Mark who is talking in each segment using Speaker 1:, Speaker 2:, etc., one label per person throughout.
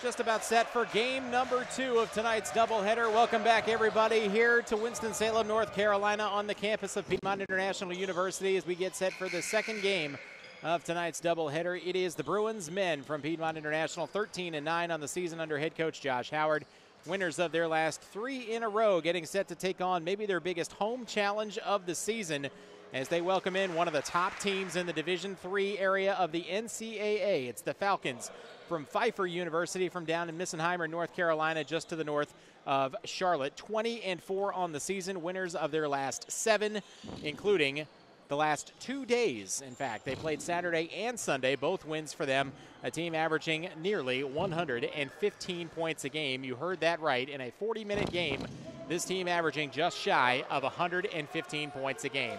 Speaker 1: Just about set for game number 2 of tonight's doubleheader. Welcome back, everybody, here to Winston-Salem, North Carolina, on the campus of Piedmont International University as we get set for the second game of tonight's doubleheader. It is the Bruins men from Piedmont International, 13-9 on the season under head coach Josh Howard. Winners of their last 3 in a row, getting set to take on maybe their biggest home challenge of the season as they welcome in one of the top teams in the Division III area of the NCAA. It's the Falcons from Pfeiffer University from down in Missenheimer, North Carolina, just to the north of Charlotte. 20-4 on the season, winners of their last 7, including the last 2 days. In fact, they played Saturday and Sunday, both wins for them, a team averaging nearly 115 points a game. You heard that right. In a 40-minute game, this team averaging just shy of 115 points a game.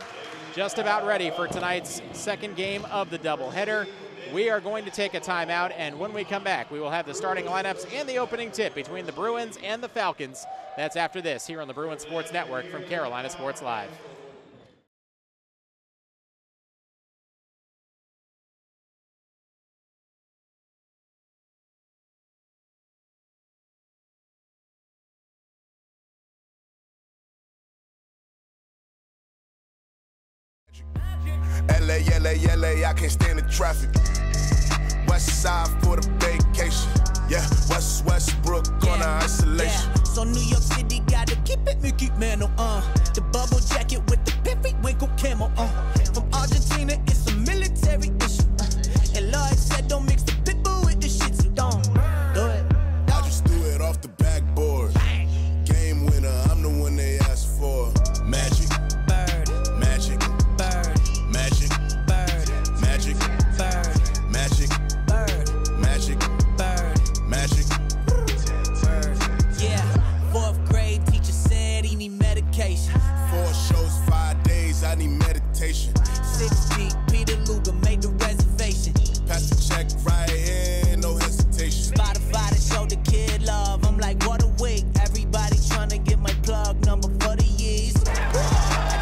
Speaker 1: Just about ready for tonight's second game of the doubleheader. We are going to take a timeout, and when we come back, we will have the starting lineups and the opening tip between the Bruins and the Falcons. That's after this here on the Bruins Sports Network from Carolina Sports Live.
Speaker 2: LA, I can't stand the traffic. West side for the vacation. Yeah, Westbrook on the isolation.
Speaker 3: Yeah. So New York City gotta keep it Mickey Mantle, the bubble jacket with the periwinkle camo, From Argentina, it's a military issue, And Lloyd said don't mix the pitbull with the shit, so don't do it.
Speaker 2: I just threw it off the backboard. Game winner, I'm the one they asked for. Magic. Magic. Magic. Magic. Magic.
Speaker 3: Yeah, 4th grade teacher said he need medication.
Speaker 2: 4 shows, 5 days, I need meditation.
Speaker 3: 6 deep, Peter Luger made the reservation.
Speaker 2: Pass the check right here, no hesitation.
Speaker 3: Spotify to show the kid love. I'm like, what a week. Everybody trying to get my plug number for the years. I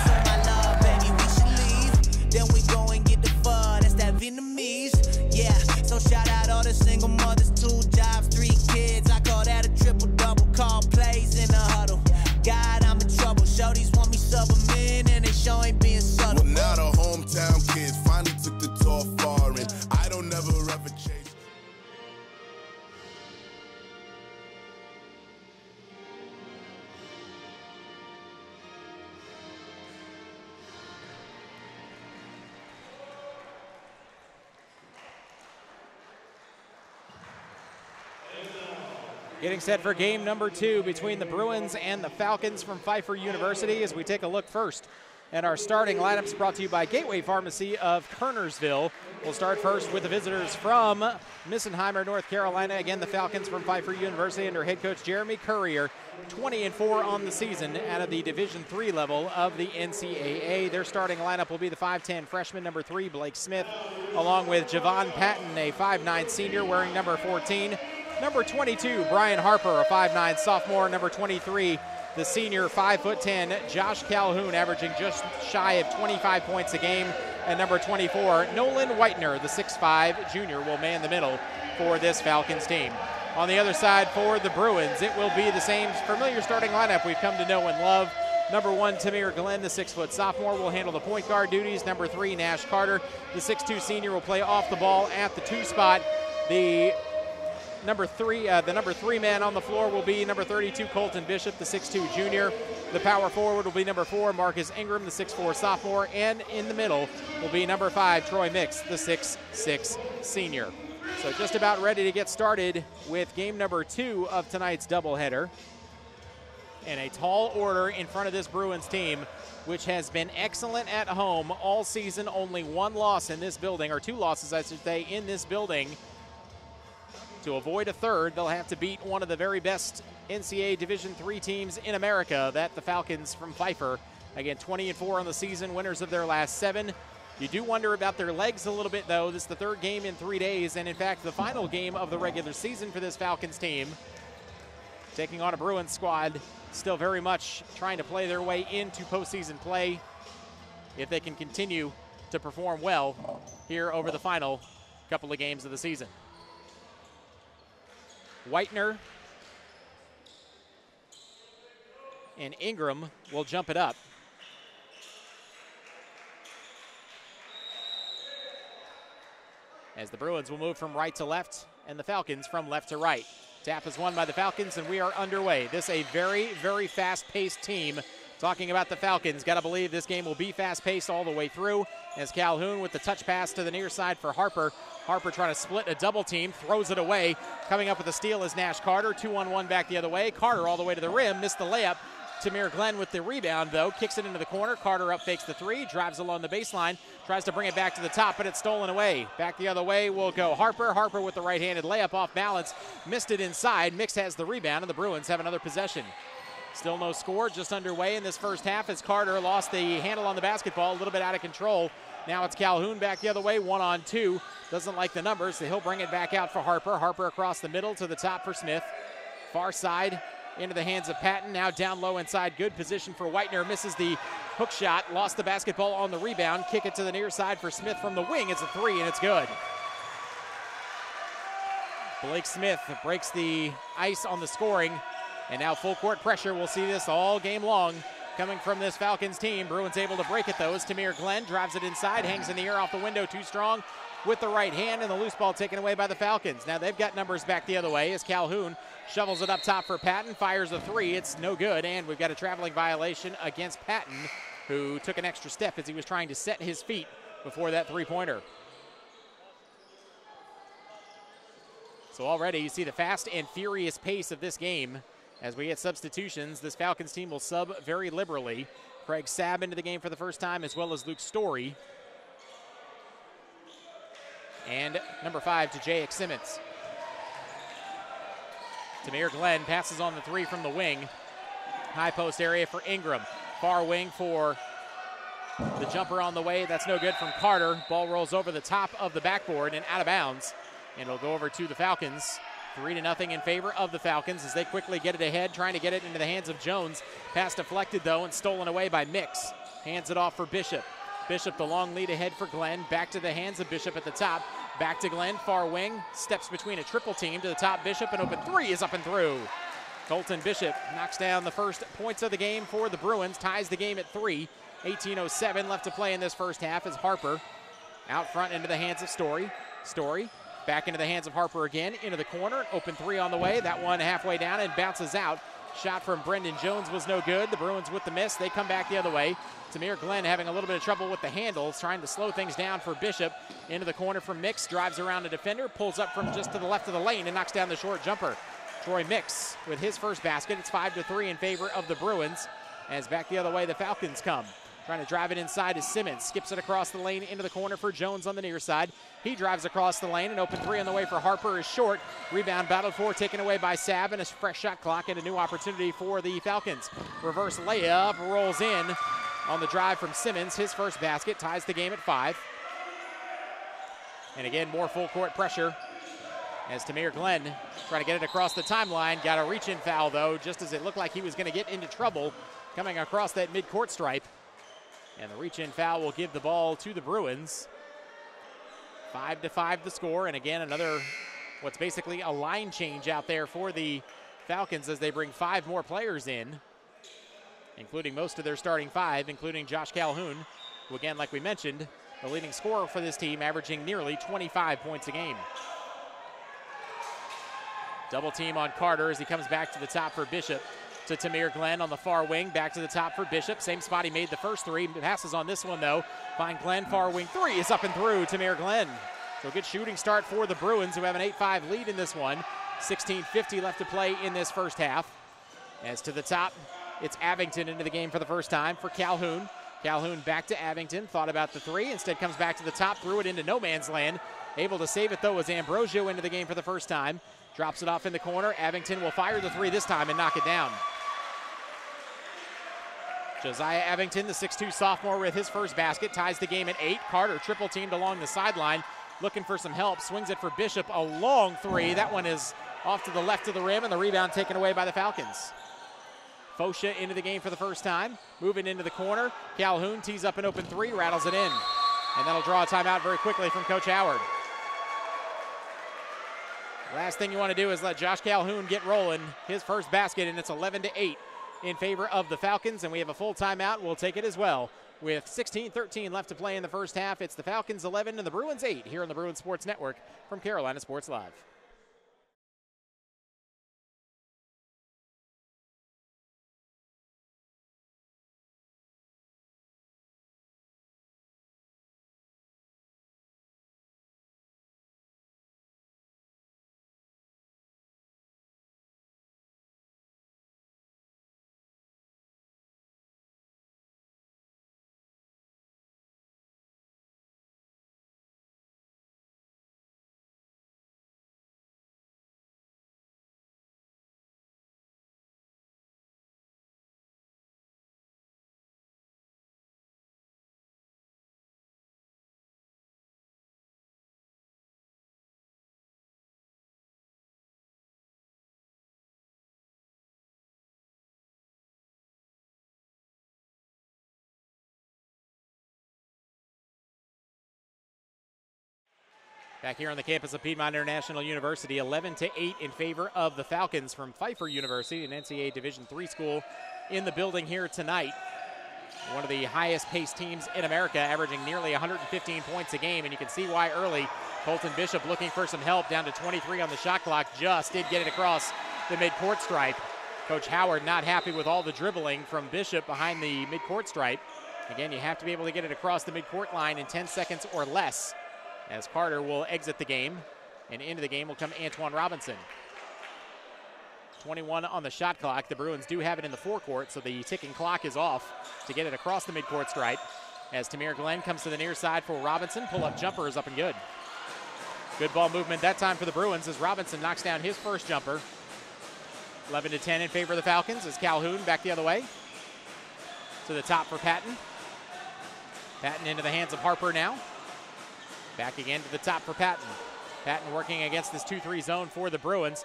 Speaker 3: told my love, baby, we should leave. Then we go and get the fun. That's that Vietnamese. Yeah, so shout out all the single mothers, 2 jobs, 3 kids. I call that a triple-double. Call plays in the huddle. God, I'm in trouble. Shorties want me sub 'em in, and they sure ain't being subtle.
Speaker 2: Well, now the hometown kids finally took the tour far, and I don't never ever chase.
Speaker 1: Getting set for game number 2 between the Bruins and the Falcons from Pfeiffer University as we take a look first at our starting lineups brought to you by Gateway Pharmacy of Kernersville. We'll start first with the visitors from Missenheimer, North Carolina. Again, the Falcons from Pfeiffer University under head coach Jeremy Currier, 20-4 on the season out of the Division III level of the NCAA. Their starting lineup will be the 5'10 freshman, number 3, Blake Smith, along with Javon Patton, a 5'9 senior wearing number 14. Number 22, Brian Harper, a 5'9 sophomore. Number 23, the senior 5'10", Josh Calhoun, averaging just shy of 25 points a game. And number 24, Nolan Whitener, the 6'5 junior, will man the middle for this Falcons team. On the other side for the Bruins, it will be the same familiar starting lineup we've come to know and love. Number 1, Tamir Glenn, the 6' sophomore, will handle the point guard duties. Number 3, Nash Carter, the 6'2 senior, will play off the ball at the 2 spot. The number 3 man on the floor will be number 32, Colton Bishop, the 6'2 junior. The power forward will be number 4, Marcus Ingram, the 6'4 sophomore. And in the middle will be number 5, Troy Mix, the 6'6 senior. So just about ready to get started with game number 2 of tonight's doubleheader. And a tall order in front of this Bruins team, which has been excellent at home all season. Only 1 loss in this building, or 2 losses, I should say, in this building. To avoid a third, they'll have to beat one of the very best NCAA Division III teams in America, that the Falcons from Pfeiffer. Again, 20-4 on the season, winners of their last 7. You do wonder about their legs a little bit, though. This is the 3rd game in 3 days, and in fact, the final game of the regular season for this Falcons team. Taking on a Bruins squad, still very much trying to play their way into postseason play if they can continue to perform well here over the final couple of games of the season. Whitener and Ingram will jump it up. As the Bruins will move from right to left and the Falcons from left to right. Tap is won by the Falcons, and we are underway. This a very, very fast-paced team. Talking about the Falcons, got to believe this game will be fast-paced all the way through. As Calhoun with the touch pass to the near side for Harper. Harper trying to split a double team, throws it away. Coming up with a steal is Nash Carter. 2-on-1 back the other way. Carter all the way to the rim, missed the layup. Tamir Glenn with the rebound, though, kicks it into the corner. Carter up fakes the three, drives along the baseline, tries to bring it back to the top, but it's stolen away. Back the other way will go Harper. Harper with the right-handed layup off balance, missed it inside. Mix has the rebound, and the Bruins have another possession. Still no score, just underway in this first half as Carter lost the handle on the basketball, a little bit out of control. Now it's Calhoun back the other way, 1-on-2. Doesn't like the numbers, so he'll bring it back out for Harper. Harper across the middle to the top for Smith. Far side into the hands of Patton. Now down low inside, good position for Whitener. Misses the hook shot, lost the basketball on the rebound. Kick it to the near side for Smith from the wing. It's a three, and it's good. Blake Smith breaks the ice on the scoring. And now full court pressure. We'll see this all game long coming from this Falcons team. Bruins able to break it, though, as Tamir Glenn drives it inside, hangs in the air off the window, too strong with the right hand, and the loose ball taken away by the Falcons. Now they've got numbers back the other way as Calhoun shovels it up top for Patton, fires a three. It's no good, and we've got a traveling violation against Patton, who took an extra step as he was trying to set his feet before that three-pointer. So already you see the fast and furious pace of this game. As we get substitutions, this Falcons team will sub very liberally. Craig Sabb into the game for the first time, as well as Luke Story. And number 5 to Jake Simmons. Tamir Glenn passes on the three from the wing. High post area for Ingram. Far wing for the jumper on the way. That's no good from Carter. Ball rolls over the top of the backboard and out of bounds. And it'll go over to the Falcons. 3-0 in favor of the Falcons as they quickly get it ahead, trying to get it into the hands of Jones. Pass deflected, though, and stolen away by Mix. Hands it off for Bishop. Bishop, the long lead ahead for Glenn. Back to the hands of Bishop at the top. Back to Glenn, far wing. Steps between a triple team to the top. Bishop, and open three is up and through. Colton Bishop knocks down the first points of the game for the Bruins. Ties the game at 3. 18:07 left to play in this first half as Harper out front into the hands of Story. Story back into the hands of Harper again, into the corner. Open three on the way. That one halfway down and bounces out. Shot from Brendan Jones was no good. The Bruins with the miss. They come back the other way. Tamir Glenn having a little bit of trouble with the handles, trying to slow things down for Bishop. Into the corner from Mix, drives around the defender, pulls up from just to the left of the lane and knocks down the short jumper. Troy Mix with his first basket. It's 5-3 in favor of the Bruins. As back the other way, the Falcons come. Trying to drive it inside is Simmons. Skips it across the lane into the corner for Jones on the near side. He drives across the lane, and open three on the way for Harper is short. Rebound battled for, taken away by Sabb, and a fresh shot clock and a new opportunity for the Falcons. Reverse layup rolls in on the drive from Simmons. His first basket ties the game at 5. And again, more full court pressure as Tamir Glenn trying to get it across the timeline. Got a reach-in foul, though, just as it looked like he was going to get into trouble coming across that mid-court stripe. And the reach-in foul will give the ball to the Bruins. 5-5 the score, and again, another, what's basically a line change out there for the Falcons as they bring 5 more players in, including most of their starting 5, including Josh Calhoun, who again, like we mentioned, the leading scorer for this team, averaging nearly 25 points a game. Double team on Carter as he comes back to the top for Bishop. To Tamir Glenn on the far wing, back to the top for Bishop. Same spot he made the first three. Passes on this one, though. Find Glenn, far wing three is up and through. Tamir Glenn. So a good shooting start for the Bruins, who have an 8-5 lead in this one. 16:50 left to play in this first half. As to the top, it's Abington into the game for the first time for Calhoun. Calhoun back to Abington. Thought about the three. Instead comes back to the top, threw it into no man's land. Able to save it, though, as Ambrosio into the game for the first time. Drops it off in the corner. Abington will fire the three this time and knock it down. Josiah Abington, the 6'2 sophomore, with his first basket, ties the game at 8. Carter triple teamed along the sideline, looking for some help. Swings it for Bishop, a long three. That one is off to the left of the rim, and the rebound taken away by the Falcons. Fosha into the game for the first time, moving into the corner. Calhoun tees up an open three, rattles it in. And that'll draw a timeout very quickly from Coach Howard. Last thing you want to do is let Josh Calhoun get rolling. His first basket, and it's 11-8 in favor of the Falcons, and we have a full timeout. We'll take it as well. With 16-13 left to play in the first half, it's the Falcons 11 and the Bruins 8 here on the Bruins Sports Network from Carolina Sports Live. Back here on the campus of Piedmont International University, 11-8 in favor of the Falcons from Pfeiffer University, an NCAA Division III school in the building here tonight. One of the highest paced teams in America, averaging nearly 115 points a game, and you can see why early. Colton Bishop looking for some help, down to 23 on the shot clock, just did get it across the midcourt stripe. Coach Howard not happy with all the dribbling from Bishop behind the midcourt stripe. Again, you have to be able to get it across the midcourt line in 10 seconds or less, as Carter will exit the game, and into the game will come Antoine Robinson. 21 on the shot clock. The Bruins do have it in the forecourt, so the ticking clock is off to get it across the midcourt stripe. As Tamir Glenn comes to the near side for Robinson, pull-up jumper is up and good. Good ball movement that time for the Bruins as Robinson knocks down his first jumper. 11-10 in favor of the Falcons as Calhoun back the other way. To the top for Patton. Patton into the hands of Harper now. Back again to the top for Patton. Patton working against this 2-3 zone for the Bruins.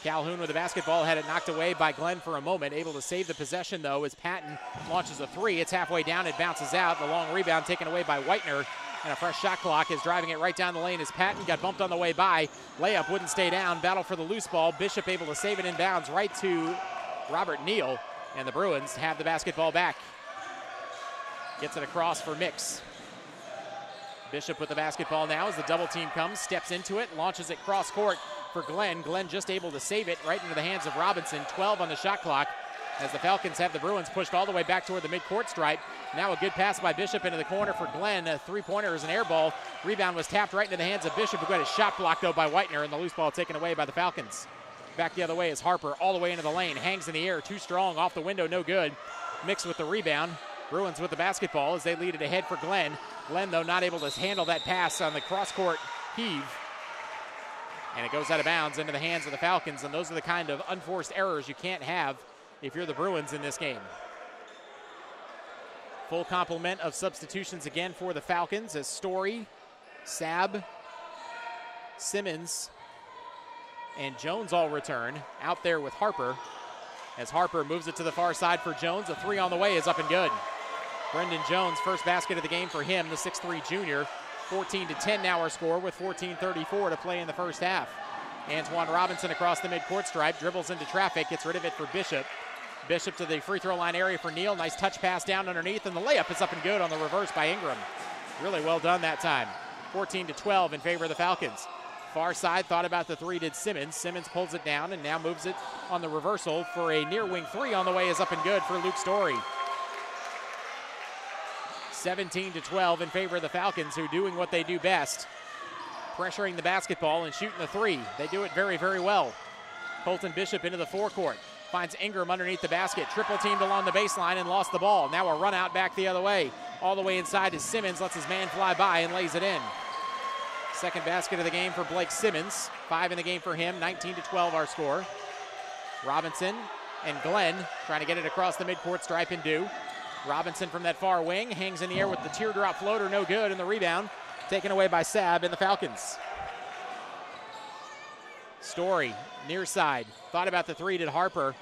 Speaker 1: Calhoun with the basketball, had it knocked away by Glenn for a moment. Able to save the possession, though, as Patton launches a three. It's halfway down, it bounces out. The long rebound taken away by Whitener. And a fresh shot clock is driving it right down the lane as Patton got bumped on the way by. Layup wouldn't stay down. Battle for the loose ball. Bishop able to save it inbounds right to Robert Neal. And the Bruins have the basketball back. Gets it across for Mix. Bishop with the basketball now as the double team comes, steps into it, launches it cross court for Glenn. Glenn just able to save it right into the hands of Robinson. 12 on the shot clock as the Falcons have the Bruins pushed all the way back toward the midcourt stripe. Now a good pass by Bishop into the corner for Glenn. A three-pointer is an air ball. Rebound was tapped right into the hands of Bishop, who got his shot blocked though by Whitener, and the loose ball taken away by the Falcons. Back the other way is Harper all the way into the lane. Hangs in the air, too strong, off the window, no good. Mixed with the rebound. Bruins with the basketball as they lead it ahead for Glenn. Glenn, though, not able to handle that pass on the cross-court heave. And it goes out of bounds into the hands of the Falcons, and those are the kind of unforced errors you can't have if you're the Bruins in this game. Full complement of substitutions again for the Falcons as Story, Sabb, Simmons, and Jones all return. Out there with Harper as Harper moves it to the far side for Jones. A three on the way is up and good. Brendan Jones, first basket of the game for him, the 6'3 junior. 14-10 now our score with 14:34 to play in the first half. Antoine Robinson across the midcourt stripe, dribbles into traffic, gets rid of it for Bishop. Bishop to the free throw line area for Neal. Nice touch pass down underneath, and the layup is up and good on the reverse by Ingram. Really well done that time. 14-12 in favor of the Falcons. Far side, thought about the three, did Simmons. Simmons pulls it down and now moves it on the reversal for a near wing three on the way is up and good for Luke Story. 17-12 in favor of the Falcons, who doing what they do best, pressuring the basketball and shooting the three. They do it very, very well. Colton Bishop into the forecourt, finds Ingram underneath the basket, triple teamed along the baseline and lost the ball. Now a run out back the other way. All the way inside is Simmons, lets his man fly by and lays it in. Second basket of the game for Blake Simmons. 5 in the game for him, 19-12 our score. Robinson and Glenn trying to get it across the midcourt stripe and do. Robinson from that far wing hangs in the air with the teardrop floater, no good, and the rebound taken away by Sabb and the Falcons. Story, near side, thought about the three, did Harper.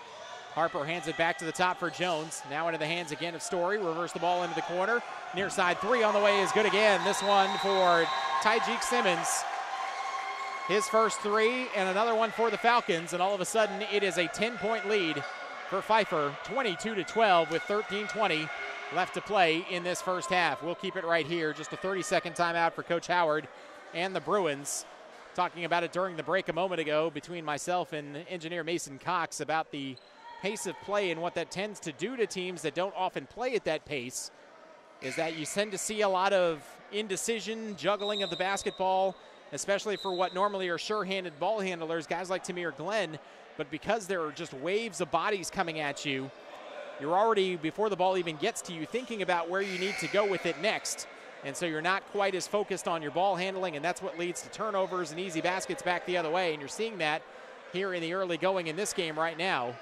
Speaker 1: Harper hands it back to the top for Jones. Now into the hands again of Story, reverse the ball into the corner. Near side three on the way is good again. This one for Tyjeek Simmons. his first three, and another one for the Falcons, and all of a sudden it is a 10-point lead for Pfeiffer, 22-12 with 13:20 left to play in this first half. We'll keep it right here. Just a 30-second timeout for Coach Howard and the Bruins. Talking about it during the break a moment ago between myself and engineer Mason Cox about the pace of play and what that tends to do to teams that don't often play at that pace is that you tend to see a lot of indecision, juggling of the basketball, especially for what normally are sure-handed ball handlers, guys like Tamir Glenn. But because there are just waves of bodies coming at you, you're already, before the ball even gets to you, thinking about where you need to go with it next. And so you're not quite as focused on your ball handling, and that's what leads to turnovers and easy baskets back the other way. And you're seeing that here in the early going in this game right now.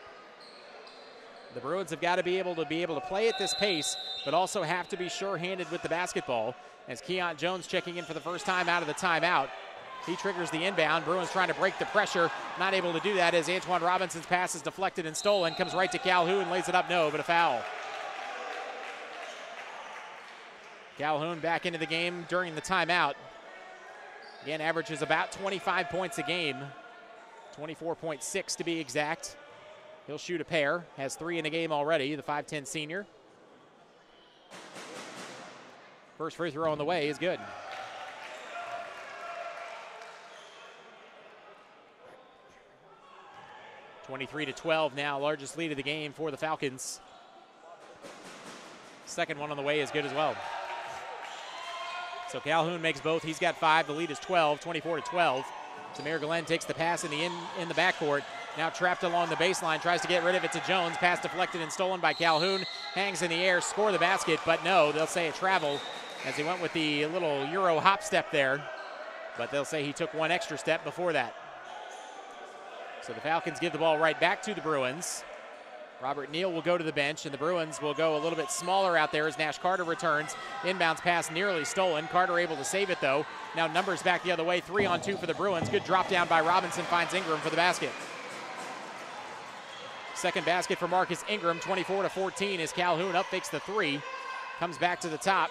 Speaker 1: The Bruins have got to be able to play at this pace, but also have to be sure-handed with the basketball. As Keon Jones checking in for the first time out of the timeout. He triggers the inbound. Bruins trying to break the pressure. Not able to do that as Antoine Robinson's pass is deflected and stolen. Comes right to Calhoun, lays it up, no, but a foul. Calhoun back into the game during the timeout. Again, averages about 25 points a game. 24.6 to be exact. He'll shoot a pair. Has 3 in the game already, the 5'10 senior. First free throw on the way is good. (23-12) now, largest lead of the game for the Falcons. Second one on the way is good as well. So Calhoun makes both. He's got 5. The lead is 12, 24-12. Tamir Glenn takes the pass in the backcourt. Now trapped along the baseline, tries to get rid of it to Jones. Pass deflected and stolen by Calhoun. Hangs in the air, score the basket, but no, they'll say a travel as he went with the little Euro hop step there. But they'll say he took one extra step before that. So the Falcons give the ball right back to the Bruins. Robert Neal will go to the bench, and the Bruins will go a little bit smaller out there as Nash Carter returns. Inbounds pass nearly stolen. Carter able to save it, though. Now numbers back the other way, 3-on-2 for the Bruins. Good drop down by Robinson, finds Ingram for the basket. Second basket for Marcus Ingram, 24-14 as Calhoun up, fakes the 3. Comes back to the top.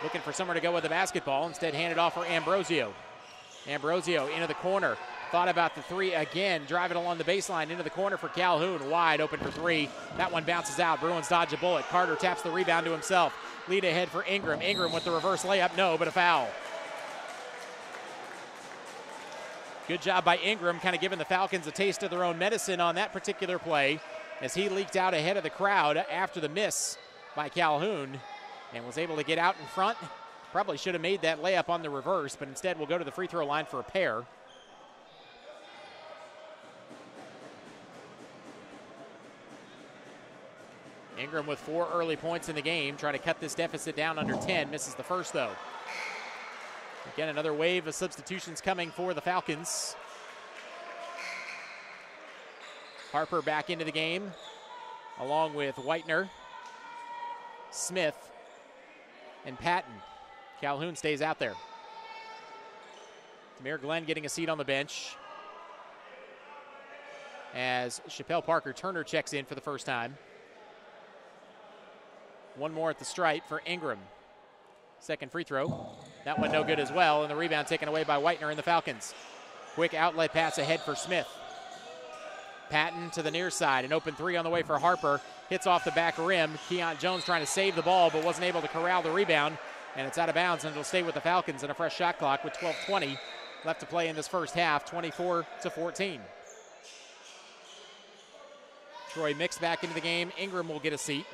Speaker 1: Looking for somewhere to go with the basketball. Instead, handed off for Ambrosio. Ambrosio into the corner. Thought about the 3 again. Driving along the baseline into the corner for Calhoun. Wide open for 3. That one bounces out. Bruins dodge a bullet. Carter taps the rebound to himself. Lead ahead for Ingram. Ingram with the reverse layup. No, but a foul. Good job by Ingram, kind of giving the Falcons a taste of their own medicine on that particular play as he leaked out ahead of the crowd after the miss by Calhoun and was able to get out in front. Probably should have made that layup on the reverse, but instead will go to the free throw line for a pair. Ingram with 4 early points in the game, trying to cut this deficit down under 10. Misses the first, though. Again, another wave of substitutions coming for the Falcons. Harper back into the game, along with Whitener, Smith, and Patton. Calhoun stays out there. Tamir Glenn getting a seat on the bench as Chappelle Parker-Turner checks in for the first time. One more at the stripe for Ingram. Second free throw. That one no good as well, and the rebound taken away by Whitener and the Falcons. Quick outlet pass ahead for Smith. Patton to the near side. An open 3 on the way for Harper. Hits off the back rim. Keon Jones trying to save the ball, but wasn't able to corral the rebound. And it's out of bounds, and it'll stay with the Falcons in a fresh shot clock with 12:20 left to play in this first half, 24-14. Troy Mix back into the game. Ingram will get a seat.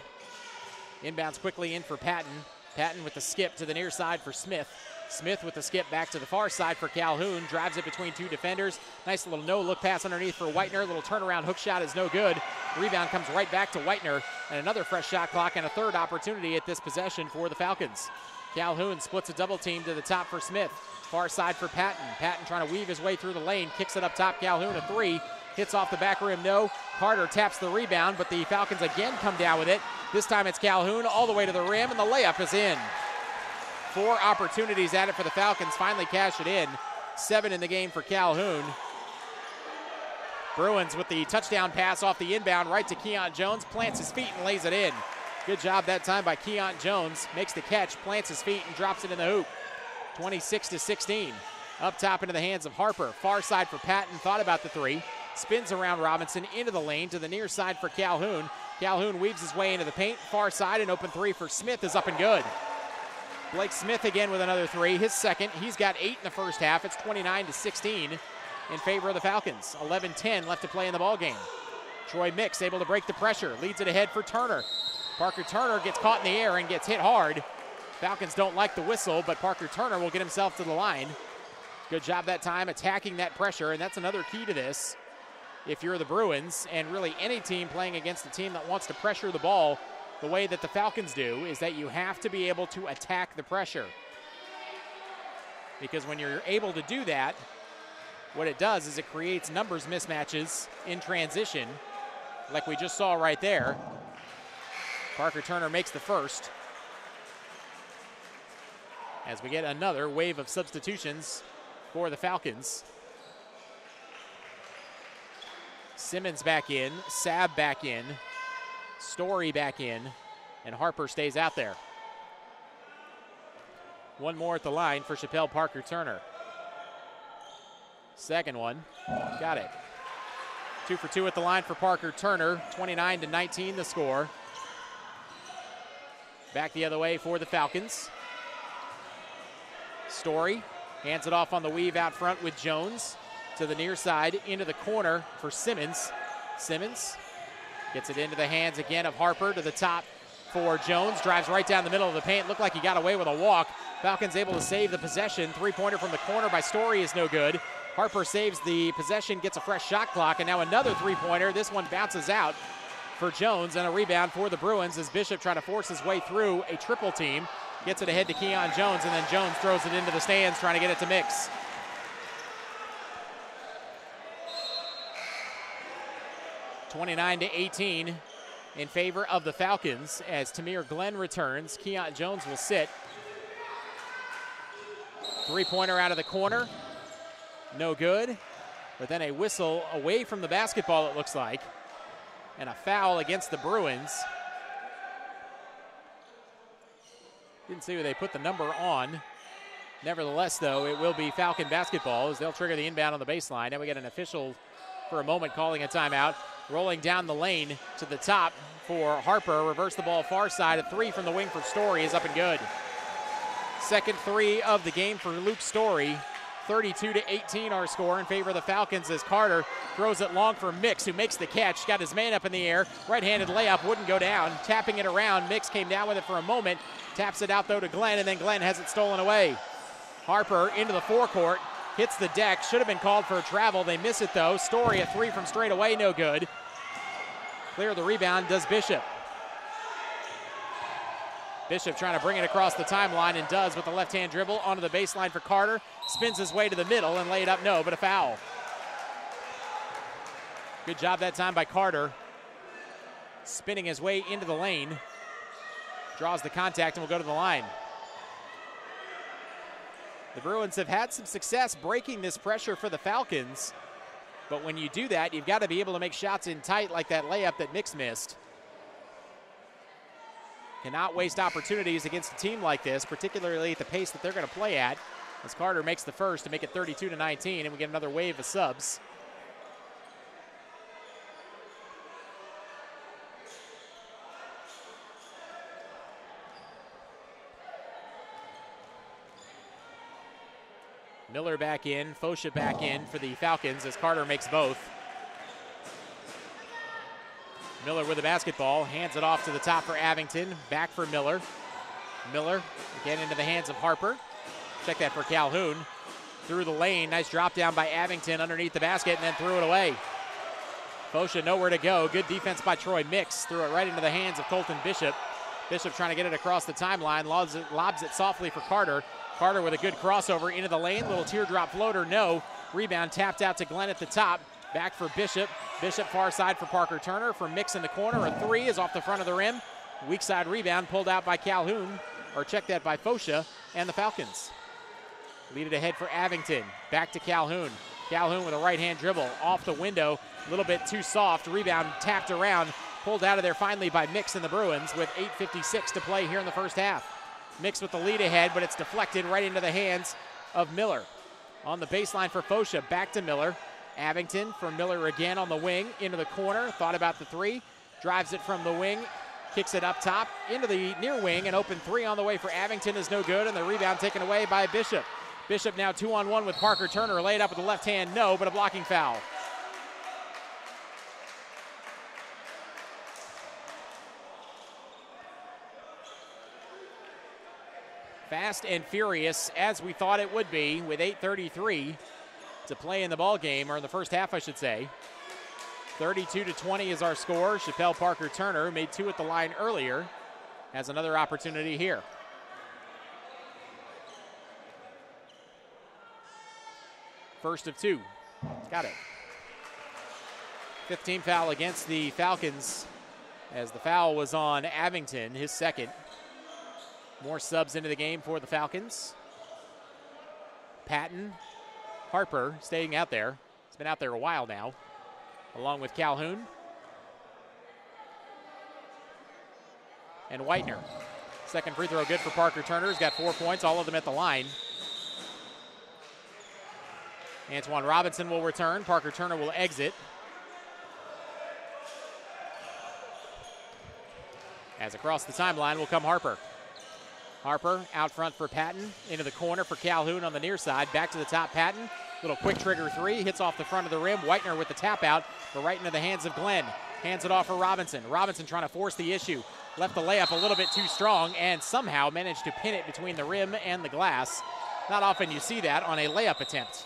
Speaker 1: Inbounds quickly in for Patton. Patton with the skip to the near side for Smith. Smith with the skip back to the far side for Calhoun. Drives it between 2 defenders. Nice little no-look pass underneath for Whitener. Little turnaround hook shot is no good. Rebound comes right back to Whitener. And another fresh shot clock and a third opportunity at this possession for the Falcons. Calhoun splits a double team to the top for Smith. Far side for Patton. Patton trying to weave his way through the lane. Kicks it up top. Calhoun a 3. Hits off the back rim, no. Carter taps the rebound, but the Falcons again come down with it. This time it's Calhoun all the way to the rim, and the layup is in. 4 opportunities at it for the Falcons. Finally cash it in. 7 in the game for Calhoun. Bruins with the touchdown pass off the inbound right to Keon Jones. Plants his feet and lays it in. Good job that time by Keon Jones. Makes the catch, plants his feet, and drops it in the hoop. 26-16. Up top into the hands of Harper. Far side for Patton, thought about the three. Spins around Robinson into the lane to the near side for Calhoun. Calhoun weaves his way into the paint. Far side, an open three for Smith is up and good. Blake Smith again with another three, his second. He's got 8 in the first half. It's 29-16 in favor of the Falcons. 11-10 left to play in the ballgame. Troy Mix able to break the pressure, leads it ahead for Turner. Parker Turner gets caught in the air and gets hit hard. Falcons don't like the whistle, but Parker Turner will get himself to the line. Good job that time attacking that pressure, and that's another key to this. If you're the Bruins, and really any team playing against a team that wants to pressure the ball the way that the Falcons do, is that you have to be able to attack the pressure. Because when you're able to do that, what it does is it creates numbers mismatches in transition, like we just saw right there. Parker Turner makes the first. As we get another wave of substitutions for the Falcons. Simmons back in, Sabb back in, Story back in, and Harper stays out there. One more at the line for Chappelle Parker Turner. Second one, got it. 2 for 2 at the line for Parker Turner, 29-19 the score. Back the other way for the Falcons. Story hands it off on the weave out front with Jones to the near side into the corner for Simmons. Simmons gets it into the hands again of Harper to the top for Jones. Drives right down the middle of the paint. Looked like he got away with a walk. Falcons able to save the possession. Three-pointer from the corner by Story is no good. Harper saves the possession, gets a fresh shot clock, and now another three-pointer. This one bounces out for Jones, and a rebound for the Bruins as Bishop trying to force his way through a triple team. Gets it ahead to Keon Jones, and then Jones throws it into the stands trying to get it to Mix. (29-18) in favor of the Falcons as Tamir Glenn returns. Keon Jones will sit. Three-pointer out of the corner. No good. But then a whistle away from the basketball, it looks like. And a foul against the Bruins. Didn't see where they put the number on. Nevertheless, though, it will be Falcon basketball as they'll trigger the inbound on the baseline. Now we get an official for a moment calling a timeout. Rolling down the lane to the top for Harper. Reverse the ball far side. A three from the wing for Story is up and good. Second three of the game for Luke Story. 32-18 our score in favor of the Falcons as Carter throws it long for Mix, who makes the catch. Got his man up in the air. Right-handed layup wouldn't go down. Tapping it around. Mix came down with it for a moment. Taps it out, though, to Glenn, and then Glenn has it stolen away. Harper into the forecourt. Hits the deck. Should have been called for a travel. They miss it, though. Story, a three from straight away. No good. Clear the rebound does Bishop. Bishop trying to bring it across the timeline and does with the left-hand dribble onto the baseline for Carter. Spins his way to the middle and laid up, no, but a foul. Good job that time by Carter. Spinning his way into the lane. Draws the contact and will go to the line. The Bruins have had some success breaking this pressure for the Falcons. But when you do that, you've got to be able to make shots in tight like that layup that Mix missed. Cannot waste opportunities against a team like this, particularly at the pace that they're going to play at, as Carter makes the first to make it 32-19, and we get another wave of subs. Miller back in, Fosha back in for the Falcons as Carter makes both. Miller with the basketball, hands it off to the top for Abington, back for Miller. Miller again into the hands of Harper. Check that for Calhoun. Through the lane, nice drop down by Abington underneath the basket and then threw it away. Fosha nowhere to go. Good defense by Troy Mix. Threw it right into the hands of Colton Bishop. Bishop trying to get it across the timeline, lobs it softly for Carter. Carter with a good crossover into the lane. Little teardrop floater, no. Rebound tapped out to Glenn at the top. Back for Bishop. Bishop far side for Parker Turner. For Mix in the corner. A three is off the front of the rim. Weak side rebound pulled out by Calhoun. Or check that by Fosha and the Falcons. Lead it ahead for Abington. Back to Calhoun. Calhoun with a right-hand dribble. Off the window. A little bit too soft. Rebound tapped around. Pulled out of there finally by Mix and the Bruins with 8:56 to play here in the first half. Mix with the lead ahead, but it's deflected right into the hands of Miller. On the baseline for Fosha, back to Miller. Abington for Miller again on the wing, into the corner, thought about the three, drives it from the wing, kicks it up top, into the near wing, and open three on the way for Abington is no good, and the rebound taken away by Bishop. Bishop now 2-on-1 with Parker Turner, laid up with the left hand, no, but a blocking foul. Fast and furious, as we thought it would be, with 8:33 to play in the ball game, or in the first half, I should say. 32-20 is our score. Chappelle Parker Turner made two at the line earlier, has another opportunity here. First of two. Got it. 15 foul against the Falcons, as the foul was on Abington, his second. More subs into the game for the Falcons. Patton, Harper staying out there. He's been out there a while now, along with Calhoun. And Whitener. Second free throw good for Parker Turner. He's got 4 points, all of them at the line. Antoine Robinson will return. Parker Turner will exit. As across the timeline will come Harper. Harper out front for Patton, into the corner for Calhoun on the near side. Back to the top, Patton. Little quick trigger three, hits off the front of the rim. Whitener with the tap out, but right into the hands of Glenn. Hands it off for Robinson. Robinson trying to force the issue. Left the layup a little bit too strong and somehow managed to pin it between the rim and the glass. Not often you see that on a layup attempt.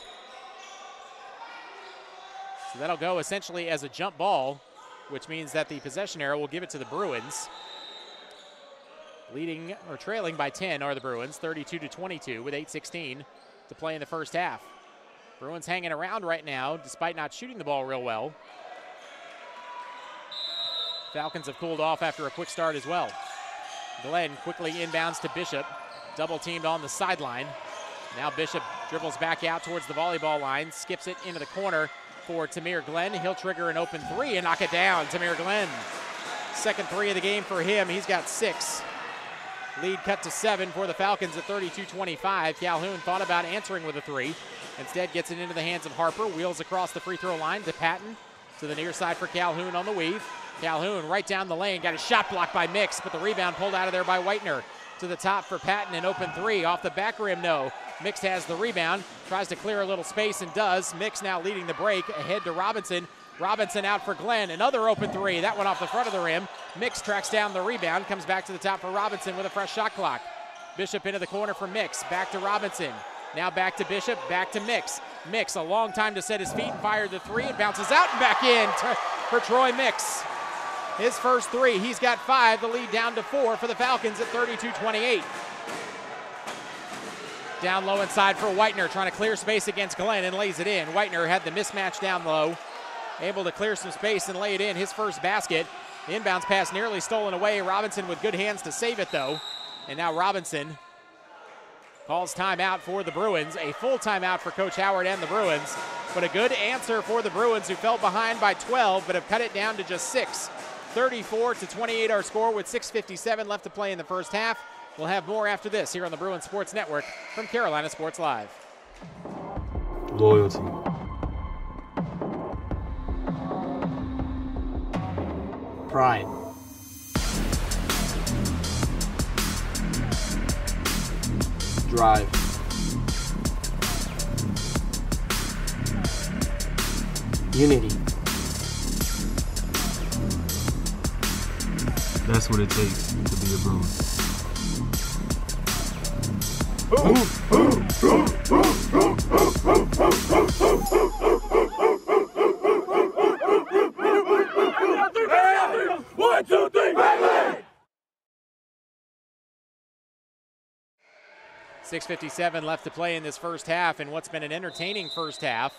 Speaker 1: So that'll go essentially as a jump ball, which means that the possession arrow will give it to the Bruins. Leading or trailing by 10 are the Bruins, 32-22 with 8:16 to play in the first half. Bruins hanging around right now despite not shooting the ball real well. Falcons have cooled off after a quick start as well. Glenn quickly inbounds to Bishop, double teamed on the sideline. Now Bishop dribbles back out towards the volleyball line, skips it into the corner for Tamir Glenn. He'll trigger an open three and knock it down. Tamir Glenn, second three of the game for him. He's got 6. Lead cut to 7 for the Falcons at 32-25. Calhoun thought about answering with a three. Instead gets it into the hands of Harper. Wheels across the free throw line to Patton. To the near side for Calhoun on the weave. Calhoun right down the lane. Got a shot blocked by Mix, but the rebound pulled out of there by Whitener. To the top for Patton, an open three. Off the back rim, no. Mix has the rebound. Tries to clear a little space and does. Mix now leading the break. Ahead to Robinson. Robinson out for Glenn. Another open three. That one off the front of the rim. Mix tracks down the rebound. Comes back to the top for Robinson with a fresh shot clock. Bishop into the corner for Mix. Back to Robinson. Now back to Bishop. Back to Mix. Mix, a long time to set his feet and fired the three. It bounces out and back in for Troy Mix. His first three. He's got 5. The lead down to 4 for the Falcons at 32-28. Down low inside for Whitener. Trying to clear space against Glenn and lays it in. Whitener had the mismatch down low. Able to clear some space and lay it in. His first basket. The inbounds pass nearly stolen away. Robinson with good hands to save it though. And now Robinson calls timeout for the Bruins. A full timeout for Coach Howard and the Bruins. But a good answer for the Bruins, who fell behind by 12 but have cut it down to just 6. 34-28 our score with 6:57 left to play in the first half. We'll have more after this here on the Bruins Sports Network from Carolina Sports Live.
Speaker 4: Loyalty. Pride. Drive. Unity. That's what it takes to be a Bruin.
Speaker 2: 1, 2, 3, Bailey!
Speaker 1: 6:57 left to play in this first half, and what's been an entertaining first half,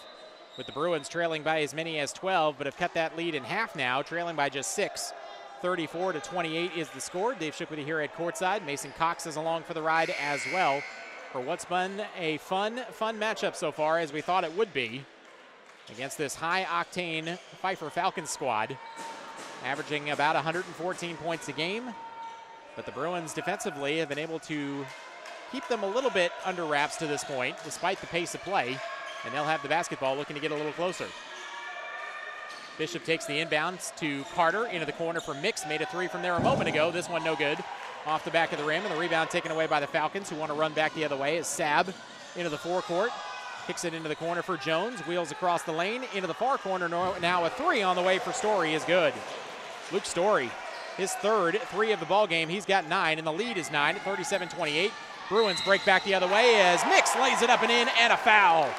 Speaker 1: with the Bruins trailing by as many as 12, but have cut that lead in half now, trailing by just 6. 34-28 is the score. Dave Shook with you here at courtside. Mason Cox is along for the ride as well for what's been a fun matchup so far, as we thought it would be, against this high-octane Pfeiffer Falcons squad, averaging about 114 points a game. But the Bruins defensively have been able to keep them a little bit under wraps to this point, despite the pace of play, and they'll have the basketball looking to get a little closer. Bishop takes the inbounds to Carter into the corner for Mix. Made a three from there a moment ago. This one no good. Off the back of the rim, and the rebound taken away by the Falcons, who want to run back the other way, as Sab into the forecourt. Kicks it into the corner for Jones. Wheels across the lane into the far corner. Now a three on the way for Story is good. Luke Story, his third three of the ball game. He's got 9, and the lead is 9 at 37-28. Bruins break back the other way as Mix lays it up and in, and a foul.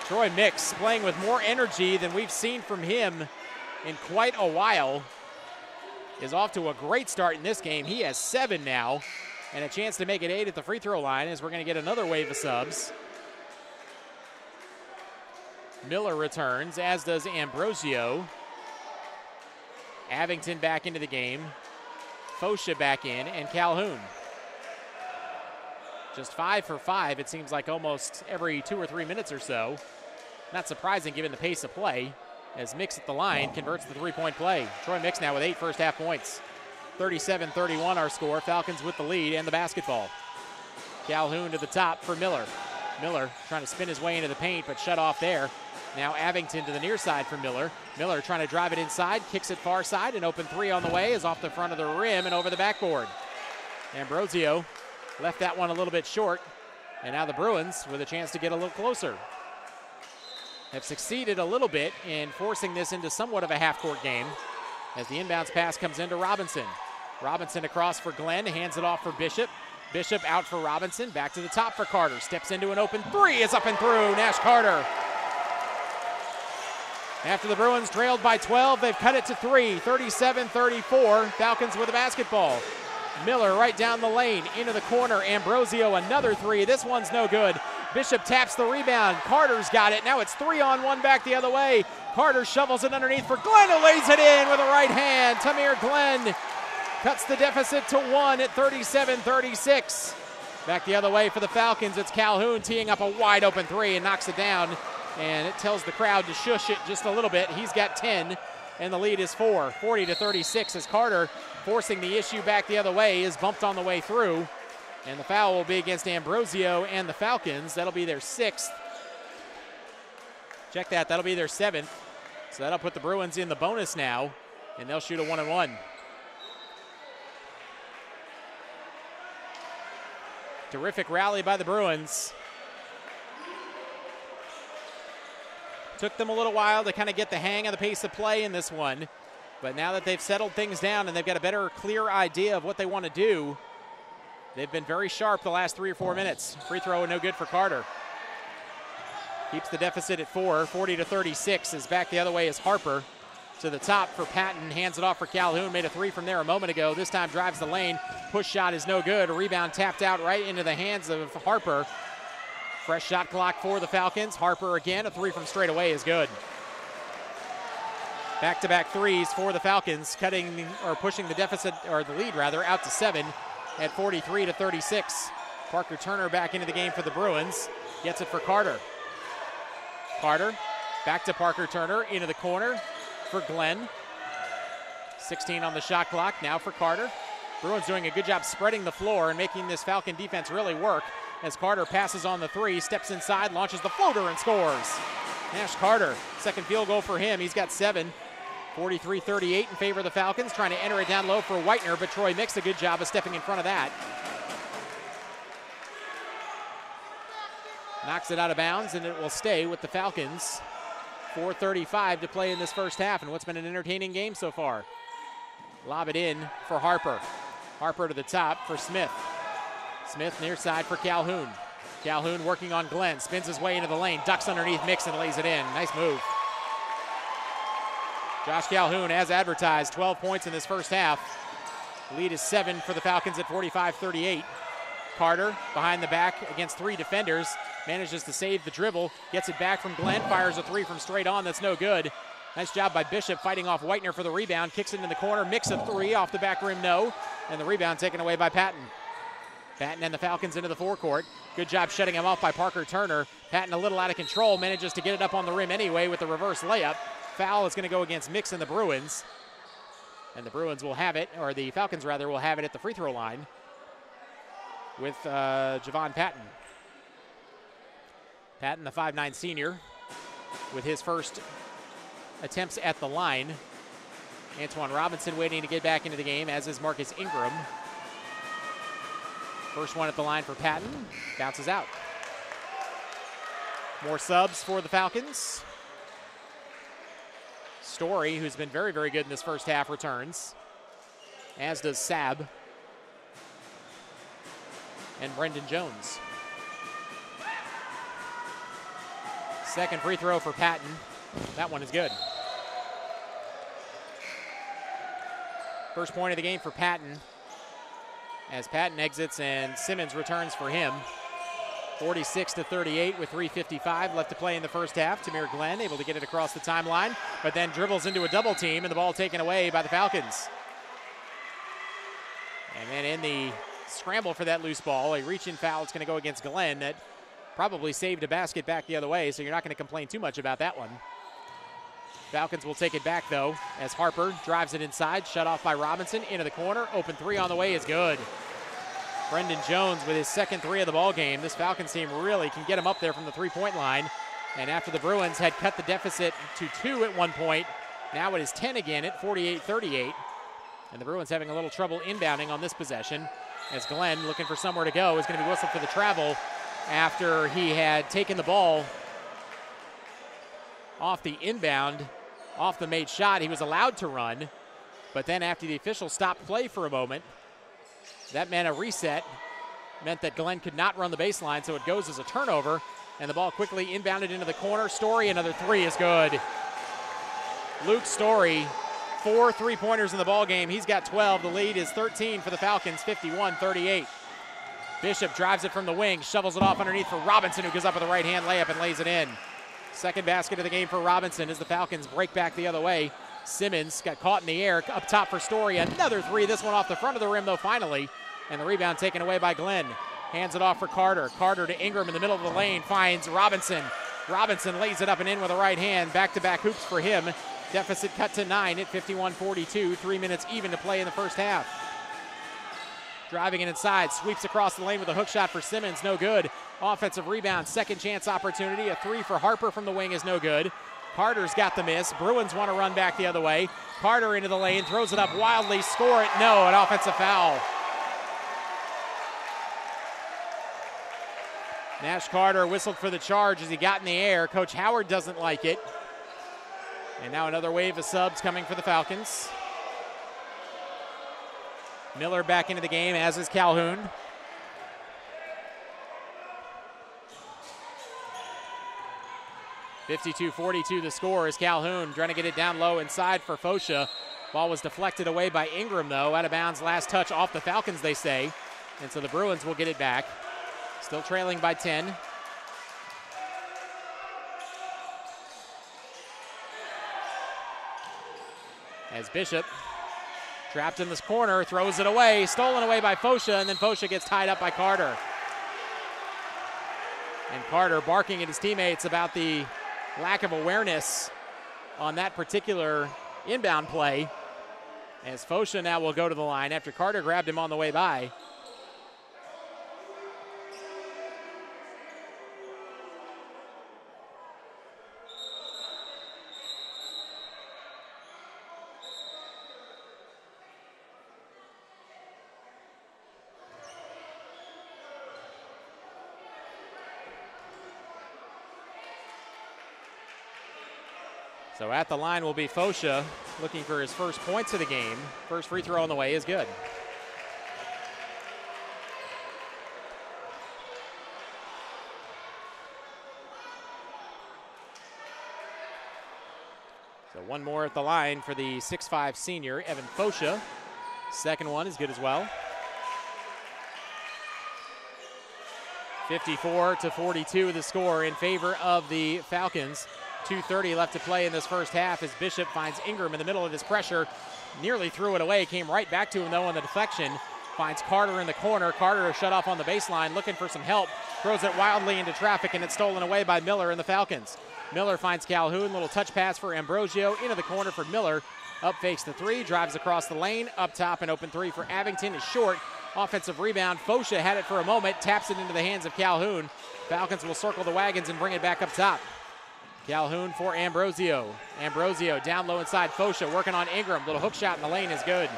Speaker 1: Troy Mix playing with more energy than we've seen from him in quite a while. Is off to a great start in this game. He has 7 now, and a chance to make it 8 at the free throw line as we're going to get another wave of subs. Miller returns, as does Ambrosio. Abington back into the game. Fosha back in, and Calhoun. Just 5 for 5, it seems like almost every 2 or 3 minutes or so. Not surprising given the pace of play, as Mix at the line converts the three-point play. Troy Mix now with 8 first-half points. 37-31 our score. Falcons with the lead and the basketball. Calhoun to the top for Miller. Miller trying to spin his way into the paint, but shut off there. Now Abington to the near side for Miller. Miller trying to drive it inside, kicks it far side. An open three on the way is off the front of the rim and over the backboard. Ambrosio left that one a little bit short, and now the Bruins with a chance to get a little closer. Have succeeded a little bit in forcing this into somewhat of a half-court game as the inbounds pass comes into Robinson. Robinson across for Glenn, hands it off for Bishop. Bishop out for Robinson, back to the top for Carter. Steps into an open three, is up and through, Nash Carter. After the Bruins trailed by 12, they've cut it to 3, 37-34. Falcons with the basketball. Miller right down the lane, into the corner. Ambrosio, another three. This one's no good. Bishop taps the rebound. Carter's got it. Now it's 3-on-1 back the other way. Carter shovels it underneath for Glenn, who lays it in with a right hand. Tamir Glenn cuts the deficit to 1 at 37-36. Back the other way for the Falcons. It's Calhoun teeing up a wide open three and knocks it down. And it tells the crowd to shush it just a little bit. He's got 10, and the lead is 4, 40-36, as Carter, forcing the issue back the other way, is bumped on the way through. And the foul will be against Ambrosio and the Falcons. That'll be their 6th. Check that, that'll be their 7th. So that'll put the Bruins in the bonus now, and they'll shoot a 1-and-1. Terrific rally by the Bruins. Took them a little while to kind of get the hang of the pace of play in this one. But now that they've settled things down and they've got a better, clear idea of what they want to do, they've been very sharp the last 3 or 4 minutes. Free throw no good for Carter. Keeps the deficit at 4, 40-36. Is back the other way as Harper to the top for Patton. Hands it off for Calhoun. Made a three from there a moment ago. This time drives the lane. Push shot is no good. A rebound tapped out right into the hands of Harper. Fresh shot clock for the Falcons. Harper again. A three from straight away is good. Back-to-back threes for the Falcons, cutting or pushing the deficit, or the lead rather, out to 7 at 43-36. Parker Turner back into the game for the Bruins. Gets it for Carter. Carter back to Parker Turner into the corner for Glenn. 16 on the shot clock now for Carter. Bruins doing a good job spreading the floor and making this Falcon defense really work as Carter passes on the three, steps inside, launches the floater and scores. Nash Carter, second field goal for him. He's got 7. 43-38 in favor of the Falcons, trying to enter it down low for Whitener, but Troy Mix a good job of stepping in front of that. Knocks it out of bounds, and it will stay with the Falcons. 4:35 to play in this first half, and what's been an entertaining game so far. Lob it in for Harper. Harper to the top for Smith. Smith near side for Calhoun. Calhoun working on Glenn, spins his way into the lane, ducks underneath Mix and lays it in. Nice move. Josh Calhoun, as advertised, 12 points in this first half. Lead is 7 for the Falcons at 45-38. Carter behind the back against 3 defenders. Manages to save the dribble. Gets it back from Glenn. Fires a 3 from straight on. That's no good. Nice job by Bishop fighting off Whitener for the rebound. Kicks it in the corner. Mix a 3 off the back rim. No. And the rebound taken away by Patton. Patton and the Falcons into the forecourt. Good job shutting him off by Parker Turner. Patton a little out of control. Manages to get it up on the rim anyway with the reverse layup. Foul is going to go against Mix and the Bruins. And the Bruins will have it, or the Falcons rather, will have it at the free throw line. with Javon Patton. Patton, the 5'9" senior, with his first attempts at the line. Antoine Robinson waiting to get back into the game, as is Marcus Ingram. First one at the line for Patton, bounces out. More subs for the Falcons. Story, who's been very, very good in this first half, returns, as does Sab and Brendan Jones. Second free throw for Patton. That one is good. First point of the game for Patton, as Patton exits and Simmons returns for him. 46-38 with 3:55 left to play in the first half. Tamir Glenn able to get it across the timeline, but then dribbles into a double team and the ball taken away by the Falcons. And then in the scramble for that loose ball, a reach-in foul. It's going to go against Glenn. That probably saved a basket back the other way, so you're not going to complain too much about that one. Falcons will take it back, though, as Harper drives it inside, shut off by Robinson, into the corner. Open three on the way is good. Brendan Jones with his second three of the ball game. This Falcons team really can get him up there from the three-point line. And after the Bruins had cut the deficit to 2 at one point, now it is 10 again at 48-38. And the Bruins having a little trouble inbounding on this possession, as Glenn, looking for somewhere to go, is going to be whistled for the travel after he had taken the ball off the inbound, off the made shot. He was allowed to run, but then after the official stopped play for a moment, that meant a reset, meant that Glenn could not run the baseline, so it goes as a turnover, and the ball quickly inbounded into the corner. Story, another three is good. Luke Story, 4 3-pointers in the ball game. He's got 12. The lead is 13 for the Falcons, 51-38. Bishop drives it from the wing, shovels it off underneath for Robinson, who goes up with a right-hand layup and lays it in. Second basket of the game for Robinson as the Falcons break back the other way. Simmons got caught in the air, up top for Story. Another three, this one off the front of the rim, though, finally. And the rebound taken away by Glenn. Hands it off for Carter. Carter to Ingram in the middle of the lane, finds Robinson. Robinson lays it up and in with a right hand. Back-to-back hoops for him. Deficit cut to 9 at 51-42. 3 minutes even to play in the first half. Driving it inside, sweeps across the lane with a hook shot for Simmons, no good. Offensive rebound, second chance opportunity. A three for Harper from the wing is no good. Carter's got the miss. Bruins want to run back the other way. Carter into the lane, throws it up wildly, score it, no, an offensive foul. Nash Carter whistled for the charge as he got in the air. Coach Howard doesn't like it. And now another wave of subs coming for the Falcons. Miller back into the game, as is Calhoun. (52-42) the score is Calhoun trying to get it down low inside for Fosha. Ball was deflected away by Ingram, though. Out of bounds, last touch off the Falcons, they say. And so the Bruins will get it back. Still trailing by 10. As Bishop, trapped in this corner, throws it away, stolen away by Fosha, and then Fosha gets tied up by Carter. And Carter barking at his teammates about the lack of awareness on that particular inbound play, as Fosha now will go to the line after Carter grabbed him on the way by. So at the line will be Fosha, looking for his first points of the game. First free throw on the way is good. So one more at the line for the 6'5" senior, Evan Fosha. Second one is good as well. 54-42 the score in favor of the Falcons. 2:30 left to play in this first half as Bishop finds Ingram in the middle of his pressure. Nearly threw it away, came right back to him though on the deflection. Finds Carter in the corner. Carter shut off on the baseline, looking for some help. Throws it wildly into traffic and it's stolen away by Miller and the Falcons. Miller finds Calhoun, little touch pass for Ambrosio, into the corner for Miller. Up fakes the three, drives across the lane, up top, an open three for Abington is short. Offensive rebound. Fosha had it for a moment, taps it into the hands of Calhoun. Falcons will circle the wagons and bring it back up top. Calhoun for Ambrosio. Ambrosio down low inside Fosha, working on Ingram. Little hook shot in the lane is good.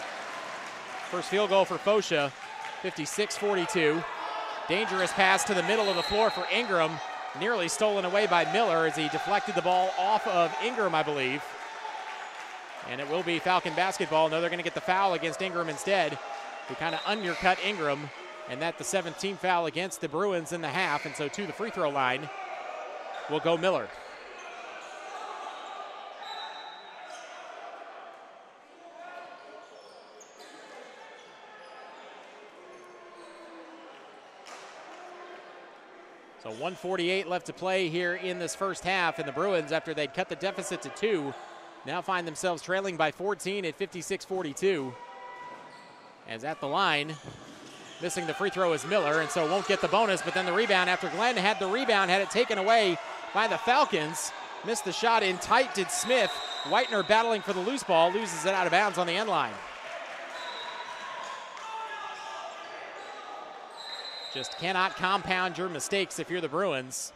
Speaker 1: First field goal for Fosha, 56-42. Dangerous pass to the middle of the floor for Ingram. Nearly stolen away by Miller as he deflected the ball off of Ingram, I believe. And it will be Falcon basketball. No, they're going to get the foul against Ingram instead, who kind of undercut Ingram. And that's the 7th team foul against the Bruins in the half. And so to the free throw line will go Miller. So 1:48 left to play here in this first half, and the Bruins, after they'd cut the deficit to 2, now find themselves trailing by 14 at 56-42. As at the line, missing the free throw is Miller, and so won't get the bonus, but then the rebound after Glenn had the rebound, had it taken away by the Falcons. Missed the shot in tight did Smith. Whitener battling for the loose ball, loses it out of bounds on the end line. Just cannot compound your mistakes if you're the Bruins.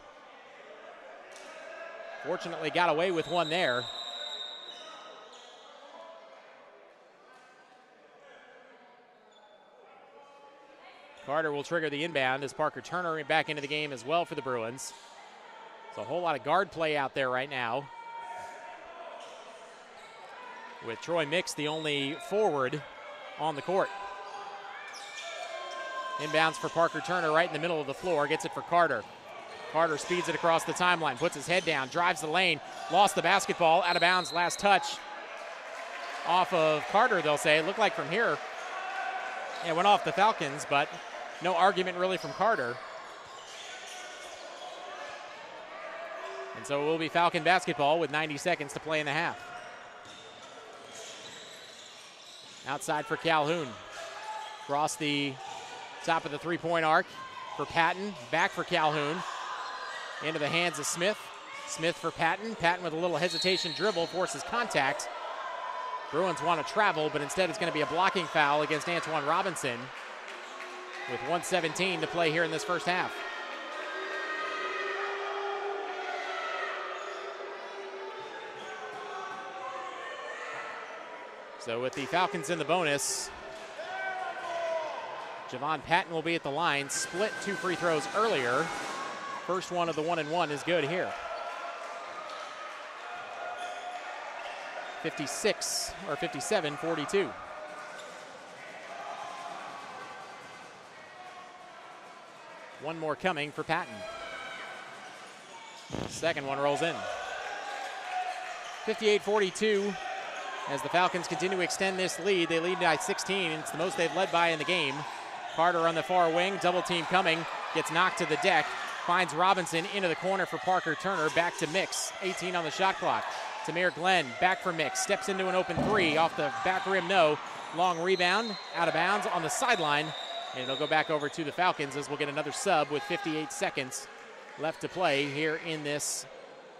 Speaker 1: Fortunately got away with one there. Carter will trigger the inbound as Parker Turner back into the game as well for the Bruins. There's a whole lot of guard play out there right now, with Troy Mix the only forward on the court. Inbounds for Parker Turner right in the middle of the floor. Gets it for Carter. Carter speeds it across the timeline, puts his head down, drives the lane, lost the basketball, out of bounds, last touch off of Carter, they'll say. It looked like from here it went off the Falcons, but no argument really from Carter. And so it will be Falcon basketball with 90 seconds to play in the half. Outside for Calhoun. Across the top of the three-point arc for Patton. Back for Calhoun. Into the hands of Smith. Smith for Patton. Patton with a little hesitation dribble forces contact. Bruins want to travel, but instead it's going to be a blocking foul against Antoine Robinson with 1:17 to play here in this first half. So with the Falcons in the bonus, Javon Patton will be at the line. Split 2 free throws earlier. First one of the 1-and-1 is good here. 57-42. One more coming for Patton. Second one rolls in. 58-42 as the Falcons continue to extend this lead. They lead by 16. It's the most they've led by in the game. Carter on the far wing, double team coming, gets knocked to the deck, finds Robinson into the corner for Parker Turner, back to Mix, 18 on the shot clock. Tamir Glenn back for Mix, steps into an open three, off the back rim, no. Long rebound, out of bounds on the sideline, and it'll go back over to the Falcons as we'll get another sub with 58 seconds left to play here in this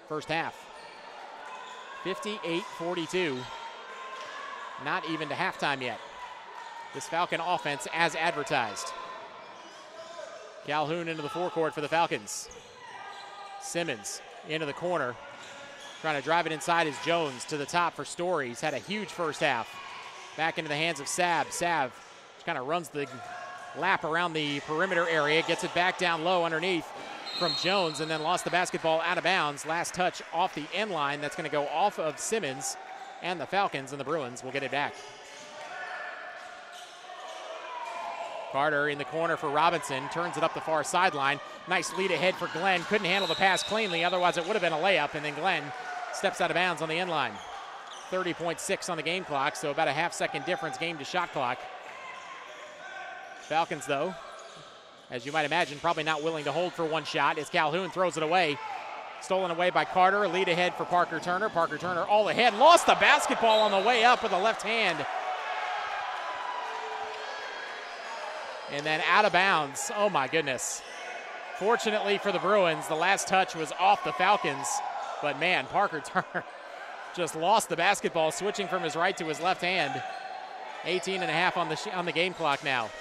Speaker 1: first half. 58-42, not even to halftime yet. This Falcon offense as advertised. Calhoun into the forecourt for the Falcons. Simmons into the corner. Trying to drive it inside is Jones to the top for Story. He's had a huge first half. Back into the hands of Sav. Sav just kind of runs the lap around the perimeter area. Gets it back down low underneath from Jones and then lost the basketball out of bounds. Last touch off the end line. That's going to go off of Simmons and the Falcons, and the Bruins will get it back. Carter in the corner for Robinson, turns it up the far sideline. Nice lead ahead for Glenn. Couldn't handle the pass cleanly, otherwise it would have been a layup, and then Glenn steps out of bounds on the end line. 30.6 on the game clock, so about a half-second difference game to shot clock. Falcons, though, as you might imagine, probably not willing to hold for one shot as Calhoun throws it away. Stolen away by Carter, lead ahead for Parker Turner. Parker Turner all ahead, lost the basketball on the way up with the left hand. And then out of bounds. Oh my goodness. Fortunately for the Bruins, the last touch was off the Falcons. But man, Parker Turner just lost the basketball, switching from his right to his left hand. 18 and a half on the game clock now.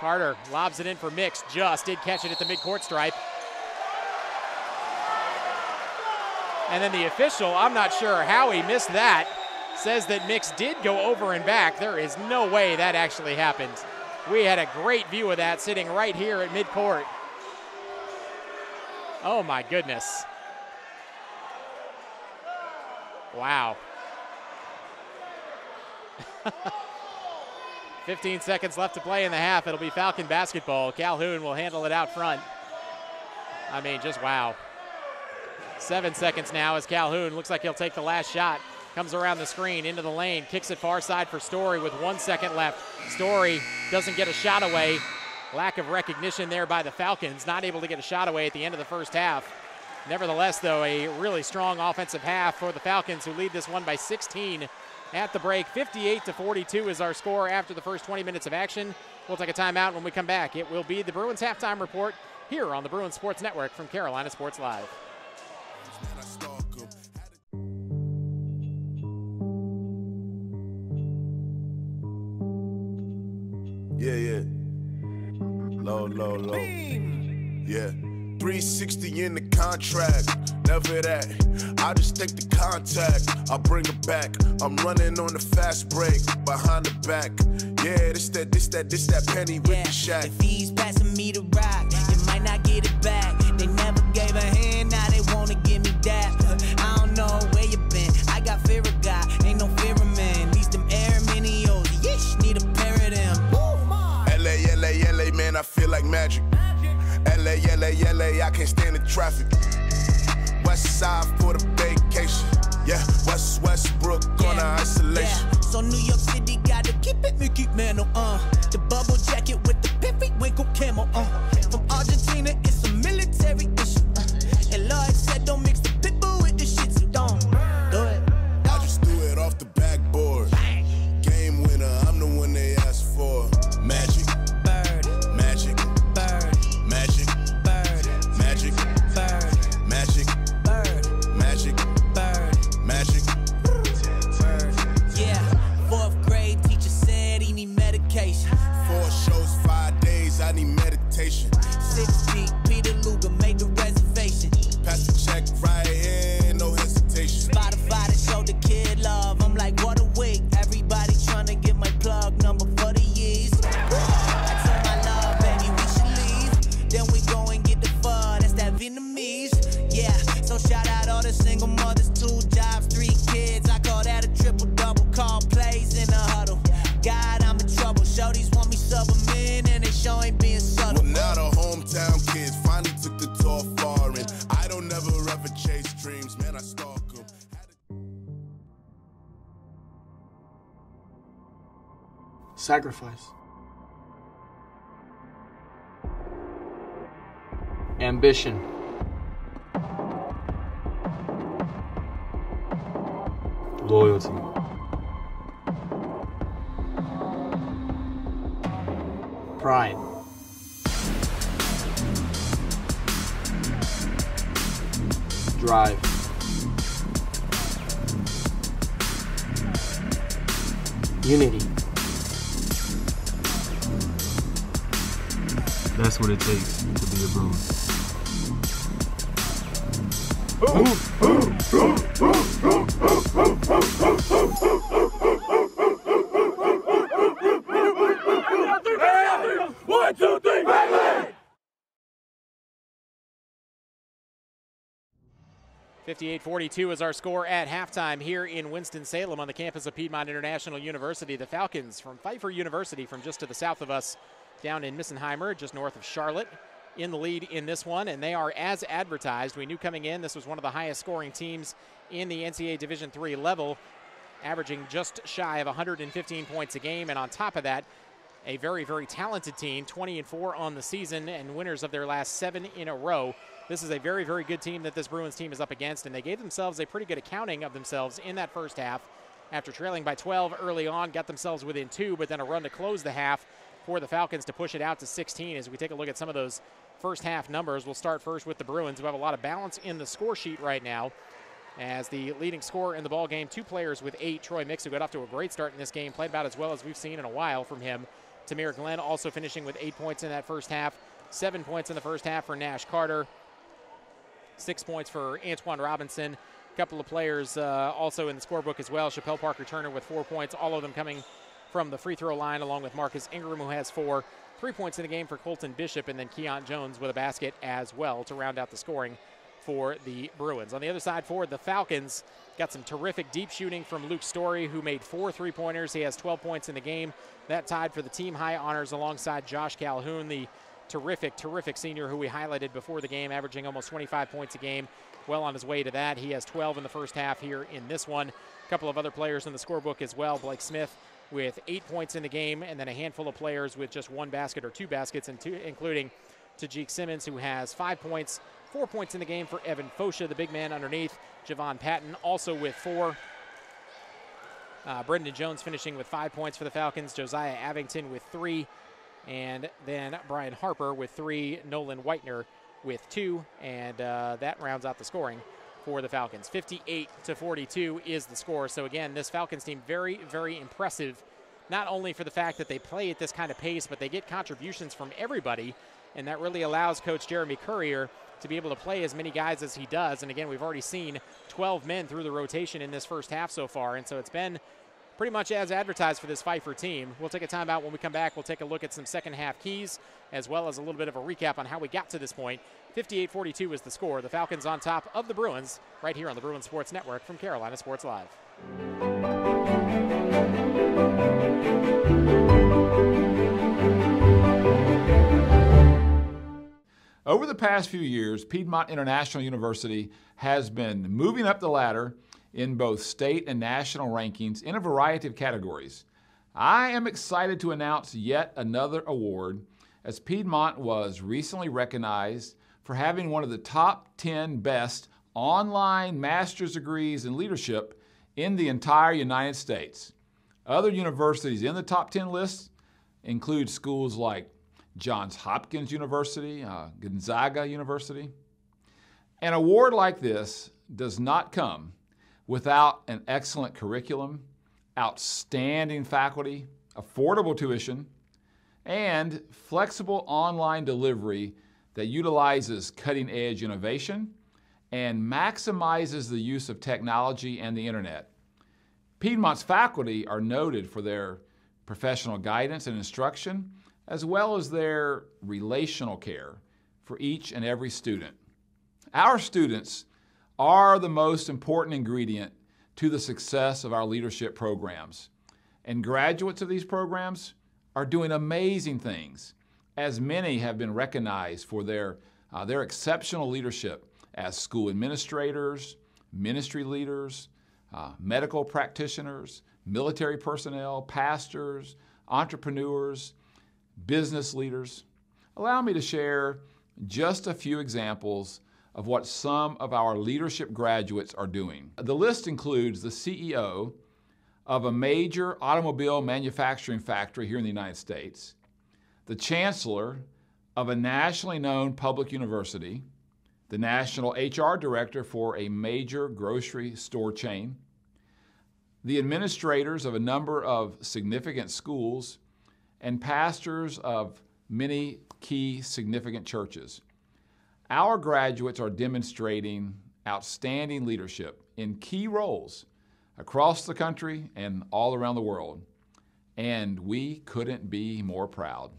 Speaker 1: Carter lobs it in for Mix, just did catch it at the midcourt stripe. And then the official, I'm not sure how he missed that, says that Mix did go over and back. There is no way that actually happened. We had a great view of that sitting right here at midcourt. Oh my goodness. Wow. 15 seconds left to play in the half. It'll be Falcon basketball. Calhoun will handle it out front. I mean, just wow. 7 seconds now as Calhoun looks like he'll take the last shot. Comes around the screen, into the lane, kicks it far side for Story with 1 second left. Story doesn't get a shot away. Lack of recognition there by the Falcons, not able to get a shot away at the end of the first half. Nevertheless, though, a really strong offensive half for the Falcons, who lead this one by 16 at the break. 58-42 is our score after the first 20 minutes of action. We'll take a timeout. When we come back, it will be the Bruins halftime report here on the Bruins Sports Network from Carolina Sports Live.
Speaker 2: Yeah. Low. Yeah. 360 in the contract, never that. I just take the contact, I bring it back. I'm running on the fast break, behind the back. Yeah, this that penny with the shack.
Speaker 3: The fees passing me the rock, they might not get it back. They never gave a hand, now they wanna give me that. I don't know where you been, I got fear of God, ain't no fear of man. These them air minios, yeesh, need a pair of them.
Speaker 2: LA, man, I feel like magic. LA, I can't stand the traffic. West side for the vacation. Yeah, Westbrook on the isolation.
Speaker 3: Yeah. So New York City gotta keep it Mickey Mantle, the bubble jacket with the piffy winkle camel, From Argentina, it's a military issue, And Lloyd said don't mix the pitbull with the shit, so don't do it.
Speaker 2: I just threw it off the backboard. Game winner, I'm the one they asked for. Magic.
Speaker 4: Sacrifice. Ambition. Loyalty. Pride. Drive. Unity. That's what it takes to be a Bruin.
Speaker 2: 1, 2, 3, bang!
Speaker 1: 58-42 is our score at halftime here in Winston-Salem on the campus of Piedmont International University. The Falcons from Pfeiffer University, from just to the south of us, down in Missenheimer, just north of Charlotte, in the lead in this one, and they are as advertised. We knew coming in this was one of the highest scoring teams in the NCAA Division III level, averaging just shy of 115 points a game, and on top of that, a very, very talented team, 20-4 on the season and winners of their last 7 in a row. This is a very, very good team that this Bruins team is up against, and they gave themselves a pretty good accounting of themselves in that first half. After trailing by 12 early on, got themselves within 2, but then a run to close the half for the Falcons to push it out to 16. As we take a look at some of those first half numbers, we'll start first with the Bruins, who have a lot of balance in the score sheet right now. As the leading scorer in the ball game, 2 players with 8. Troy Mix, who got off to a great start in this game, played about as well as we've seen in a while from him, Tamir Glenn also finishing with 8 points in that first half. 7 points in the first half for Nash Carter. 6 points for Antoine Robinson. A couple of players also in the scorebook as well. Chappelle Parker-Turner with 4 points, all of them coming from the free throw line, along with Marcus Ingram, who has 4. 3 points in the game for Colton Bishop, and then Keon Jones with a basket as well to round out the scoring for the Bruins. On the other side for the Falcons, got some terrific deep shooting from Luke Story, who made 4 3-pointers. He has 12 points in the game. That tied for the team high honors alongside Josh Calhoun, the terrific senior who we highlighted before the game, averaging almost 25 points a game. Well on his way to that. He has 12 in the first half here in this one. A couple of other players in the scorebook as well. Blake Smith with 8 points in the game, and then a handful of players with just 1 basket or 2 baskets, including Tajik Simmons, who has 5 points. 4 points in the game for Evan Fosha, the big man underneath. Javon Patton also with 4. Brendan Jones finishing with 5 points for the Falcons. Josiah Avington with 3. And then Brian Harper with 3. Nolan Whitener with 2. And that rounds out the scoring for the Falcons. 58-42 is the score. So again, this Falcons team very impressive, not only for the fact that they play at this kind of pace, but they get contributions from everybody. And that really allows Coach Jeremy Courier to be able to play as many guys as he does. And again, we've already seen 12 men through the rotation in this first half so far. And so it's been pretty much as advertised for this Pfeiffer team. We'll take a timeout. When we come back, we'll take a look at some second half keys, as well as a little bit of a recap on how we got to this point. 58-42 is the score. The Falcons on top of the Bruins right here on the Bruins Sports Network from Carolina Sports Live.
Speaker 5: Over the past few years, Piedmont International University has been moving up the ladder in both state and national rankings in a variety of categories. I am excited to announce yet another award, as Piedmont was recently recognized for having one of the top 10 best online master's degrees in leadership in the entire United States. Other universities in the top 10 list include schools like Johns Hopkins University, Gonzaga University. An award like this does not come without an excellent curriculum, outstanding faculty, affordable tuition, and flexible online delivery that utilizes cutting-edge innovation and maximizes the use of technology and the internet. Piedmont's faculty are noted for their professional guidance and instruction, as well as their relational care for each and every student. Our students are the most important ingredient to the success of our leadership programs. And graduates of these programs are doing amazing things, as many have been recognized for their exceptional leadership as school administrators, ministry leaders, medical practitioners, military personnel, pastors, entrepreneurs, business leaders. Allow me to share just a few examples of what some of our leadership graduates are doing. The list includes the CEO of a major automobile manufacturing factory here in the United States, the chancellor of a nationally known public university, the national HR director for a major grocery store chain, the administrators of a number of significant schools, and pastors of many key significant churches. Our graduates are demonstrating outstanding leadership in key roles across the country and all around the world, and we couldn't be more proud.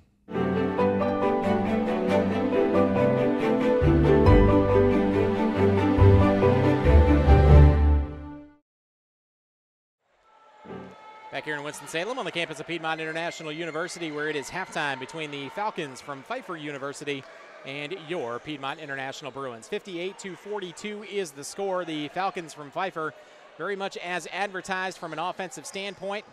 Speaker 1: Back here in Winston-Salem on the campus of Piedmont International University, where it is halftime between the Falcons from Pfeiffer University and your Piedmont International Bruins. 58-42 is the score. The Falcons from Pfeiffer, very much as advertised from an offensive standpoint,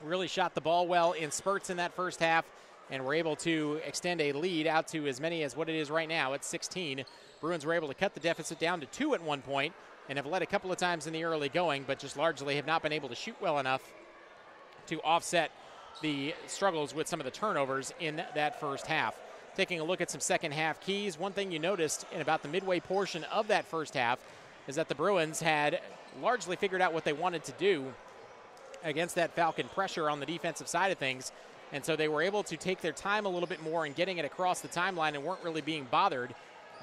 Speaker 1: really shot the ball well in spurts in that first half and were able to extend a lead out to as many as what it is right now at 16. Bruins were able to cut the deficit down to 2 at one point and have led a couple of times in the early going, but just largely have not been able to shoot well enough to offset the struggles with some of the turnovers in that first half. Taking a look at some second half keys, one thing you noticed in about the midway portion of that first half is that the Bruins had largely figured out what they wanted to do against that Falcon pressure on the defensive side of things, And so they were able to take their time a little bit more in getting it across the timeline and weren't really being bothered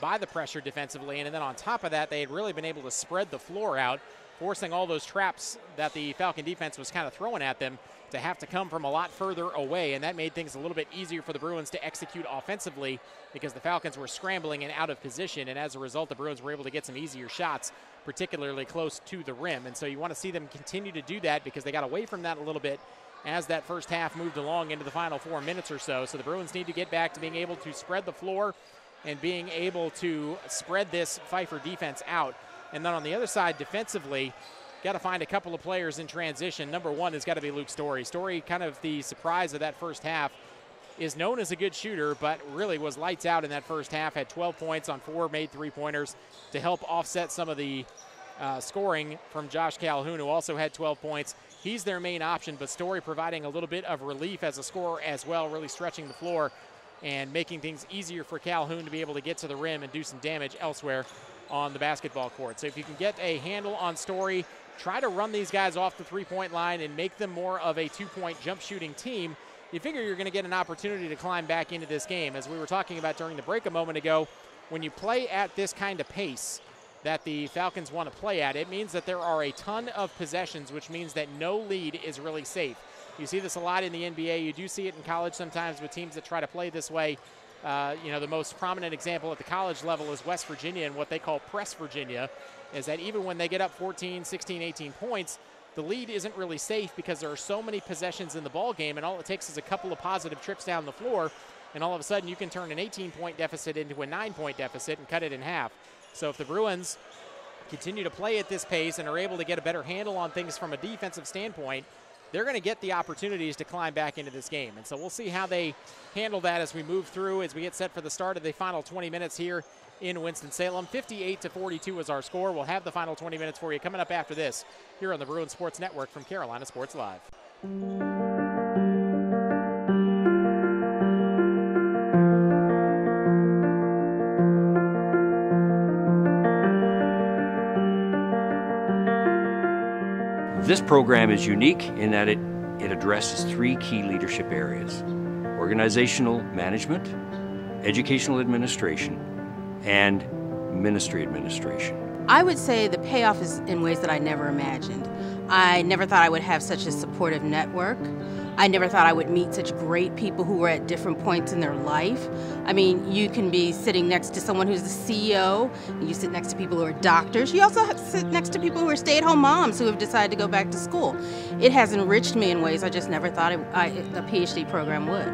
Speaker 1: by the pressure defensively. And then on top of that, they had really been able to spread the floor out, forcing all those traps that the Falcon defense was kind of throwing at them to have to come from a lot further away. And that made things a little bit easier for the Bruins to execute offensively because the Falcons were scrambling and out of position. And as a result, the Bruins were able to get some easier shots, particularly close to the rim. And so you want to see them continue to do that because they got away from that a little bit as that first half moved along into the final 4 minutes or so. So the Bruins need to get back to being able to spread the floor and being able to spread this Pfeiffer defense out. And then on the other side, defensively, got to find a couple of players in transition. Number one has got to be Luke Story. Story, kind of the surprise of that first half, is known as a good shooter, but really was lights out in that first half, had 12 points on 4 made three-pointers to help offset some of the scoring from Josh Calhoun, who also had 12 points. He's their main option, but Story providing a little bit of relief as a scorer as well, really stretching the floor and making things easier for Calhoun to be able to get to the rim and do some damage elsewhere on the basketball court. So if you can get a handle on Story, try to run these guys off the three-point line and make them more of a two-point jump shooting team, you figure you're going to get an opportunity to climb back into this game. As we were talking about during the break a moment ago, when you play at this kind of pace that the Falcons want to play at, it means that there are a ton of possessions, which means that no lead is really safe. You see this a lot in the NBA. You do see it in college sometimes with teams that try to play this way. The most prominent example at the college level is West Virginia, and what they call press Virginia is that even when they get up 14, 16, 18 points, the lead isn't really safe because there are so many possessions in the ball game, and all it takes is a couple of positive trips down the floor, and all of a sudden you can turn an 18-point deficit into a 9-point deficit and cut it in half. So if the Bruins continue to play at this pace and are able to get a better handle on things from a defensive standpoint, they're going to get the opportunities to climb back into this game. And so we'll see how they handle that as we move through, as we get set for the start of the final 20 minutes here in Winston-Salem. 58-42 is our score. We'll have the final 20 minutes for you coming up after this here on the Bruins Sports Network from Carolina Sports Live.
Speaker 6: This program is unique in that it addresses 3 key leadership areas: organizational management, educational administration, and ministry administration.
Speaker 7: I would say the payoff is in ways that I never imagined. I never thought I would have such a supportive network. I never thought I would meet such great people who were at different points in their life. I mean, you can be sitting next to someone who's the CEO, and you sit next to people who are doctors. You also sit next to people who are stay-at-home moms who have decided to go back to school. It has enriched me in ways I just never thought the PhD program would.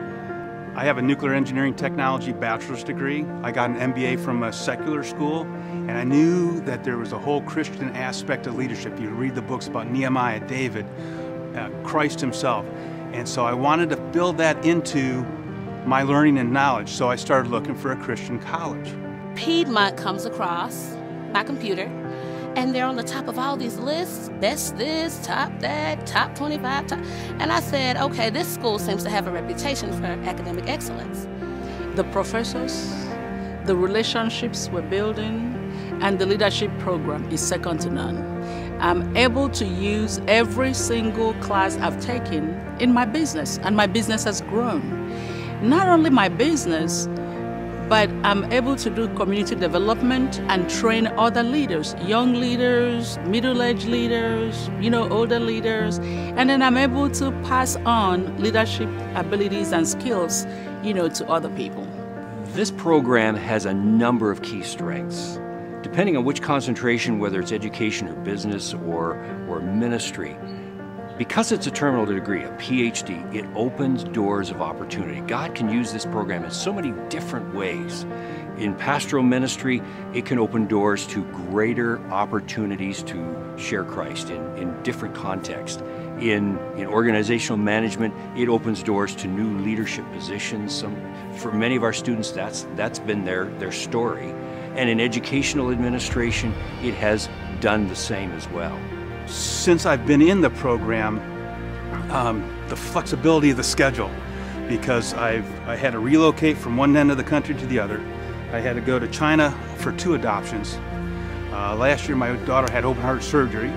Speaker 8: I have a nuclear engineering technology bachelor's degree. I got an MBA from a secular school, and I knew that there was a whole Christian aspect of leadership. You read the books about Nehemiah, David, Christ himself. And so I wanted to build that into my learning and knowledge, so I started looking for a Christian college.
Speaker 9: Piedmont comes across my computer, and they're on the top of all these lists, best this, top that, top 25, top. And I said, okay, this school seems to have a reputation for academic excellence.
Speaker 10: The professors, the relationships we're building, and the leadership program is second to none. I'm able to use every single class I've taken in my business, and my business has grown. Not only my business, but I'm able to do community development and train other leaders, young leaders, middle-aged leaders, older leaders, and then I'm able to pass on leadership abilities and skills, to other people.
Speaker 6: This program has a number of key strengths. Depending on which concentration, whether it's education or business or ministry, because it's a terminal degree, a PhD, it opens doors of opportunity. God can use this program in so many different ways. In pastoral ministry, it can open doors to greater opportunities to share Christ in different contexts. In organizational management, it opens doors to new leadership positions. For many of our students, that's been their story. And in educational administration, it has done the same as well.
Speaker 8: Since I've been in the program, the flexibility of the schedule, because I had to relocate from one end of the country to the other. I had to go to China for 2 adoptions. Last year my daughter had open heart surgery,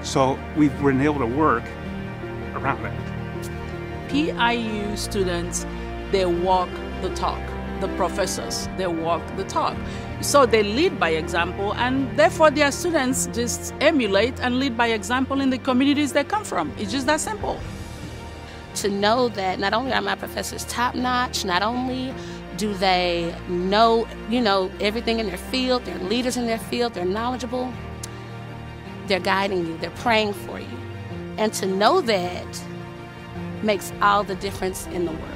Speaker 8: so we've been able to work around that.
Speaker 10: PIU students, they walk the talk. The professors, they walk the talk. So they lead by example, and therefore their students just emulate and lead by example in the communities they come from. It's just that simple.
Speaker 9: To know that not only are my professors top-notch, not only do they know, everything in their field, they're leaders in their field, they're knowledgeable, they're guiding you, they're praying for you. And to know that makes all the difference in the world.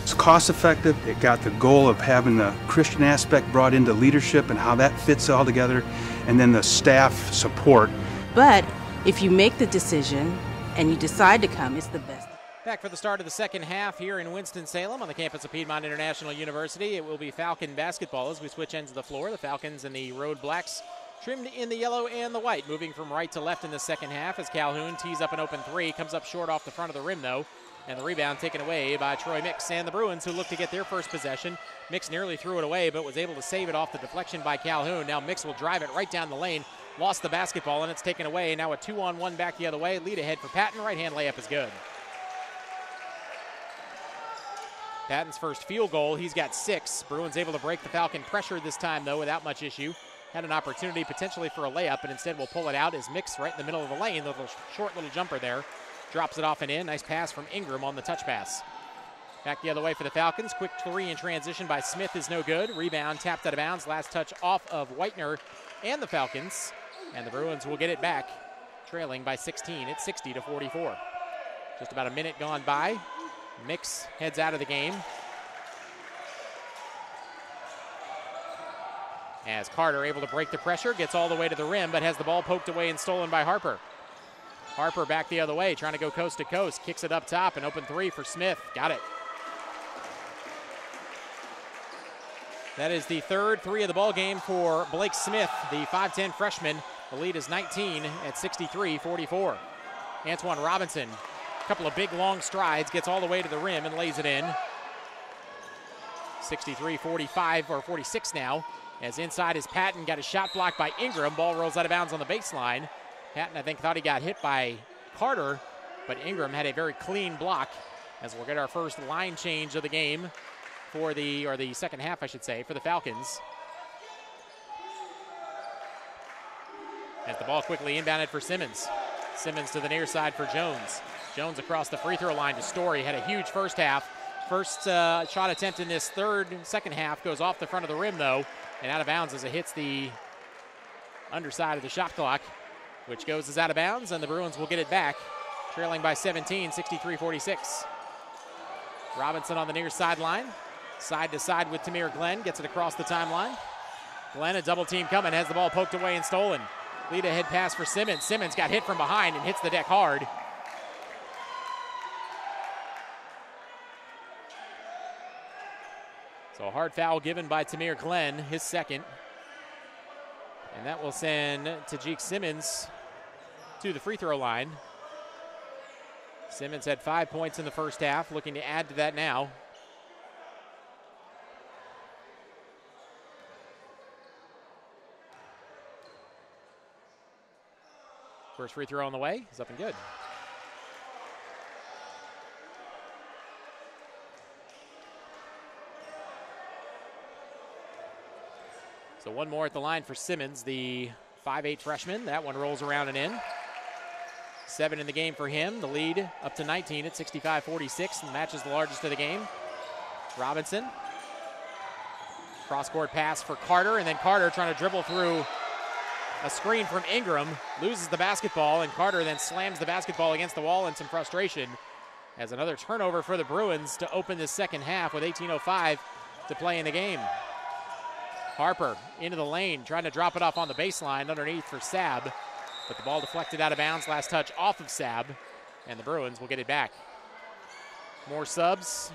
Speaker 8: It's cost effective. It got the goal of having the Christian aspect brought into leadership and how that fits all together, and then the staff support.
Speaker 7: But if you make the decision and you decide to come, it's the best.
Speaker 1: Back for the start of the second half here in Winston-Salem on the campus of Piedmont International University. It will be Falcon basketball as we switch ends of the floor. The Falcons in the road blacks trimmed in the yellow and the white, moving from right to left in the second half as Calhoun tees up an open three, comes up short off the front of the rim though. And the rebound taken away by Troy Mix and the Bruins, who looked to get their first possession. Mix nearly threw it away, but was able to save it off the deflection by Calhoun. Now Mix will drive it right down the lane. Lost the basketball, and it's taken away. Now a 2-on-1 back the other way. Lead ahead for Patton. Right-hand layup is good. Patton's first field goal. He's got 6. Bruins able to break the Falcon pressure this time, though, without much issue. Had an opportunity potentially for a layup, but instead will pull it out as Mix right in the middle of the lane. The short little jumper there. Drops it off and in. Nice pass from Ingram on the touch pass. Back the other way for the Falcons. Quick three in transition by Smith is no good. Rebound tapped out of bounds. Last touch off of Whitener and the Falcons. And the Bruins will get it back, trailing by 16 at 60-44. Just about a minute gone by. Mix heads out of the game. As Carter able to break the pressure, gets all the way to the rim, but has the ball poked away and stolen by Harper. Harper back the other way, trying to go coast to coast. Kicks it up top, and open three for Smith. Got it. That is the third three of the ball game for Blake Smith, the 5'10 freshman. The lead is 19 at 63-44. Antoine Robinson, a couple of big long strides, gets all the way to the rim and lays it in. 63-45 or 46 now. As inside is Patton, got a shot blocked by Ingram. Ball rolls out of bounds on the baseline. Patton, I think, thought he got hit by Carter, but Ingram had a very clean block as we'll get our first line change of the game for the second half, I should say, for the Falcons. As the ball quickly inbounded for Simmons. Simmons to the near side for Jones. Jones across the free throw line to Story. Had a huge first half. First shot attempt in this second half goes off the front of the rim, though, and out of bounds as it hits the underside of the shot clock, which goes as out of bounds, and the Bruins will get it back, trailing by 17, 63-46. Robinson on the near sideline, side to side with Tamir Glenn, gets it across the timeline. Glenn, a double team coming, has the ball poked away and stolen. Lead ahead pass for Simmons. Simmons got hit from behind and hits the deck hard. So a hard foul given by Tamir Glenn, his second. And that will send Tajik Simmons to the free throw line. Simmons had 5 points in the first half, looking to add to that now. First free throw on the way, is up and good. So one more at the line for Simmons, the 5'8 freshman. That one rolls around and in. 7 in the game for him. The lead up to 19 at 65-46, and matches the largest of the game. Robinson. Cross-court pass for Carter, and then Carter trying to dribble through a screen from Ingram. Loses the basketball, and Carter then slams the basketball against the wall in some frustration. As another turnover for the Bruins to open this second half with 18:05 to play in the game. Harper into the lane, trying to drop it off on the baseline underneath for Sab. But the ball deflected out of bounds, last touch off of Sab, and the Bruins will get it back. More subs.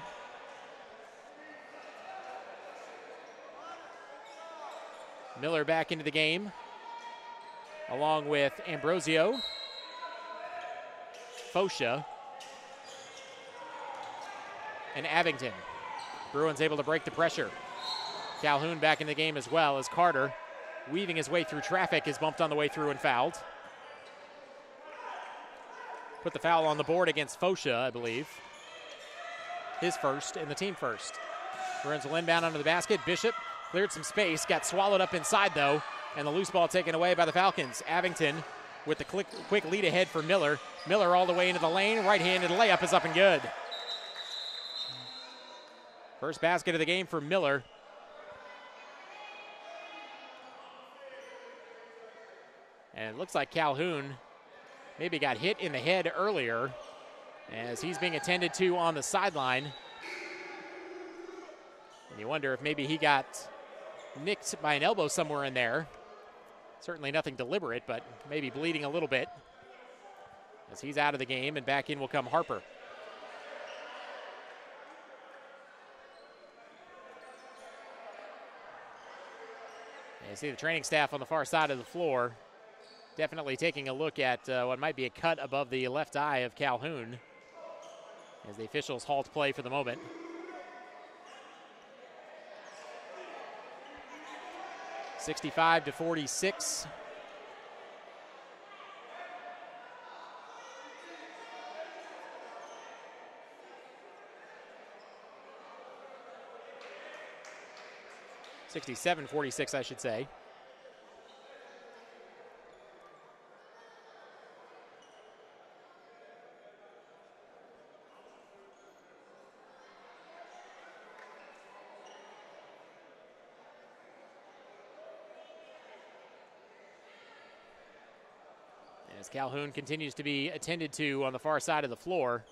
Speaker 1: Miller back into the game, along with Ambrosio, Fosha, and Abington. Bruins able to break the pressure. Calhoun back in the game as well as Carter, weaving his way through traffic, is bumped on the way through and fouled. Put the foul on the board against Fosha, I believe. his first and the team first. Bruins will inbound under the basket. Bishop cleared some space, got swallowed up inside though, and the loose ball taken away by the Falcons. Abington with the quick lead ahead for Miller. Miller all the way into the lane, right-handed layup is up and good. First basket of the game for Miller. And it looks like Calhoun maybe got hit in the head earlier as he's being attended to on the sideline. And you wonder if maybe he got nicked by an elbow somewhere in there. Certainly nothing deliberate, but maybe bleeding a little bit as he's out of the game, and back in will come Harper. And you see the training staff on the far side of the floor definitely taking a look at what might be a cut above the left eye of Calhoun as the officials halt play for the moment. (65-46). (67-46), I should say. As Calhoun continues to be attended to on the far side of the floor.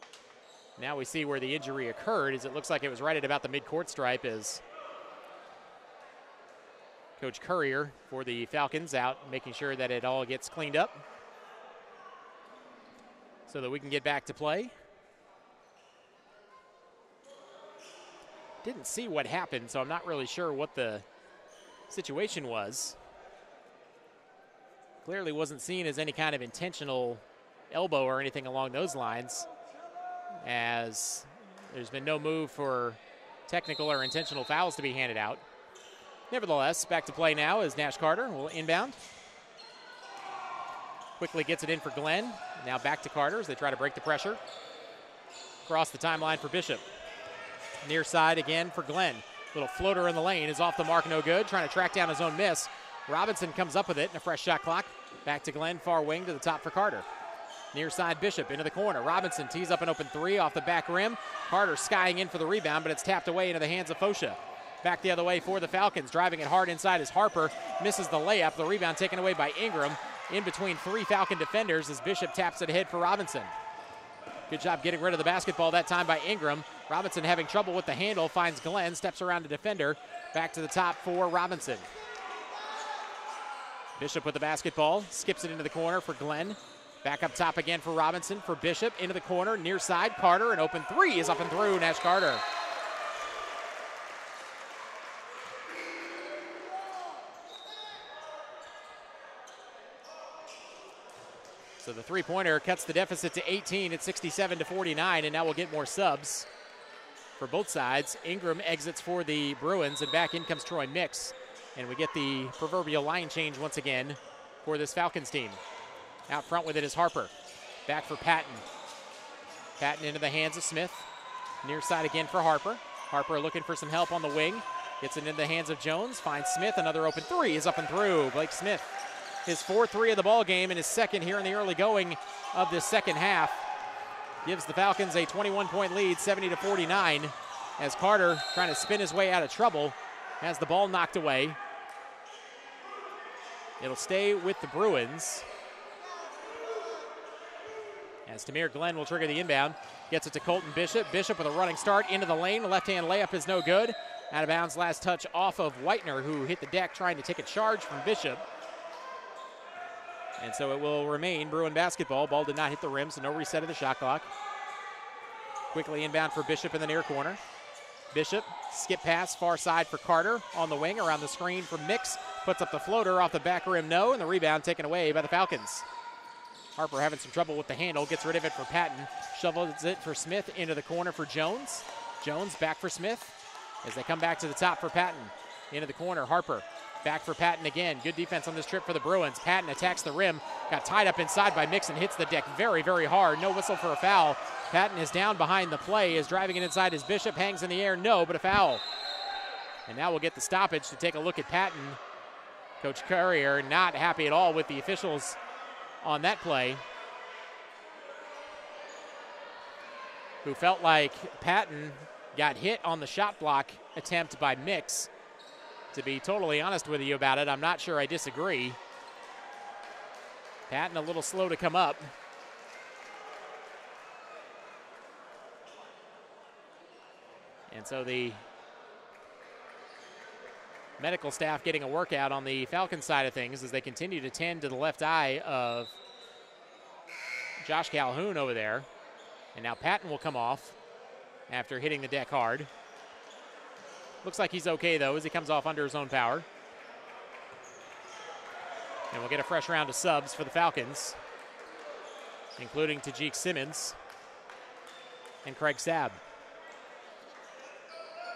Speaker 1: Now we see where the injury occurred, as it looks like it was right at about the midcourt stripe as Coach Currier for the Falcons out making sure that it all gets cleaned up so that we can get back to play. Didn't see what happened, so I'm not really sure what the situation was. Clearly wasn't seen as any kind of intentional elbow or anything along those lines, as there's been no move for technical or intentional fouls to be handed out. Nevertheless, back to play now as Nash Carter will inbound. Quickly gets it in for Glenn. Now back to Carter as they try to break the pressure. Across the timeline for Bishop. Near side again for Glenn. Little floater in the lane is off the mark, no good. Trying to track down his own miss. Robinson comes up with it in a fresh shot clock. Back to Glenn, far wing to the top for Carter. Near side Bishop into the corner. Robinson tees up an open three off the back rim. Carter skying in for the rebound, but it's tapped away into the hands of Fosha. Back the other way for the Falcons. Driving it hard inside is Harper. Misses the layup. The rebound taken away by Ingram. In between three Falcon defenders as Bishop taps it ahead for Robinson. Good job getting rid of the basketball that time by Ingram. Robinson having trouble with the handle. Finds Glenn. Steps around the defender. Back to the top for Robinson. Bishop with the basketball. Skips it into the corner for Glenn. Back up top again for Robinson. For Bishop into the corner. Near side Carter. An open three is up and through. Nash Carter. So the three-pointer cuts the deficit to 18 at 67-49, and now we'll get more subs for both sides. Ingram exits for the Bruins, and back in comes Troy Mix. And we get the proverbial line change once again for this Falcons team. Out front with it is Harper. Back for Patton. Patton into the hands of Smith. Near side again for Harper. Harper looking for some help on the wing. Gets it into the hands of Jones. Finds Smith. Another open three is up and through. Blake Smith. His 4-3 of the ball game and his second here in the early going of this second half. Gives the Falcons a 21-point lead, 70-49, as Carter, trying to spin his way out of trouble, has the ball knocked away. It'll stay with the Bruins. As Tamir Glenn will trigger the inbound. Gets it to Colton Bishop. Bishop with a running start into the lane. The left-hand layup is no good. Out of bounds, last touch off of Whitener, who hit the deck trying to take a charge from Bishop. And so it will remain Bruin basketball. Ball did not hit the rim, so no reset of the shot clock. Quickly inbound for Bishop in the near corner. Bishop, skip pass, far side for Carter. On the wing, around the screen for Mix. Puts up the floater off the back rim, no, and the rebound taken away by the Falcons. Harper having some trouble with the handle, gets rid of it for Patton. Shovels it for Smith into the corner for Jones. Jones back for Smith as they come back to the top for Patton. Into the corner, Harper Back for Patton again. Good defense on this trip for the Bruins. Patton attacks the rim. Got tied up inside by Mixon. Hits the deck very, very hard. No whistle for a foul. Patton is down behind the play. Is driving it inside as Bishop hangs in the air. No, but a foul. And now we'll get the stoppage to take a look at Patton. Coach Currier not happy at all with the officials on that play, who felt like Patton got hit on the shot block attempt by Mix. To be totally honest with you about it, I'm not sure I disagree. Patton a little slow to come up. And so the medical staff getting a workout on the Falcons side of things as they continue to tend to the left eye of Josh Calhoun over there. And now Patton will come off after hitting the deck hard. Looks like he's okay, though, as he comes off under his own power. And we'll get a fresh round of subs for the Falcons, including Tajik Simmons and Craig Sabb.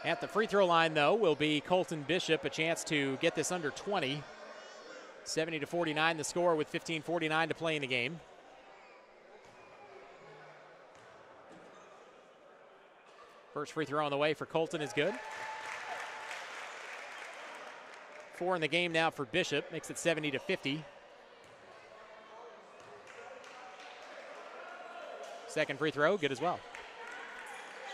Speaker 1: At the free throw line, though, will be Colton Bishop, a chance to get this under 20. 70-49 the score with 15:49 to play in the game. First free throw on the way for Colton is good. 4 in the game now for Bishop, makes it 70-50. Second free throw, good as well.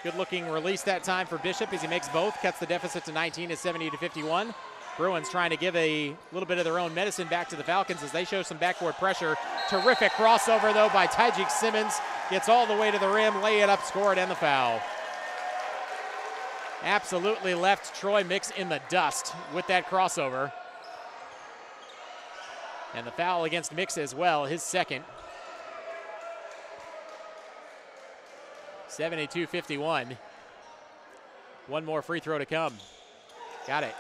Speaker 1: Good looking release that time for Bishop as he makes both, cuts the deficit to 19 at 70-51. Bruins trying to give a little bit of their own medicine back to the Falcons as they show some backcourt pressure. Terrific crossover though by Tajik Simmons. Gets all the way to the rim, lay it up, score it, and the foul. Absolutely left Troy Mix in the dust with that crossover. And the foul against Mix as well, his second. 72-51. One more free throw to come. Got it.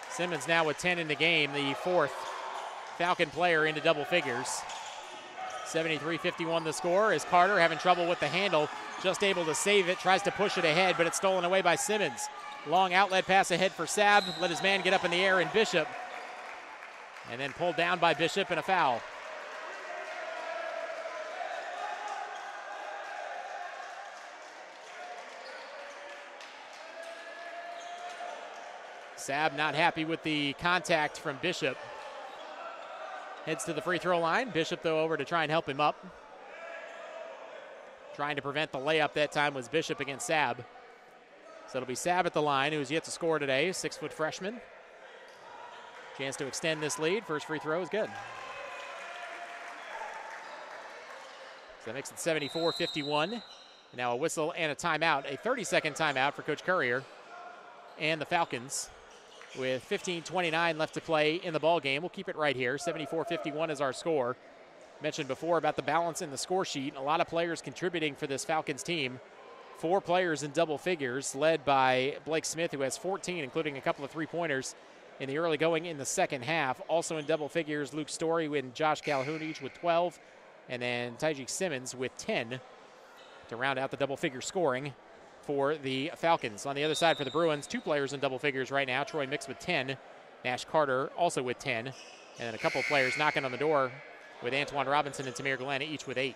Speaker 1: Simmons now with 10 in the game, the fourth Falcon player into double figures. 73-51 the score as Carter having trouble with the handle, just able to save it, tries to push it ahead, but it's stolen away by Simmons. Long outlet pass ahead for Sabb, let his man get up in the air, and Bishop. And then pulled down by Bishop and a foul. Sabb not happy with the contact from Bishop. Heads to the free throw line. Bishop, though, over to try and help him up. Trying to prevent the layup that time was Bishop against Sabb. So it'll be Sabb at the line, who's yet to score today, 6-foot freshman. Chance to extend this lead. First free throw is good. So that makes it 74-51. Now a whistle and a timeout, a 30-second timeout for Coach Currier and the Falcons. With 15:29 left to play in the ball game. We'll keep it right here. 74-51 is our score. Mentioned before about the balance in the score sheet. A lot of players contributing for this Falcons team. 4 players in double figures, led by Blake Smith, who has 14, including a couple of three-pointers in the early going in the second half. Also in double figures, Luke Story and Josh Calhoun each with 12, and then Tajik Simmons with 10 to round out the double figure scoring for the Falcons. On the other side for the Bruins, 2 players in double figures right now. Troy Mix with 10, Nash Carter also with 10, and then a couple of players knocking on the door with Antoine Robinson and Tamir Glenn each with 8.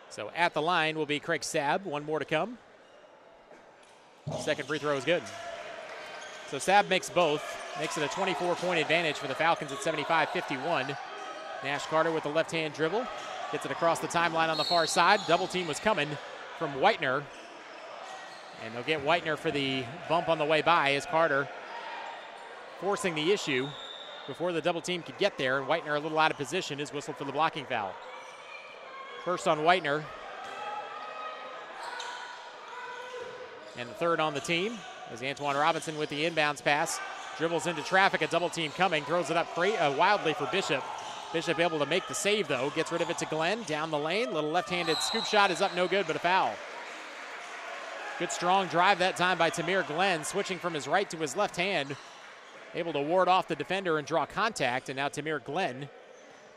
Speaker 1: So at the line will be Craig Sabb. One more to come. Second free throw is good. So Sabb makes both. Makes it a 24-point advantage for the Falcons at 75-51. Nash Carter with the left-hand dribble. Gets it across the timeline on the far side. Double team was coming from Whitener. And they'll get Whitener for the bump on the way by as Carter forcing the issue before the double team could get there. And Whitener a little out of position is whistled for the blocking foul. First on Whitener. And the third on the team as Antoine Robinson with the inbounds pass. Dribbles into traffic, a double team coming, throws it up wildly for Bishop. Bishop able to make the save though, gets rid of it to Glenn, down the lane. Little left-handed scoop shot is up no good, but a foul. Good strong drive that time by Tamir Glenn, switching from his right to his left hand. Able to ward off the defender and draw contact, and now Tamir Glenn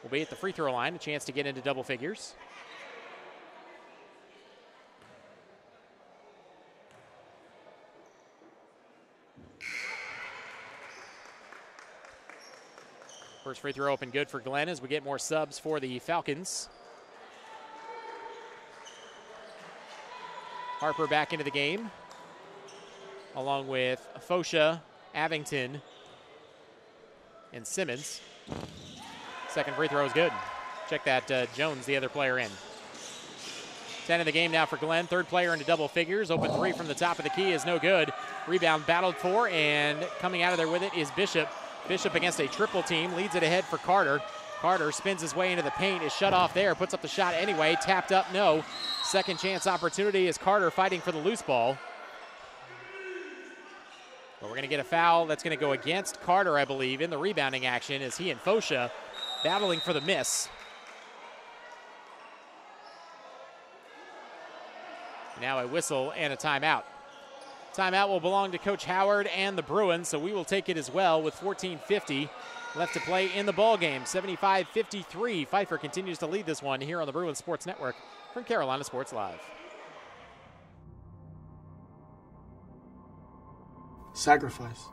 Speaker 1: will be at the free throw line, a chance to get into double figures. First free throw open good for Glenn as we get more subs for the Falcons. Harper back into the game, along with Fosha, Avington, and Simmons. Second free throw is good. Check that, Jones, the other player, in. 10 in the game now for Glenn. Third player into double figures. Open three from the top of the key is no good. Rebound battled for, and coming out of there with it is Bishop. Bishop against a triple team, leads it ahead for Carter. Carter spins his way into the paint, is shut off there, puts up the shot anyway, tapped up, no. Second chance opportunity is Carter fighting for the loose ball. But we're going to get a foul that's going to go against Carter, I believe, in the rebounding action as he and Fosha battling for the miss. Now a whistle and a timeout. Timeout will belong to Coach Howard and the Bruins, so we will take it as well with 14:50 left to play in the ball game. 75-53. Pfeiffer continues to lead this one here on the Bruins Sports Network from Carolina Sports Live.
Speaker 4: Sacrifice.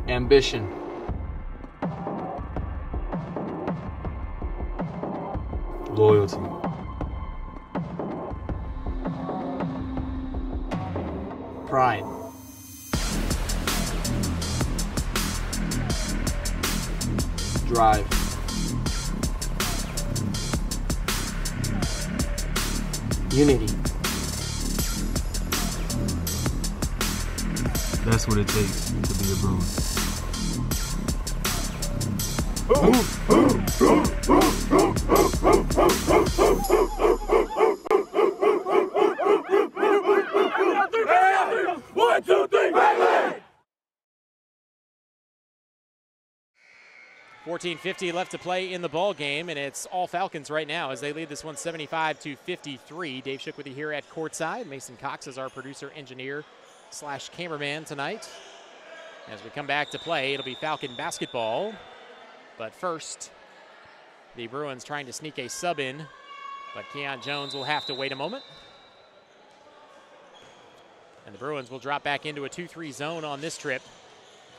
Speaker 4: Ambition. Loyalty. Pride. Drive. Unity. That's what it takes to be a Bruin.
Speaker 2: 1, 2, 3, baby!
Speaker 1: 14:50 left to play in the ball game, and it's all Falcons right now as they lead this one 75-53. Dave Shook with you here at courtside. Mason Cox is our producer, engineer, / cameraman tonight. As we come back to play, it'll be Falcon basketball. But first, the Bruins trying to sneak a sub in, but Keon Jones will have to wait a moment. And the Bruins will drop back into a 2-3 zone on this trip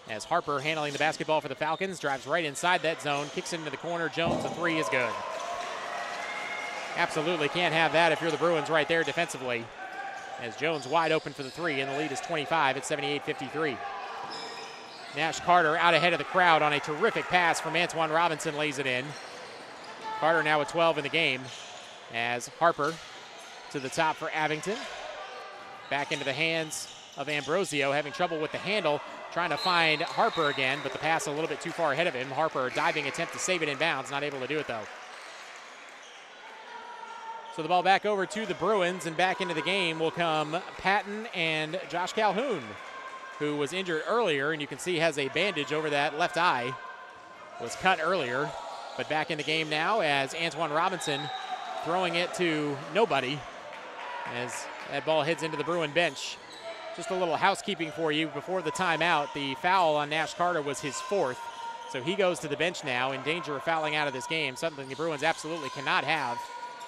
Speaker 1: as Harper, handling the basketball for the Falcons, drives right inside that zone, kicks it into the corner. Jones, the three is good. Absolutely can't have that if you're the Bruins right there defensively, as Jones wide open for the three, and the lead is 25 at 78-53. Nash Carter out ahead of the crowd on a terrific pass from Antoine Robinson, lays it in. Carter now with 12 in the game as Harper to the top for Avington. Back into the hands of Ambrosio, having trouble with the handle, trying to find Harper again, but the pass a little bit too far ahead of him. Harper, diving attempt to save it in bounds, not able to do it though. So the ball back over to the Bruins, and back into the game will come Patton and Josh Calhoun, who was injured earlier, and you can see has a bandage over that left eye. Was cut earlier, but back in the game now as Antoine Robinson throwing it to nobody as that ball heads into the Bruin bench. Just a little housekeeping for you before the timeout. The foul on Nash Carter was his fourth, so he goes to the bench now in danger of fouling out of this game, something the Bruins absolutely cannot have,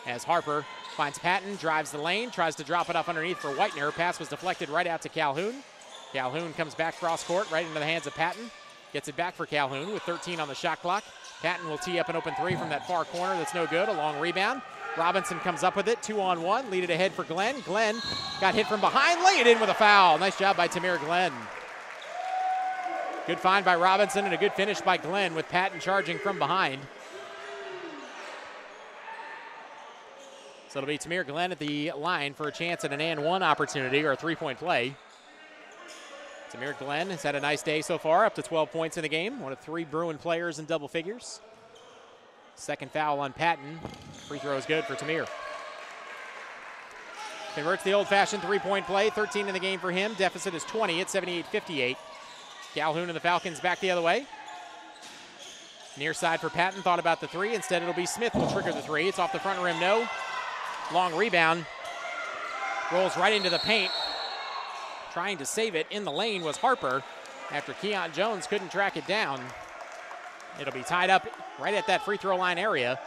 Speaker 1: as Harper finds Patton, drives the lane, tries to drop it up underneath for Whitener. Pass was deflected right out to Calhoun. Calhoun comes back cross court right into the hands of Patton. Gets it back for Calhoun with 13 on the shot clock. Patton will tee up an open three from that far corner. That's no good. A long rebound. Robinson comes up with it, 2-on-1, lead it ahead for Glenn. Glenn got hit from behind, lay it in with a foul. Nice job by Tamir Glenn. Good find by Robinson and a good finish by Glenn with Patton charging from behind. So it'll be Tamir Glenn at the line for a chance at an and one opportunity or a three-point play. Tamir Glenn has had a nice day so far, up to 12 points in the game. One of three Bruin players in double figures. Second foul on Patton. Free throw is good for Tamir. Converts the old-fashioned three-point play. 13 in the game for him. Deficit is 20 at 78-58. Calhoun and the Falcons back the other way. Near side for Patton. Thought about the three. Instead, it'll be Smith will trigger the three. It's off the front rim, no. Long rebound. Rolls right into the paint. Trying to save it in the lane was Harper after Keon Jones couldn't track it down. It'll be tied up right at that free throw line area,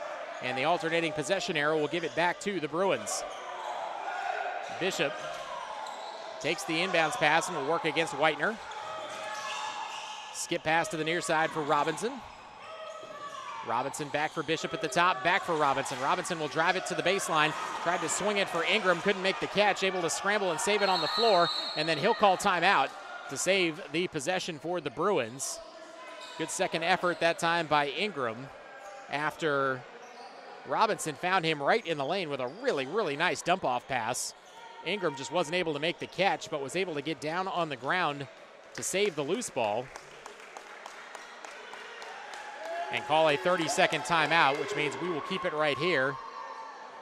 Speaker 1: and the alternating possession arrow will give it back to the Bruins. Bishop takes the inbounds pass and will work against Whitener. Skip pass to the near side for Robinson. Robinson back for Bishop at the top, back for Robinson. Robinson will drive it to the baseline, tried to swing it for Ingram, couldn't make the catch, able to scramble and save it on the floor, and then he'll call timeout to save the possession for the Bruins. Good second effort that time by Ingram after Robinson found him right in the lane with a really, really nice dump-off pass. Ingram just wasn't able to make the catch, but was able to get down on the ground to save the loose ball and call a 30-second timeout, which means we will keep it right here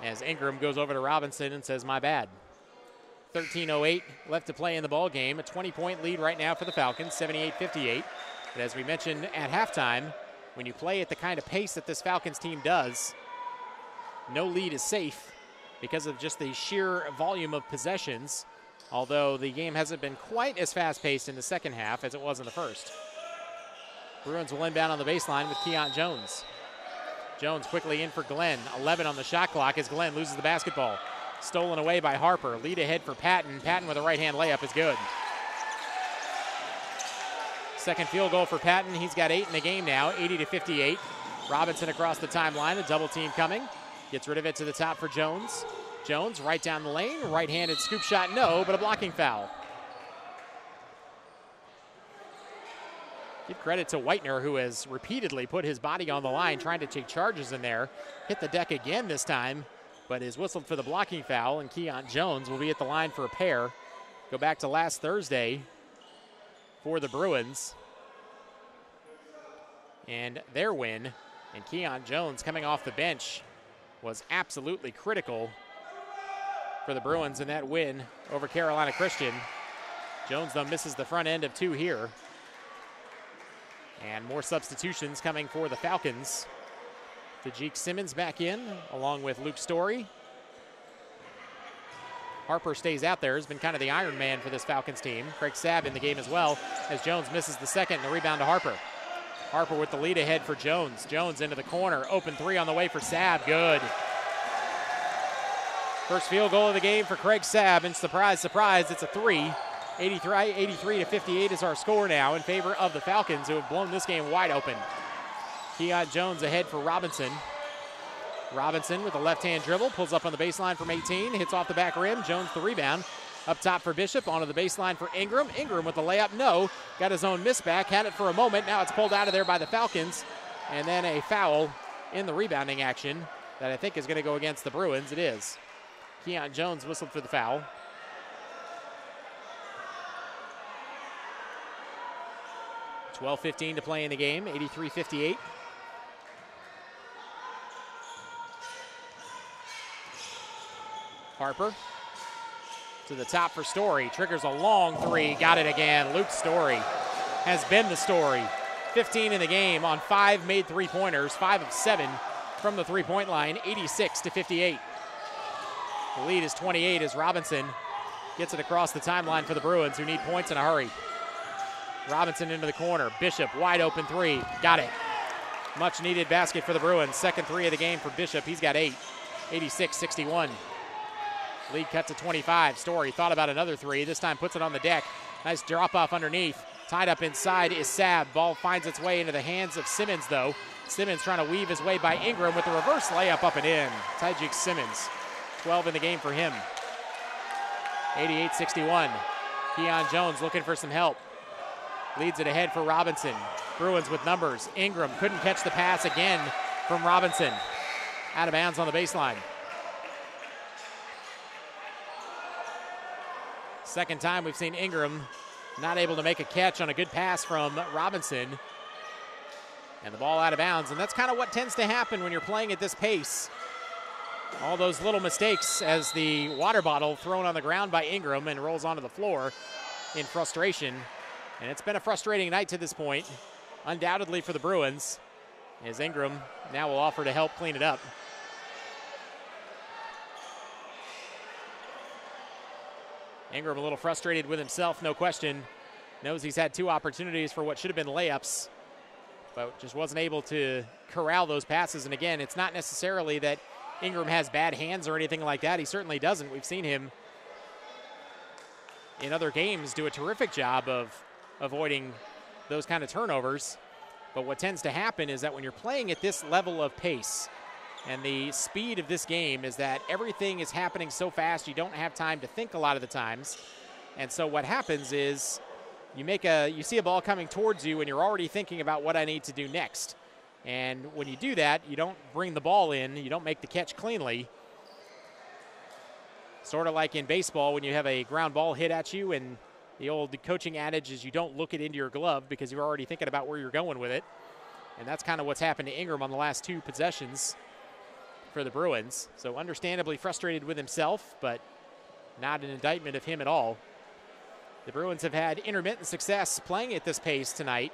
Speaker 1: as Ingram goes over to Robinson and says, my bad. 13:08 left to play in the ball game. A 20-point lead right now for the Falcons, 78-58. But as we mentioned at halftime, when you play at the kind of pace that this Falcons team does, no lead is safe because of just the sheer volume of possessions, although the game hasn't been quite as fast-paced in the second half as it was in the first. Bruins will inbound on the baseline with Keon Jones. Jones quickly in for Glenn. 11 on the shot clock as Glenn loses the basketball. Stolen away by Harper. Lead ahead for Patton. Patton with a right-hand layup is good. Second field goal for Patton. He's got 8 in the game now, 80-58. Robinson across the timeline, a double team coming. Gets rid of it to the top for Jones. Jones right down the lane. Right-handed scoop shot, no, but a blocking foul. Give credit to Whitener, who has repeatedly put his body on the line, trying to take charges in there. Hit the deck again this time, but is whistled for the blocking foul, and Keon Jones will be at the line for a pair. Go back to last Thursday for the Bruins and their win. And Keon Jones, coming off the bench, was absolutely critical for the Bruins in that win over Carolina Christian. Jones, though, misses the front end of 2 here. And more substitutions coming for the Falcons. Tajik Simmons back in, along with Luke Story. Harper stays out there, has been kind of the Iron Man for this Falcons team. Craig Sabb in the game as well, as Jones misses the second and the rebound to Harper. Harper with the lead ahead for Jones. Jones into the corner, open 3 on the way for Sabb, good. First field goal of the game for Craig Sabb, and surprise, surprise, it's a 3. 83-58 is our score now in favor of the Falcons, who have blown this game wide open. Keon Jones ahead for Robinson. Robinson with a left-hand dribble, pulls up on the baseline from 18, hits off the back rim. Jones the rebound. Up top for Bishop, onto the baseline for Ingram. Ingram with the layup, no. Got his own miss back, had it for a moment. Now it's pulled out of there by the Falcons. And then a foul in the rebounding action that I think is going to go against the Bruins. It is. Keon Jones whistled for the foul. 12:15 to play in the game, 83-58. Harper to the top for Story. Triggers a long 3, got it again. Luke Story has been the story. 15 in the game on 5 made 3-pointers, 5 of 7 from the 3-point line, 86-58. The lead is 28 as Robinson gets it across the timeline for the Bruins, who need points in a hurry. Robinson into the corner. Bishop, wide open 3. Got it. Much needed basket for the Bruins. Second 3 of the game for Bishop. He's got 8. 86-61. Lead cut to 25. Story thought about another 3. This time puts it on the deck. Nice drop off underneath. Tied up inside is Sabb. Ball finds its way into the hands of Simmons, though. Simmons trying to weave his way by Ingram with the reverse layup up and in. Tajik Simmons. 12 in the game for him. 88-61. Keon Jones looking for some help. Leads it ahead for Robinson. Bruins with numbers. Ingram couldn't catch the pass again from Robinson. Out of bounds on the baseline. Second time we've seen Ingram not able to make a catch on a good pass from Robinson. And the ball out of bounds. And that's kind of what tends to happen when you're playing at this pace. All those little mistakes as the water bottle thrown on the ground by Ingram and rolls onto the floor in frustration. And it's been a frustrating night to this point, undoubtedly for the Bruins, as Ingram now will offer to help clean it up. Ingram a little frustrated with himself, no question. Knows he's had 2 opportunities for what should have been layups, but just wasn't able to corral those passes. And again, it's not necessarily that Ingram has bad hands or anything like that. He certainly doesn't. We've seen him in other games do a terrific job of avoiding those kind of turnovers. But what tends to happen is that when you're playing at this level of pace and the speed of this game is that everything is happening so fast you don't have time to think a lot of the times. And so what happens is you see a ball coming towards you and you're already thinking about what I need to do next. And when you do that, you don't bring the ball in, you don't make the catch cleanly. Sort of like in baseball when you have a ground ball hit at you, and the old coaching adage is you don't look it into your glove because you're already thinking about where you're going with it. And that's kind of what's happened to Ingram on the last 2 possessions for the Bruins. So understandably frustrated with himself, but not an indictment of him at all. The Bruins have had intermittent success playing at this pace tonight,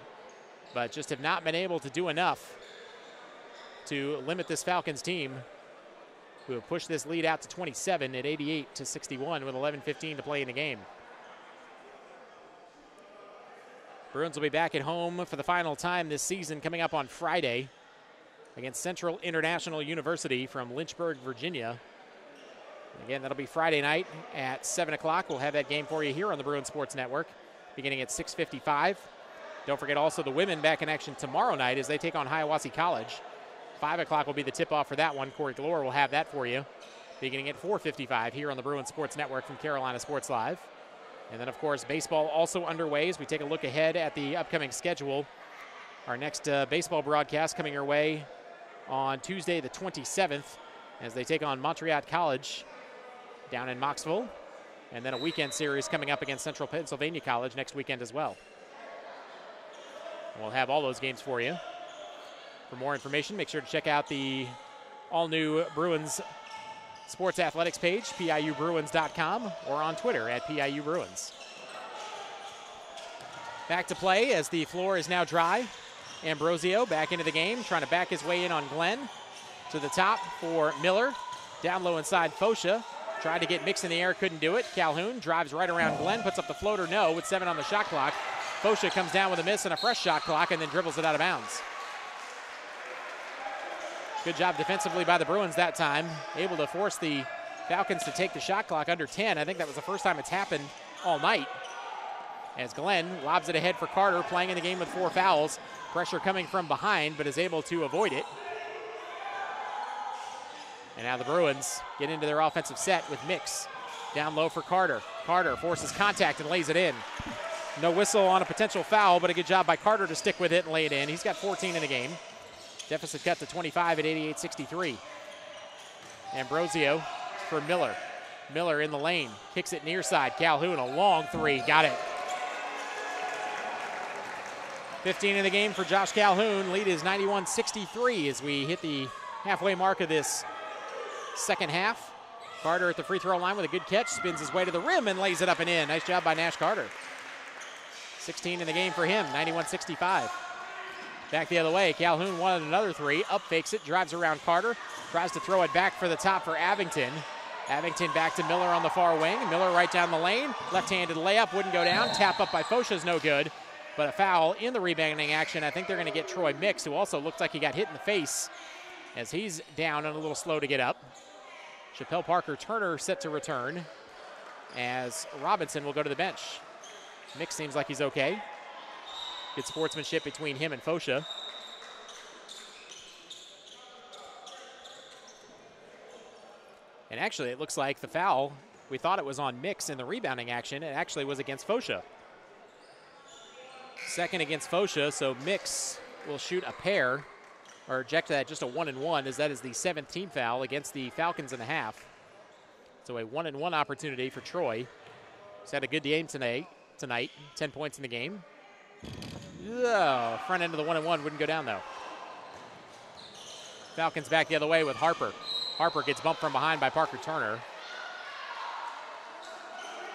Speaker 1: but just have not been able to do enough to limit this Falcons team, who have pushed this lead out to 27 at 88-61 with 11:15 to play in the game. Bruins will be back at home for the final time this season coming up on Friday against Central International University from Lynchburg, Virginia. Again, that'll be Friday night at 7 o'clock. We'll have that game for you here on the Bruins Sports Network beginning at 6:55. Don't forget also the women back in action tomorrow night as they take on Hiawassee College. 5 o'clock will be the tip-off for that one. Corey Glore will have that for you beginning at 4:55 here on the Bruins Sports Network from Carolina Sports Live. And then, of course, baseball also underway as we take a look ahead at the upcoming schedule. Our next baseball broadcast coming your way on Tuesday the 27th as they take on Montreat College down in Mocksville. And then a weekend series coming up against Central Pennsylvania College next weekend as well. We'll have all those games for you. For more information, make sure to check out the all-new Bruins Sports Athletics page, PIUBruins.com, or on Twitter at PIU Bruins. Back to play as the floor is now dry. Ambrosio back into the game, trying to back his way in on Glenn. To the top for Miller. Down low inside Fosha. Tried to get Mix in the air, couldn't do it. Calhoun drives right around Glenn, puts up the floater, no, with 7 on the shot clock. Fosha comes down with a miss and a fresh shot clock and then dribbles it out of bounds. Good job defensively by the Bruins that time. Able to force the Falcons to take the shot clock under 10. I think that was the first time it's happened all night. As Glenn lobs it ahead for Carter, playing in the game with 4 fouls. Pressure coming from behind, but is able to avoid it. And now the Bruins get into their offensive set with Mix. Down low for Carter. Carter forces contact and lays it in. No whistle on a potential foul, but a good job by Carter to stick with it and lay it in. He's got 14 in the game. Deficit cut to 25 at 88-63. Ambrosio for Miller. Miller in the lane, kicks it near side. Calhoun, a long 3, got it. 15 in the game for Josh Calhoun. Lead is 91-63 as we hit the halfway mark of this second half. Carter at the free throw line with a good catch, spins his way to the rim and lays it up and in. Nice job by Nash Carter. 16 in the game for him, 91-65. Back the other way, Calhoun wanted another 3, up fakes it, drives around Carter, tries to throw it back for the top for Abington. Abington back to Miller on the far wing, Miller right down the lane, left-handed layup, wouldn't go down, tap up by Fosha's no good, but a foul in the rebounding action. I think they're gonna get Troy Mix, who also looks like he got hit in the face as he's down and a little slow to get up. Chappelle Parker-Turner set to return as Robinson will go to the bench. Mix seems like he's okay. Good sportsmanship between him and Fosha. And actually, it looks like the foul, we thought it was on Mix in the rebounding action. It actually was against Fosha. Second against Fosha, so Mix will shoot a pair, or eject that just a 1-and-1, as that is the 7th team foul against the Falcons in the half. So a 1-and-1 opportunity for Troy. He's had a good game tonight, 10 points in the game. Front end of the 1-and-1 wouldn't go down though. Falcons back the other way with Harper. Harper gets bumped from behind by Parker-Turner.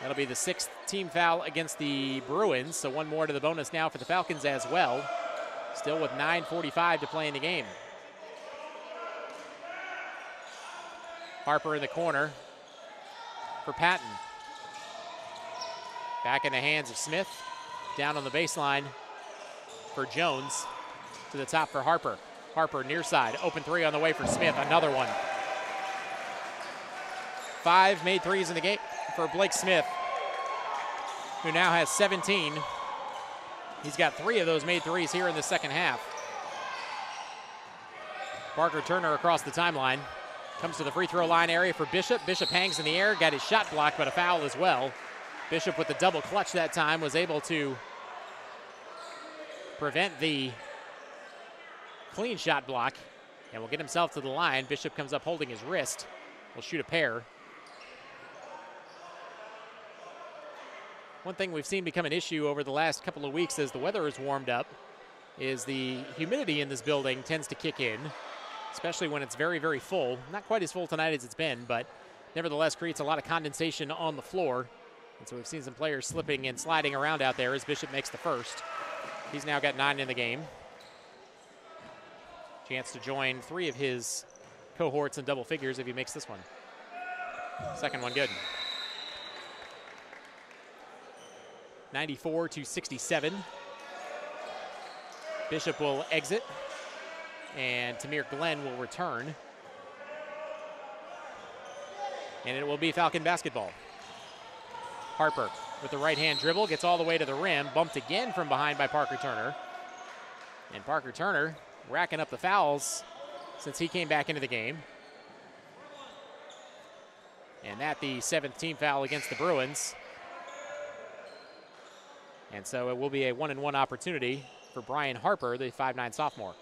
Speaker 1: That'll be the 6th team foul against the Bruins, so 1 more to the bonus now for the Falcons as well. Still with 9:45 to play in the game. Harper in the corner for Patton. Back in the hands of Smith. Down on the baseline for Jones. To the top for Harper. Harper near side. Open 3 on the way for Smith. Another one. 5 made 3s in the game for Blake Smith, who now has 17. He's got 3 of those made threes here in the second half. Parker Turner across the timeline. Comes to the free throw line area for Bishop. Bishop hangs in the air, got his shot blocked, but a foul as well. Bishop with the double clutch that time was able to prevent the clean shot block and will get himself to the line. Bishop comes up holding his wrist. Will shoot a pair. One thing we've seen become an issue over the last couple of weeks as the weather has warmed up is the humidity in this building tends to kick in, especially when it's very, very full. Not quite as full tonight as it's been, but nevertheless creates a lot of condensation on the floor. And so we've seen some players slipping and sliding around out there as Bishop makes the first. He's now got 9 in the game. Chance to join 3 of his cohorts in double figures if he makes this one. Second one good. 94-67. Bishop will exit, and Tamir Glenn will return. And it will be Falcon basketball. Harper with the right-hand dribble, gets all the way to the rim, bumped again from behind by Parker Turner. And Parker Turner racking up the fouls since he came back into the game. And that the 7th team foul against the Bruins. And so it will be a 1-and-1 opportunity for Brian Harper, the 5'9" sophomore.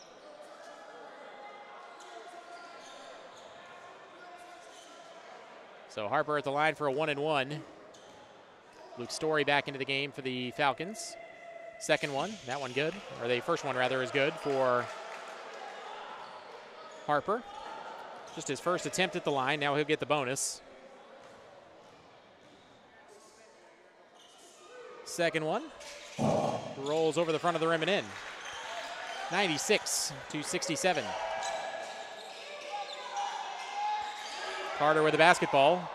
Speaker 1: So Harper at the line for a 1-and-1. Luke Story back into the game for the Falcons. Second one, that one good, or the first one rather is good for Harper. Just his first attempt at the line, now he'll get the bonus. Second one, rolls over the front of the rim and in. 96-67. Carter with the basketball.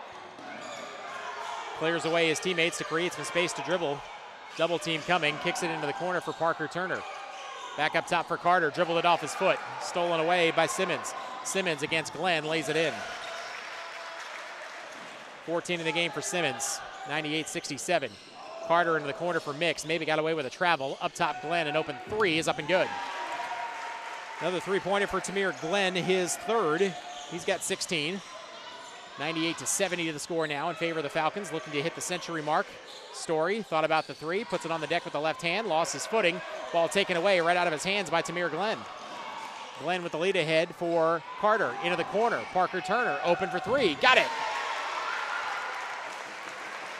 Speaker 1: Clears away his teammates to create some space to dribble. Double team coming, kicks it into the corner for Parker Turner. Back up top for Carter, dribbled it off his foot. Stolen away by Simmons. Simmons against Glenn, lays it in. 14 in the game for Simmons, 98-67. Carter into the corner for Mix, maybe got away with a travel. Up top Glenn, an open 3 is up and good. Another 3-pointer for Tamir Glenn, his 3rd. He's got 16. 98-70 to the score now in favor of the Falcons, looking to hit the century mark. Story thought about the 3, puts it on the deck with the left hand, lost his footing. Ball taken away right out of his hands by Tamir Glenn. Glenn with the lead ahead for Carter, into the corner. Parker Turner open for 3, got it.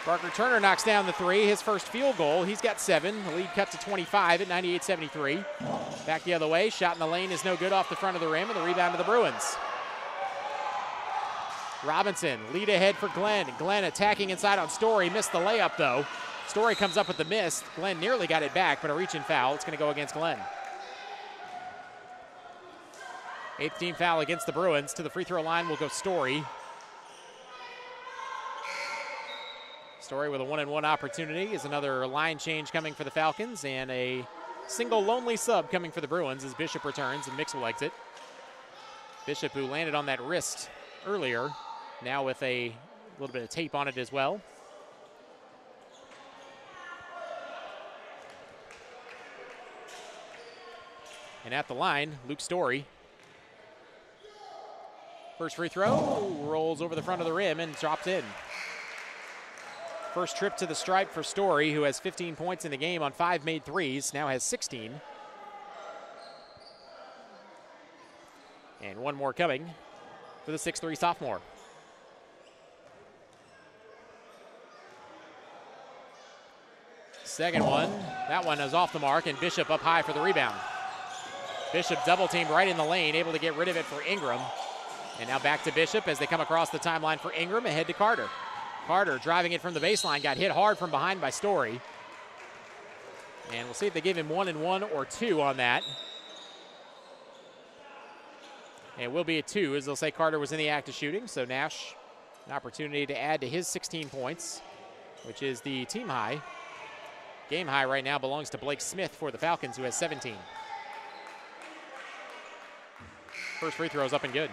Speaker 1: Parker Turner knocks down the 3, his first field goal. He's got 7, the lead cut to 25 at 98-73. Back the other way, shot in the lane is no good off the front of the rim, and the rebound to the Bruins. Robinson, lead ahead for Glenn. Glenn attacking inside on Story, missed the layup though. Story comes up with the miss. Glenn nearly got it back, but a reach-in foul. It's gonna go against Glenn. 8th team foul against the Bruins. To the free throw line will go Story. Story with a 1-and-1 opportunity is another line change coming for the Falcons, and a single lonely sub coming for the Bruins as Bishop returns and Mix will exit. Bishop, who landed on that wrist earlier, now with a little bit of tape on it as well. And at the line, Luke Story. First free throw, rolls over the front of the rim and drops in. First trip to the stripe for Story, who has 15 points in the game on 5 made threes, now has 16. And one more coming for the 6'3" sophomore. Second one, that one is off the mark, and Bishop up high for the rebound. Bishop double teamed right in the lane, able to get rid of it for Ingram. And now back to Bishop as they come across the timeline for Ingram, ahead to Carter. Carter driving it from the baseline, got hit hard from behind by Story. And we'll see if they give him 1-and-1 or 2 on that. And it will be a 2, as they'll say Carter was in the act of shooting. So Nash, an opportunity to add to his 16 points, which is the team high. Game high right now belongs to Blake Smith for the Falcons, who has 17. First free throw is up and good.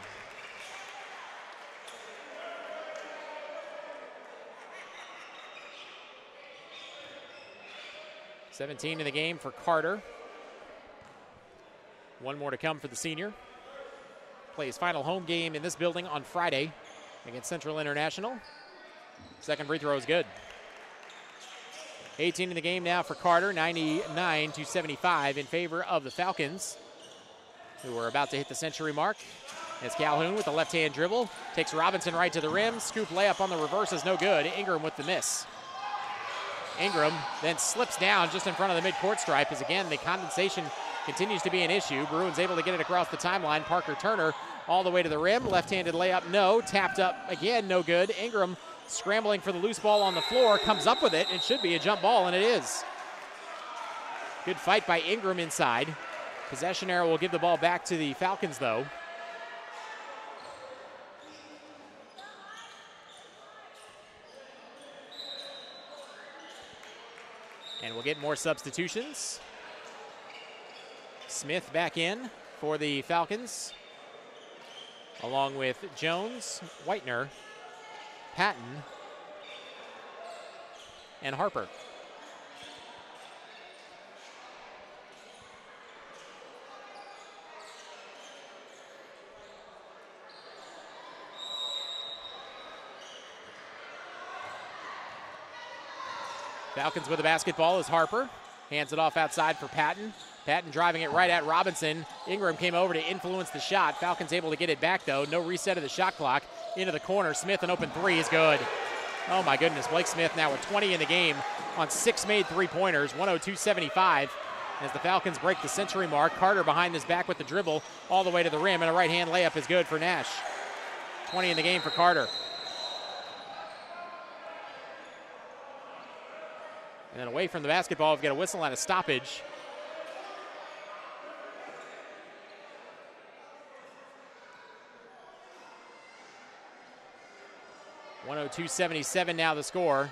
Speaker 1: 17 in the game for Carter. One more to come for the senior. Plays final home game in this building on Friday against Central International. Second free throw is good. 18 in the game now for Carter, 99-75 in favor of the Falcons, who are about to hit the century mark. As Calhoun with the left-hand dribble, takes Robinson right to the rim. Scoop layup on the reverse is no good. Ingram with the miss. Ingram then slips down just in front of the midcourt stripe as, again, the condensation continues to be an issue. Bruins able to get it across the timeline. Parker Turner all the way to the rim. Left-handed layup, no. Tapped up again, no good. Ingram scrambling for the loose ball on the floor, comes up with it. It should be a jump ball, and it is. Good fight by Ingram inside. Possession arrow will give the ball back to the Falcons, though. And we'll get more substitutions. Smith back in for the Falcons, along with Jones, Whitener, Patton, and Harper. Falcons with the basketball is Harper. Hands it off outside for Patton. Patton driving it right at Robinson. Ingram came over to influence the shot. Falcons able to get it back, though. No reset of the shot clock. Into the corner. Smith, an open three is good. Oh, my goodness. Blake Smith now with 20 in the game on 6 made three-pointers. 102-75 as the Falcons break the century mark. Carter behind his back with the dribble all the way to the rim, and a right-hand layup is good for Nash. 20 in the game for Carter. And then away from the basketball, we've got a whistle and a stoppage. .102-77 now the score.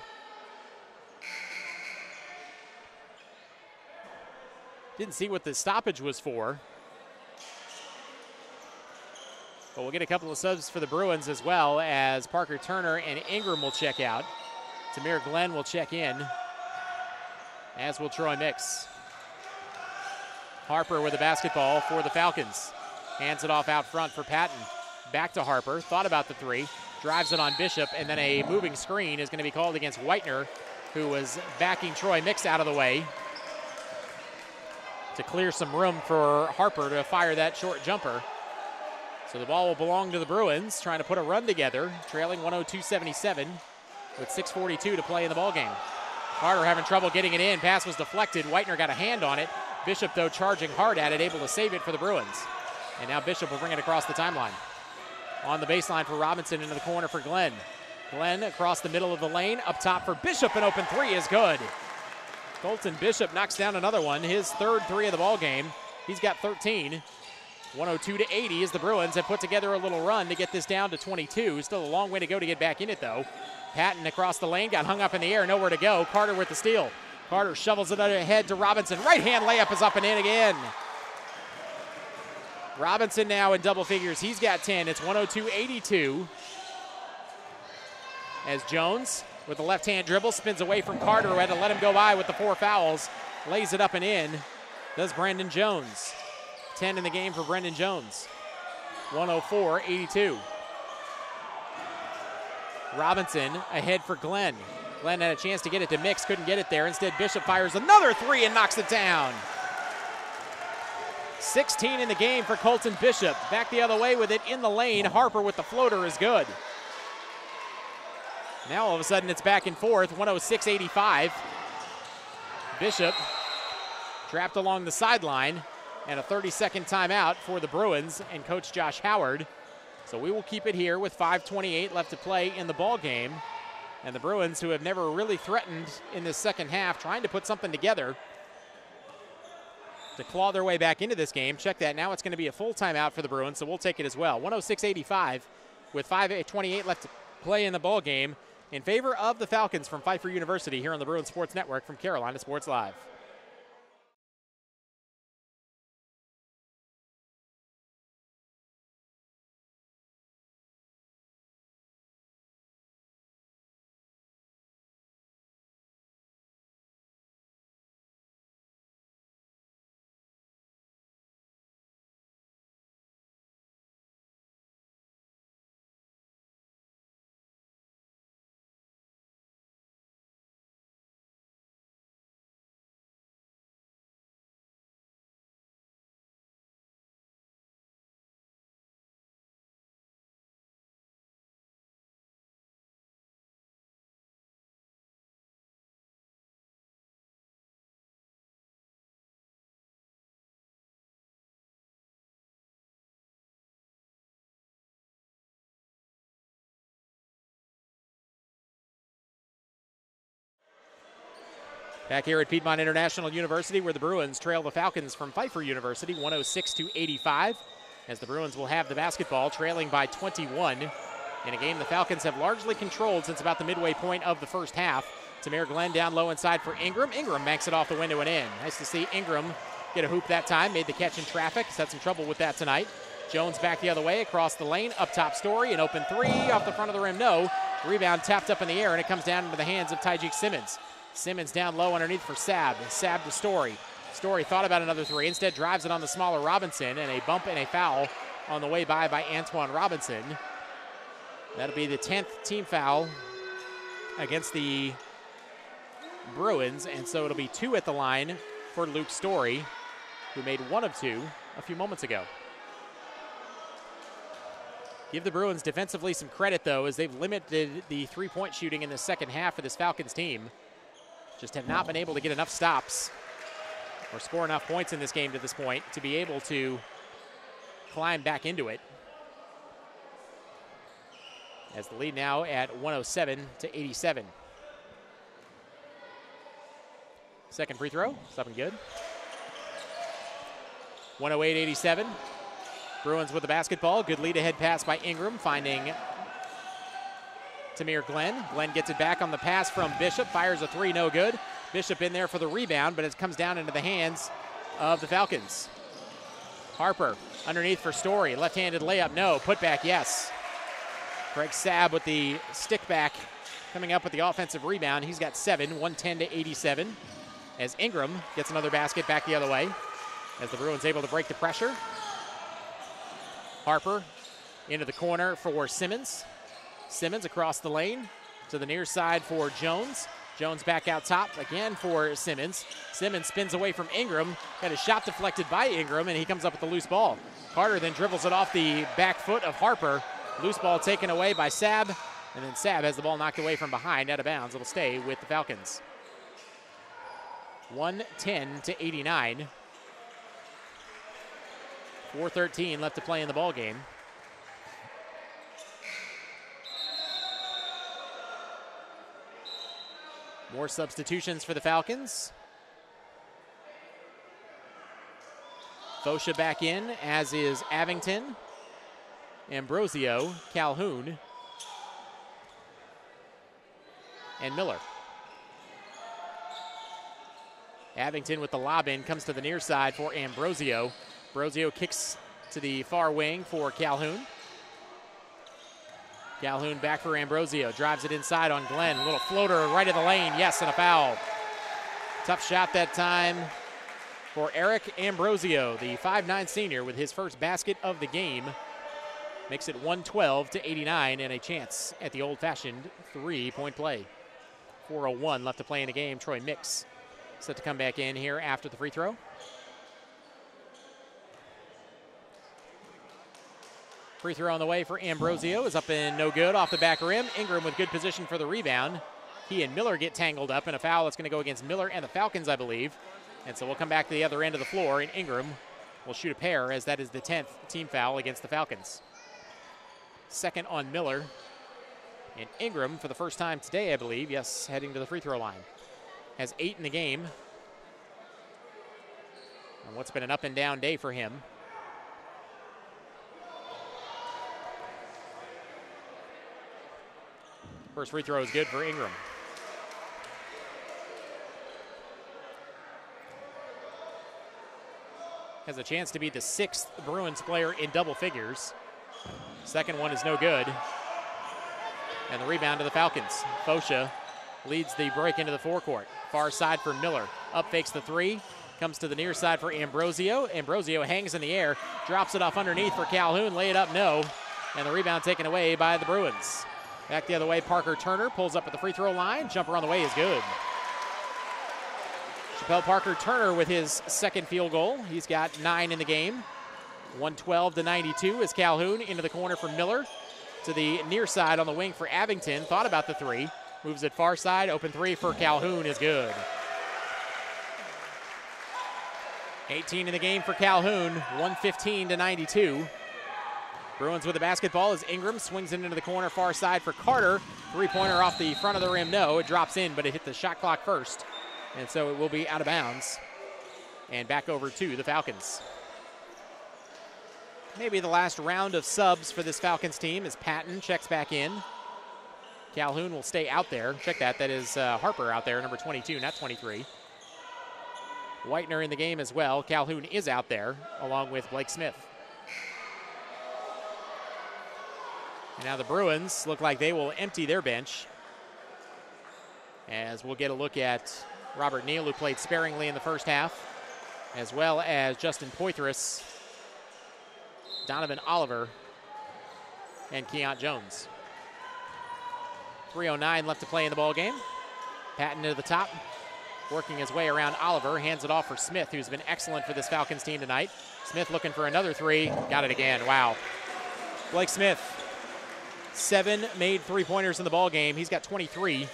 Speaker 1: Didn't see what the stoppage was for. But we'll get a couple of subs for the Bruins as well, as Parker Turner and Ingram will check out. Tamir Glenn will check in, as will Troy Mix. Harper with the basketball for the Falcons. Hands it off out front for Patton. Back to Harper, thought about the three. Drives it on Bishop, and then a moving screen is going to be called against Whitener, who was backing Troy Mix out of the way to clear some room for Harper to fire that short jumper. So the ball will belong to the Bruins, trying to put a run together, trailing 102-77 with 6:42 to play in the ballgame. Carter having trouble getting it in. Pass was deflected. Whitener got a hand on it. Bishop, though, charging hard at it, able to save it for the Bruins. And now Bishop will bring it across the timeline. On the baseline for Robinson, into the corner for Glenn. Glenn across the middle of the lane. Up top for Bishop, an open three is good. Colton Bishop knocks down another one. His third three of the ball game. He's got 13. 102-80 as the Bruins have put together a little run to get this down to 22. Still a long way to go to get back in it, though. Patton across the lane, got hung up in the air, nowhere to go. Carter with the steal. Carter shovels it ahead to Robinson. Right-hand layup is up and in again. Robinson now in double figures. He's got 10. It's 102-82. As Jones with the left-hand dribble spins away from Carter, who had to let him go by with the 4 fouls. Lays it up and in. Does Brandon Jones. 10 in the game for Brendan Jones. 104-82. Robinson ahead for Glenn. Glenn had a chance to get it to Mix, couldn't get it there. Instead, Bishop fires another three and knocks it down. 16 in the game for Colton Bishop. Back the other way with it in the lane. Harper with the floater is good. Now all of a sudden it's back and forth, 106-85. Bishop trapped along the sideline, and a 30-second timeout for the Bruins and Coach Josh Howard. So we will keep it here with 5:28 left to play in the ball game. And the Bruins, who have never really threatened in this second half, trying to put something together to claw their way back into this game. Check that. Now it's going to be a full timeout for the Bruins, so we'll take it as well. 106-85 with 5:28 left to play in the ball game in favor of the Falcons from Pfeiffer University here on the Bruins Sports Network from Carolina Sports Live. Back here at Piedmont International University, where the Bruins trail the Falcons from Pfeiffer University 106-85, as the Bruins will have the basketball, trailing by 21 in a game the Falcons have largely controlled since about the midway point of the first half. Tamir Glenn down low inside for Ingram. Ingram banks it off the window and in. Nice to see Ingram get a hoop that time, made the catch in traffic. He's had some trouble with that tonight. Jones back the other way, across the lane, up top Story, an open three, off the front of the rim, no. Rebound tapped up in the air, and it comes down into the hands of Tyjeek Simmons. Simmons down low underneath for Sab. Sab to Story. Story thought about another three, instead drives it on the smaller Robinson, and a bump and a foul on the way by Antoine Robinson. That'll be the 10th team foul against the Bruins, and so it'll be 2 at the line for Luke Story, who made 1 of 2 a few moments ago. Give the Bruins defensively some credit, though, as they've limited the three-point shooting in the second half of this Falcons team. Just have not been able to get enough stops or score enough points in this game to this point to be able to climb back into it. As the lead now at 107-87. Second free throw, it's up and good. 108-87. Bruins with the basketball. Good lead ahead pass by Ingram, finding Tamir Glenn. Glenn gets it back on the pass from Bishop, fires a three, no good. Bishop in there for the rebound, but it comes down into the hands of the Falcons. Harper underneath for Story. Left-handed layup, no. Putback, yes. Greg Sab with the stick back coming up with the offensive rebound. He's got 7, 110-87. As Ingram gets another basket back the other way. As the Bruins able to break the pressure. Harper into the corner for Simmons. Simmons across the lane to the near side for Jones. Jones back out top again for Simmons. Simmons spins away from Ingram. Got his shot deflected by Ingram, and he comes up with the loose ball. Carter then dribbles it off the back foot of Harper. Loose ball taken away by Sab, and then Sab has the ball knocked away from behind, out of bounds. It'll stay with the Falcons. 110-89. 4:13 left to play in the ball game. More substitutions for the Falcons. Fosha back in, as is Abington, Ambrosio, Calhoun, and Miller. Abington with the lob in, comes to the near side for Ambrosio. Ambrosio kicks to the far wing for Calhoun. Calhoun back for Ambrosio, drives it inside on Glenn. A little floater right of the lane, yes, and a foul. Tough shot that time for Eric Ambrosio, the 5'9" senior, with his first basket of the game. Makes it 112-89 and a chance at the old-fashioned three-point play. 4:01 left to play in the game. Troy Mix set to come back in here after the free throw. Free throw on the way for Ambrosio is up and no good, off the back rim. Ingram with good position for the rebound. He and Miller get tangled up in a foul that's going to go against Miller and the Falcons, I believe. And so we'll come back to the other end of the floor, and Ingram will shoot a pair, as that is the 10th team foul against the Falcons. Second on Miller. And Ingram, for the first time today, I believe, yes, heading to the free throw line. Has 8 in the game. And what's been an up and down day for him. First free throw is good for Ingram. Has a chance to be the 6th Bruins player in double figures. Second one is no good. And the rebound to the Falcons. Fosha leads the break into the forecourt. Far side for Miller. Up fakes the three. Comes to the near side for Ambrosio. Ambrosio hangs in the air. Drops it off underneath for Calhoun. Lay it up, no. And the rebound taken away by the Bruins. Back the other way, Parker Turner pulls up at the free throw line. Jumper on the way is good. Chappelle Parker Turner with his second field goal. He's got 9 in the game. 112-92 as Calhoun into the corner for Miller. To the near side on the wing for Abington. Thought about the three. Moves it far side. Open three for Calhoun is good. 18 in the game for Calhoun. 115-92. Bruins with the basketball as Ingram swings it into the corner far side for Carter. Three-pointer off the front of the rim, no. It drops in, but it hit the shot clock first. And so it will be out of bounds and back over to the Falcons. Maybe the last round of subs for this Falcons team as Patton checks back in. Calhoun will stay out there. Check that. That is Harper out there, number 22, not 23. Whitener in the game as well. Calhoun is out there, along with Blake Smith. And now the Bruins look like they will empty their bench, as we'll get a look at Robert Neal, who played sparingly in the first half, as well as Justin Poitras, Donovan Oliver, and Keont Jones. 3:09 left to play in the ball game. Patton to the top, working his way around Oliver, hands it off for Smith, who's been excellent for this Falcons team tonight. Smith looking for another three, got it again, wow. Blake Smith, 7 made three-pointers in the ball game. He's got 23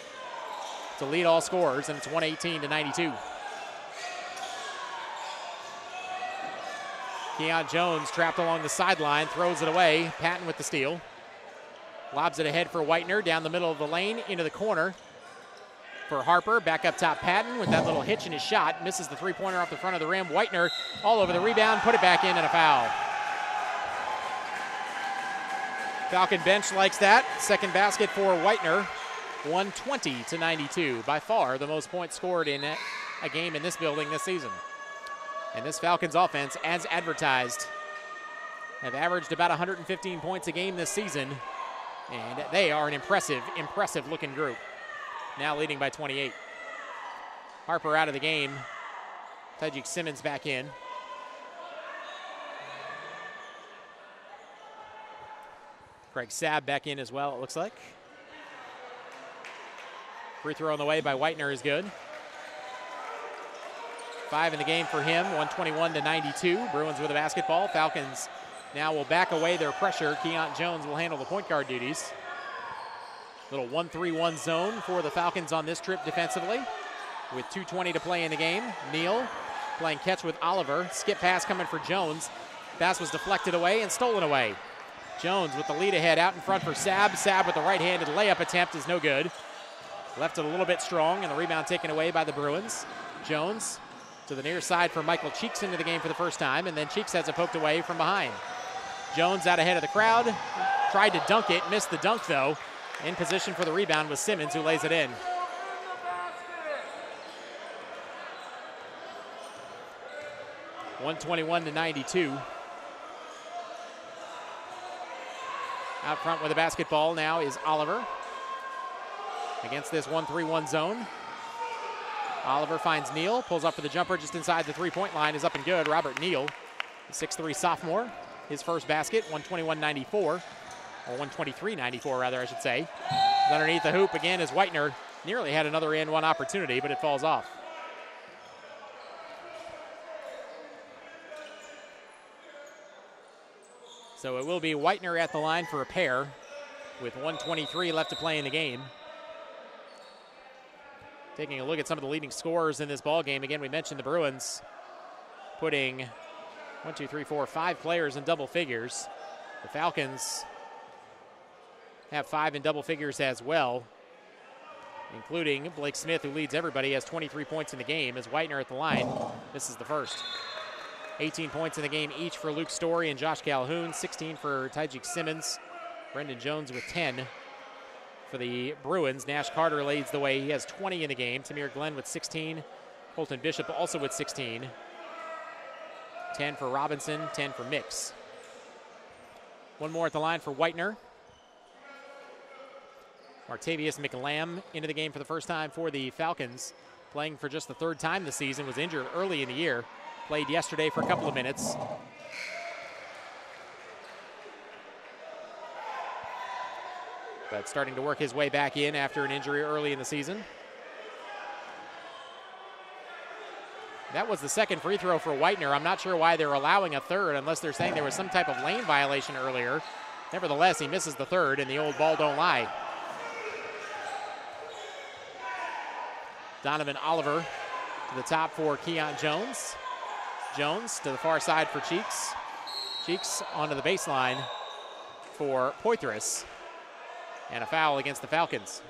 Speaker 1: to lead all scorers, and it's 118-92. Keont Jones trapped along the sideline, throws it away. Patton with the steal. Lobs it ahead for Whitener, down the middle of the lane, into the corner for Harper. Back up top, Patton with that little hitch in his shot. Misses the three-pointer off the front of the rim. Whitener all over the rebound, put it back in, and a foul. Falcon bench likes that. Second basket for Whitener. 120-92. By far the most points scored in a game in this building this season. And this Falcons offense, as advertised, have averaged about 115 points a game this season. And they are an impressive looking group. Now leading by 28. Harper out of the game. Tajik Simmons back in. Craig Sabb back in as well, it looks like. Free throw on the way by Whitener is good. 5 in the game for him, 121-92. Bruins with a basketball. Falcons now will back away their pressure. Keont Jones will handle the point guard duties. Little 1-3-1 zone for the Falcons on this trip defensively, with 2:20 to play in the game. Neal playing catch with Oliver. Skip pass coming for Jones. Pass was deflected away and stolen away. Jones with the lead ahead out in front for Sabb. Sabb with the right-handed layup attempt is no good. Left it a little bit strong, and the rebound taken away by the Bruins. Jones to the near side for Michael Cheeks into the game for the first time, and then Cheeks has it poked away from behind. Jones out ahead of the crowd. Tried to dunk it, missed the dunk though. In position for the rebound was Simmons, who lays it in. (121-92). Out front with the basketball now is Oliver. Against this 1-3-1 zone. Oliver finds Neal, pulls up for the jumper just inside the three-point line, is up and good. Robert Neal, the 6'3" sophomore, his first basket, 121-94, or 123-94 rather, I should say. Underneath the hoop again as Whitener nearly had another and-one opportunity, but it falls off. So it will be Whitener at the line for a pair with 1:23 left to play in the game. Taking a look at some of the leading scorers in this ball game. Again, we mentioned the Bruins putting 5 players in double figures. The Falcons have 5 in double figures as well, including Blake Smith, who leads everybody, has 23 points in the game, as Whitener at the line. This is the first. 18 points in the game each for Luke Story and Josh Calhoun, 16 for Tajik Simmons, Brendan Jones with 10 for the Bruins. Nash Carter leads the way. He has 20 in the game. Tamir Glenn with 16. Colton Bishop also with 16. 10 for Robinson, 10 for Mix. One more at the line for Whitener. Martavius McLam into the game for the first time for the Falcons. Playing for just the 3rd time this season. Was injured early in the year. Played yesterday for a couple of minutes. But starting to work his way back in after an injury early in the season. That was the second free throw for Whitener. I'm not sure why they're allowing a third unless they're saying there was some type of lane violation earlier. Nevertheless, he misses the third, and the old ball don't lie. Donovan Oliver to the top for Keont Jones. Jones to the far side for Cheeks. Cheeks onto the baseline for Poitras. And a foul against the Falcons.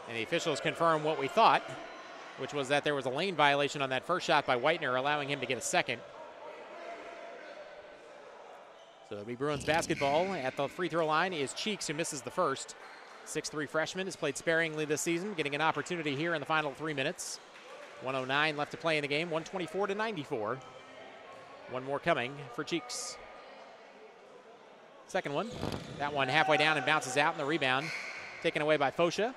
Speaker 1: And the officials confirm what we thought, which was that there was a lane violation on that first shot by Whitener, allowing him to get a second. So it'll be Bruins basketball. At the free throw line is Cheeks, who misses the first. 6'3" freshman, has played sparingly this season, getting an opportunity here in the final 3 minutes. 1:09 left to play in the game, 124-94. One more coming for Cheeks. Second one. That one halfway down and bounces out, and the rebound taken away by Fosha.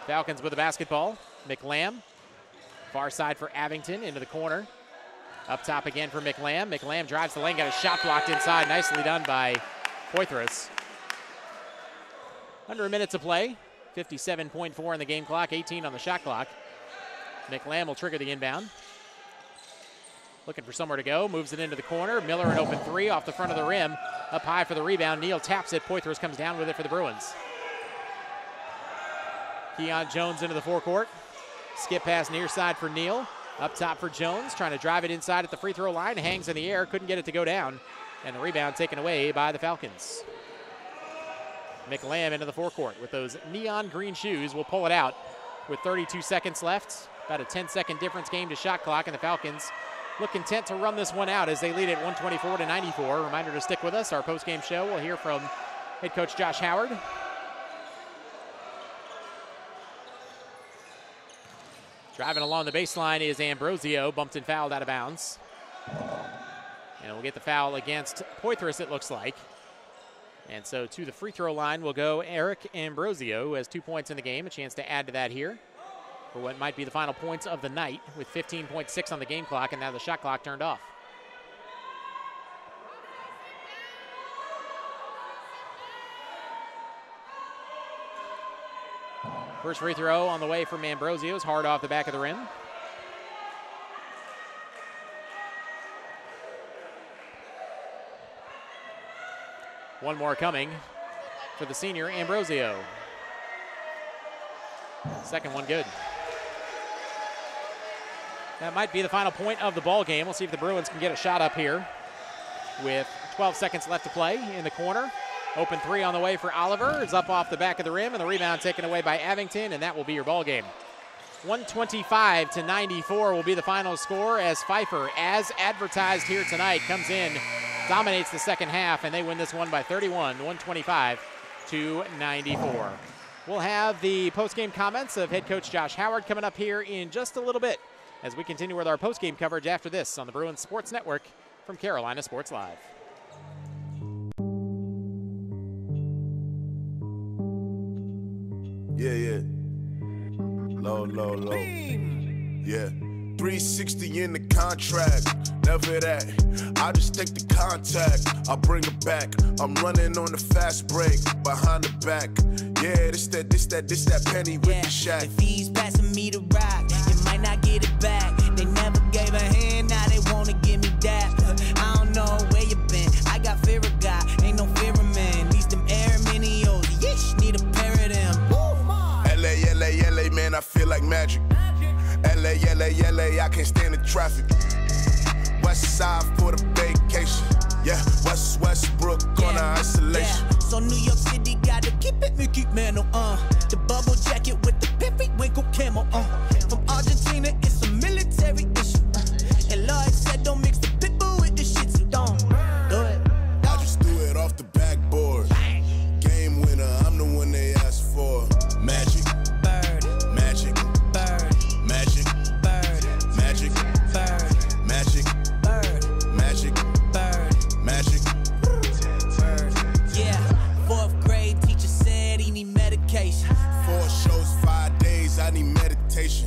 Speaker 1: Falcons with the basketball. McLam. Far side for Abington into the corner. Up top again for McLam. McLam drives the lane, got a shot blocked inside. Nicely done by Poitras. Under a minute to play. 57.4 in the game clock, 18 on the shot clock. McLam will trigger the inbound. Looking for somewhere to go, moves it into the corner. Miller an open three off the front of the rim. Up high for the rebound. Neal taps it. Poitras comes down with it for the Bruins. Keon Jones into the forecourt. Skip pass near side for Neal. Up top for Jones, trying to drive it inside at the free throw line. Hangs in the air, couldn't get it to go down. And the rebound taken away by the Falcons. McLam into the forecourt with those neon green shoes. Will pull it out with 32 seconds left. About a 10-second difference game to shot clock, and the Falcons look content to run this one out as they lead at 124-94. Reminder to stick with us. Our post-game show, we'll hear from head coach Josh Howard. Driving along the baseline is Ambrosio, bumped and fouled out of bounds. And we'll get the foul against Poitras, it looks like. And so to the free throw line will go Eric Ambrosio, who has 2 points in the game. A chance to add to that here for what might be the final points of the night, with 15.6 on the game clock, and now the shot clock turned off. First free throw on the way from Ambrosio is hard off the back of the rim. One more coming for the senior, Ambrosio. Second one good. That might be the final point of the ball game. We'll see if the Bruins can get a shot up here with 12 seconds left to play in the corner. Open three on the way for Oliver. It's up off the back of the rim, and the rebound taken away by Abington, and that will be your ball game. 125-94 will be the final score as Pfeiffer, as advertised here tonight, comes in, dominates the second half, and they win this one by 31, 125-94. We'll have the post-game comments of head coach Josh Howard coming up here in just a little bit as we continue with our post-game coverage after this on the Bruins Sports Network from Carolina Sports Live.
Speaker 2: Yeah. Low. Yeah. 360 in the contract. Never that. I just take the contact. I bring it back. I'm running on the fast break. Behind the back. Yeah, this that penny with the shack.
Speaker 3: If he's passing me the rock, you might not get it back. They never gave a hand, now they wanna give me that. I don't know where you been. I got fear of God, ain't no fear of man. These them air minios, yeesh, need a pair of them.
Speaker 2: LA, man, I feel like magic. LA, I can't stand the traffic. West side for the vacation. Yeah, Westbrook on the isolation.
Speaker 3: Yeah. So New York City gotta keep it Mickey Mantle, The bubble jacket with the pimpy winkle camel, From Argentina, it's a military issue, And Lloyd said don't mix the pitbull with the shit, so don't do it.
Speaker 2: I just threw it off the backboard. Game winner, I'm the one they asked for. Magic.
Speaker 3: Bird.
Speaker 2: Magic.
Speaker 3: Bird.
Speaker 2: Magic.
Speaker 3: Bird.
Speaker 2: Magic.
Speaker 3: Bird.
Speaker 2: Magic.
Speaker 3: Bird.
Speaker 2: Magic.
Speaker 3: Bird.
Speaker 2: Magic.
Speaker 3: Bird. Yeah, 4th grade teacher said he need medication.
Speaker 2: 4 shows, 5 days, I need meditation.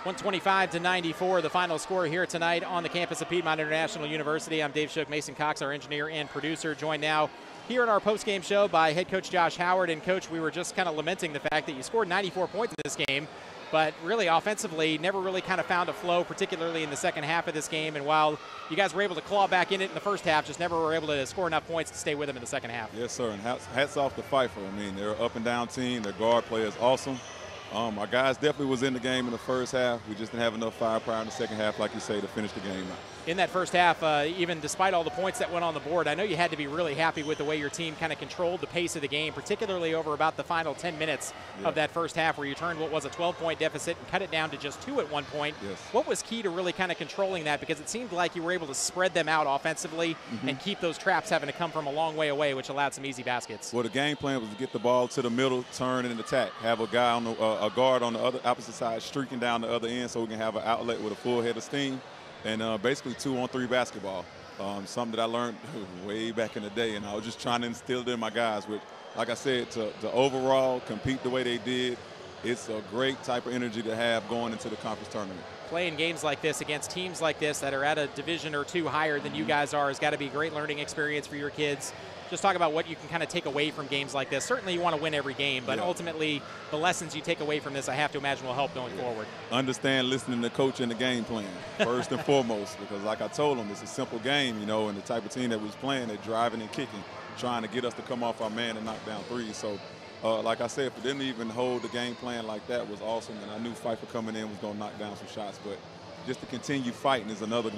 Speaker 1: 125-94, the final score here tonight on the campus of Piedmont International University. I'm Dave Shook, Mason Cox, our engineer and producer, joined now here in our post-game show by head coach Josh Howard. And coach, we were just kind of lamenting the fact that you scored 94 points in this game, but really offensively never really kind of found a flow, particularly in the second half of this game. And while you guys were able to claw back in it in the first half, just never were able to score enough points to stay with them in the second half.
Speaker 11: Yes, sir, and hats off to Pfeiffer. I mean, they're an up-and-down team. Their guard play is awesome. Our guys definitely was in the game in the first half. We just didn't have enough firepower in the second half, like you say, to finish the game out.
Speaker 1: In that first half, even despite all the points that went on the board, I know you had to be really happy with the way your team kind of controlled the pace of the game, particularly over about the final 10 minutes of that first half, where you turned what was a 12-point deficit and cut it down to just 2 at one point.
Speaker 11: Yes.
Speaker 1: What was key to really kind of controlling that? Because it seemed like you were able to spread them out offensively and keep those traps having to come from a long way away, which allowed some easy baskets.
Speaker 11: Well, the game plan was to get the ball to the middle, turn and attack, have a guy on a guard on the opposite side streaking down the other end so we can have an outlet with a full head of steam. And basically 2-on-3 basketball, something that I learned way back in the day, and I was just trying to instill it in my guys. Which, like I said, to overall compete the way they did, it's a great type of energy to have going into the conference tournament.
Speaker 1: Playing games like this against teams like this that are at a division or two higher than you guys are has got to be a great learning experience for your kids. Just talk about what you can kind of take away from games like this. Certainly you want to win every game, but ultimately the lessons you take away from this, I have to imagine, will help going forward.
Speaker 11: Understand listening to coach and the game plan, first and foremost, because like I told them, it's a simple game, you know, and the type of team that was playing, they're driving and kicking, trying to get us to come off our man and knock down threes. So, like I said, for them to even hold the game plan like that was awesome, and I knew Pfeiffer coming in was going to knock down some shots, but just to continue fighting is another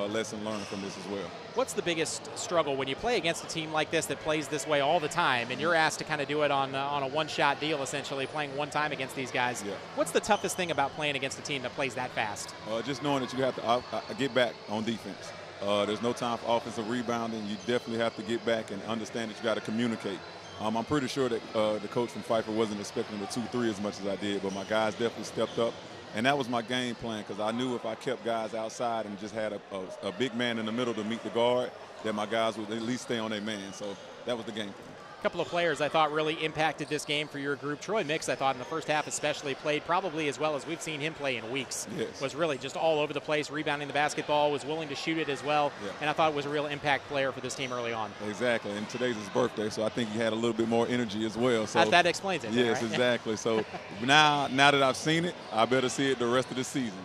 Speaker 11: lesson learned from this as well.
Speaker 1: What's the biggest struggle when you play against a team like this that plays this way all the time, and you're asked to kind of do it on a one-shot deal, essentially, playing one time against these guys?
Speaker 11: Yeah.
Speaker 1: What's the toughest thing about playing against a team that plays that fast?
Speaker 11: Just knowing that you have to get back on defense. There's no time for offensive rebounding. You definitely have to get back and understand that you got to communicate. I'm pretty sure that the coach from Pfeiffer wasn't expecting the 2-3 as much as I did, but my guys definitely stepped up. And that was my game plan, because I knew if I kept guys outside and just had a big man in the middle to meet the guard, that my guys would at least stay on their man. So that was the game plan.
Speaker 1: A couple of players I thought really impacted this game for your group. Troy Mix, I thought, in the first half especially, played probably as well as we've seen him play in weeks.
Speaker 11: Yes.
Speaker 1: Was really just all over the place, rebounding the basketball, was willing to shoot it as well.
Speaker 11: Yeah.
Speaker 1: And I thought was a real impact player for this team early on.
Speaker 11: Exactly, and today's his birthday, so I think he had a little bit more energy as well. So
Speaker 1: that explains it.
Speaker 11: Yes,
Speaker 1: right?
Speaker 11: Exactly. So now that I've seen it, I better see it the rest of the season.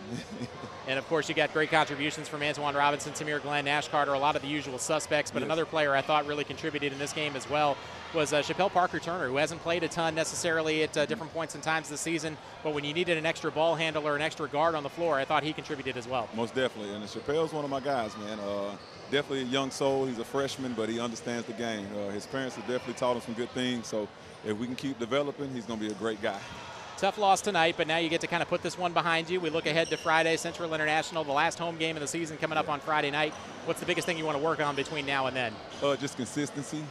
Speaker 1: And, of course, you got great contributions from Antoine Robinson, Tamir Glenn, Nash Carter, a lot of the usual suspects. But another player I thought really contributed in this game as well was Chappelle Parker-Turner, who hasn't played a ton necessarily at different points and times this season. But when you needed an extra ball handler, an extra guard on the floor, I thought he contributed as well.
Speaker 11: Most definitely. And Chappelle's one of my guys, man. Definitely a young soul. He's a freshman, but he understands the game. His parents have definitely taught him some good things. So if we can keep developing, he's going to be a great guy.
Speaker 1: Tough loss tonight, but now you get to kind of put this one behind you. We look ahead to Friday, Central International, the last home game of the season coming up on Friday night. What's the biggest thing you want to work on between now and then?
Speaker 11: Just consistency,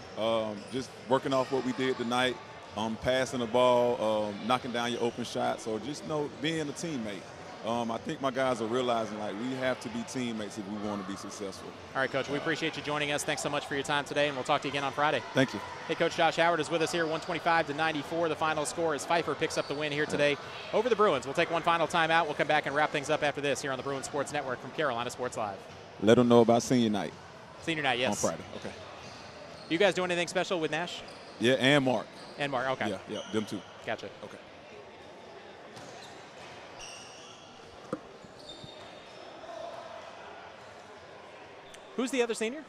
Speaker 11: just working off what we did tonight, passing the ball, knocking down your open shots, or just being a teammate. I think my guys are realizing, like, we have to be teammates if we want to be successful.
Speaker 1: All right, Coach, we appreciate you joining us. Thanks so much for your time today, and we'll talk to you again on Friday.
Speaker 11: Thank you.
Speaker 1: Hey, Coach Josh Howard is with us here, 125-94. The final score as Pfeiffer picks up the win here today over the Bruins. We'll take one final timeout. We'll come back and wrap things up after this here on the Bruins Sports Network from Carolina Sports Live.
Speaker 11: Let them know about senior night.
Speaker 1: Senior night, yes.
Speaker 11: On Friday, okay.
Speaker 1: You guys doing anything special with Nash?
Speaker 11: Yeah, and Mark.
Speaker 1: And Mark, okay.
Speaker 11: Yeah, them two.
Speaker 1: Gotcha.
Speaker 11: Okay.
Speaker 1: Who's the other senior?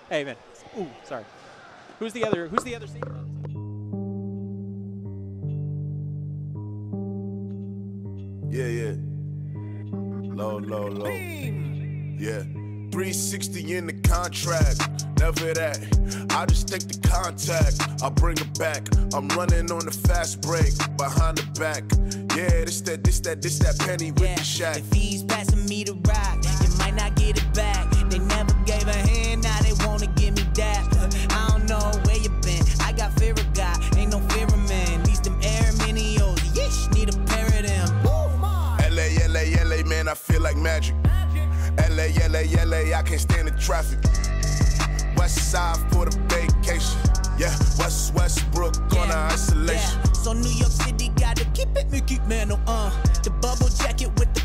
Speaker 1: Hey, man. Ooh, sorry. Who's the other senior?
Speaker 2: Yeah. Low. Yeah. 360 in the contract, never that. I just take the contact, I bring it back. I'm running on the fast break, behind the back. Yeah, this that penny with the shack.
Speaker 3: If he's passing me the rock, it might not get it back. They never gave a hand, now they wanna give me that. I don't know where you been, I got fear of God, ain't no fear of man. These them air minios, yeesh, need a pair of them.
Speaker 2: LA, man, I feel like magic. LA, I can't stand the traffic. West side for the vacation. Yeah, Westbrook on the isolation.
Speaker 3: Yeah. So New York City gotta keep it Mickey Mantle, The bubble jacket with the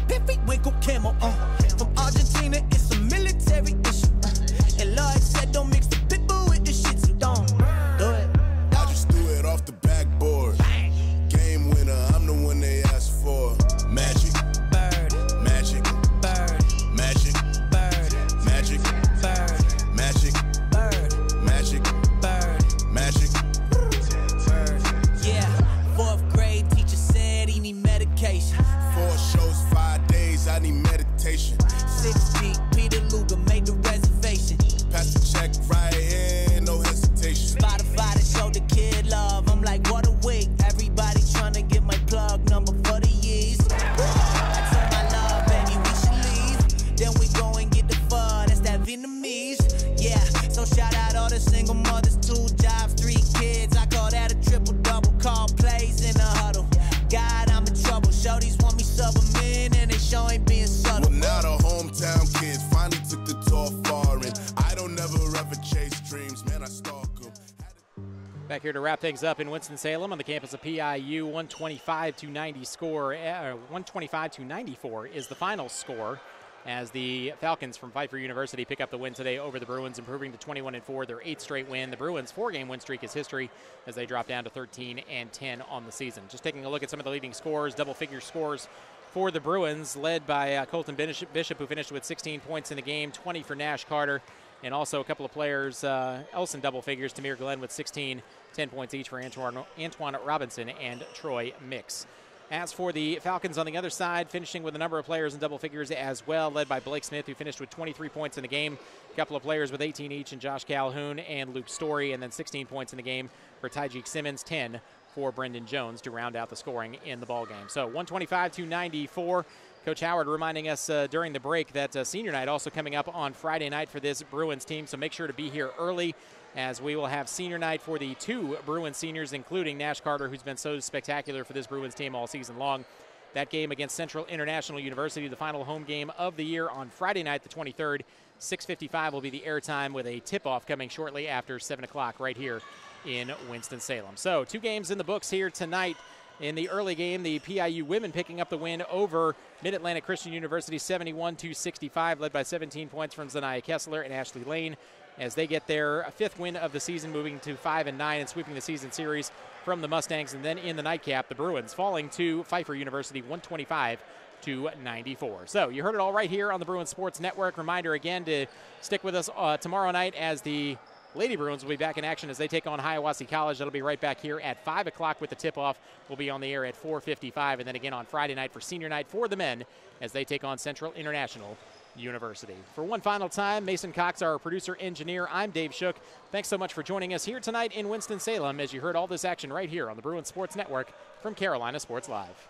Speaker 2: I need meditation.
Speaker 3: 6 deep, Peter Luger made the reservation.
Speaker 2: Pass the check right here, no hesitation.
Speaker 3: Spotify to show the kid love. I'm like, what a week. Everybody trying to get my plug number for the years. I told my love, baby, we should leave. Then we go and get the fun. That's that Vietnamese. Yeah, so shout out all the single mothers, 2 jobs, 3 kids. I call that a triple double. Call plays in the huddle. God, I'm in trouble. Shorties want me sub 'em in, and they sure ain't being subtle.
Speaker 2: Well, now the hometown kids finally took the tour far, and I don't never ever chase dreams, man, I stalk them.
Speaker 1: Back here to wrap things up in Winston-Salem on the campus of PIU, 125-90 score, 125-94 is the final score as the Falcons from Pfeiffer University pick up the win today over the Bruins, improving to 21-4, their 8th straight win. The Bruins' 4-game win streak is history as they drop down to 13-10 on the season. Just taking a look at some of the leading scores, double-figure scores for the Bruins, led by Colton Bishop, who finished with 16 points in the game, 20 for Nash Carter, and also a couple of players else in double figures, Tamir Glenn with 16, 10 points each for Antoine Robinson and Troy Mix. As for the Falcons on the other side, finishing with a number of players in double figures as well, led by Blake Smith, who finished with 23 points in the game. A couple of players with 18 each in Josh Calhoun and Luke Story, and then 16 points in the game for Tyjeek Simmons, 10 for Brendan Jones to round out the scoring in the ballgame. So 125-94. Coach Howard reminding us during the break that senior night also coming up on Friday night for this Bruins team, so make sure to be here early as we will have senior night for the 2 Bruins seniors, including Nash Carter, who's been so spectacular for this Bruins team all season long. That game against Central International University, the final home game of the year on Friday night, the 23rd. 6:55 will be the airtime with a tip-off coming shortly after 7 o'clock right here in Winston-Salem. So 2 games in the books here tonight. In the early game, the PIU women picking up the win over Mid-Atlantic Christian University 71-65, led by 17 points from Zanaya Kessler and Ashley Lane, as they get their 5th win of the season, moving to 5-9 and sweeping the season series from the Mustangs. And then in the nightcap, the Bruins falling to Pfeiffer University 125-94. So you heard it all right here on the Bruins Sports Network. Reminder again to stick with us tomorrow night as the Lady Bruins will be back in action as they take on Hiawassee College. That'll be right back here at 5 o'clock with the tip-off. We'll be on the air at 4:55, and then again on Friday night for senior night for the men as they take on Central International University. For one final time, Mason Cox, our producer-engineer, I'm Dave Shook. Thanks so much for joining us here tonight in Winston-Salem as you heard all this action right here on the Bruins Sports Network from Carolina Sports Live.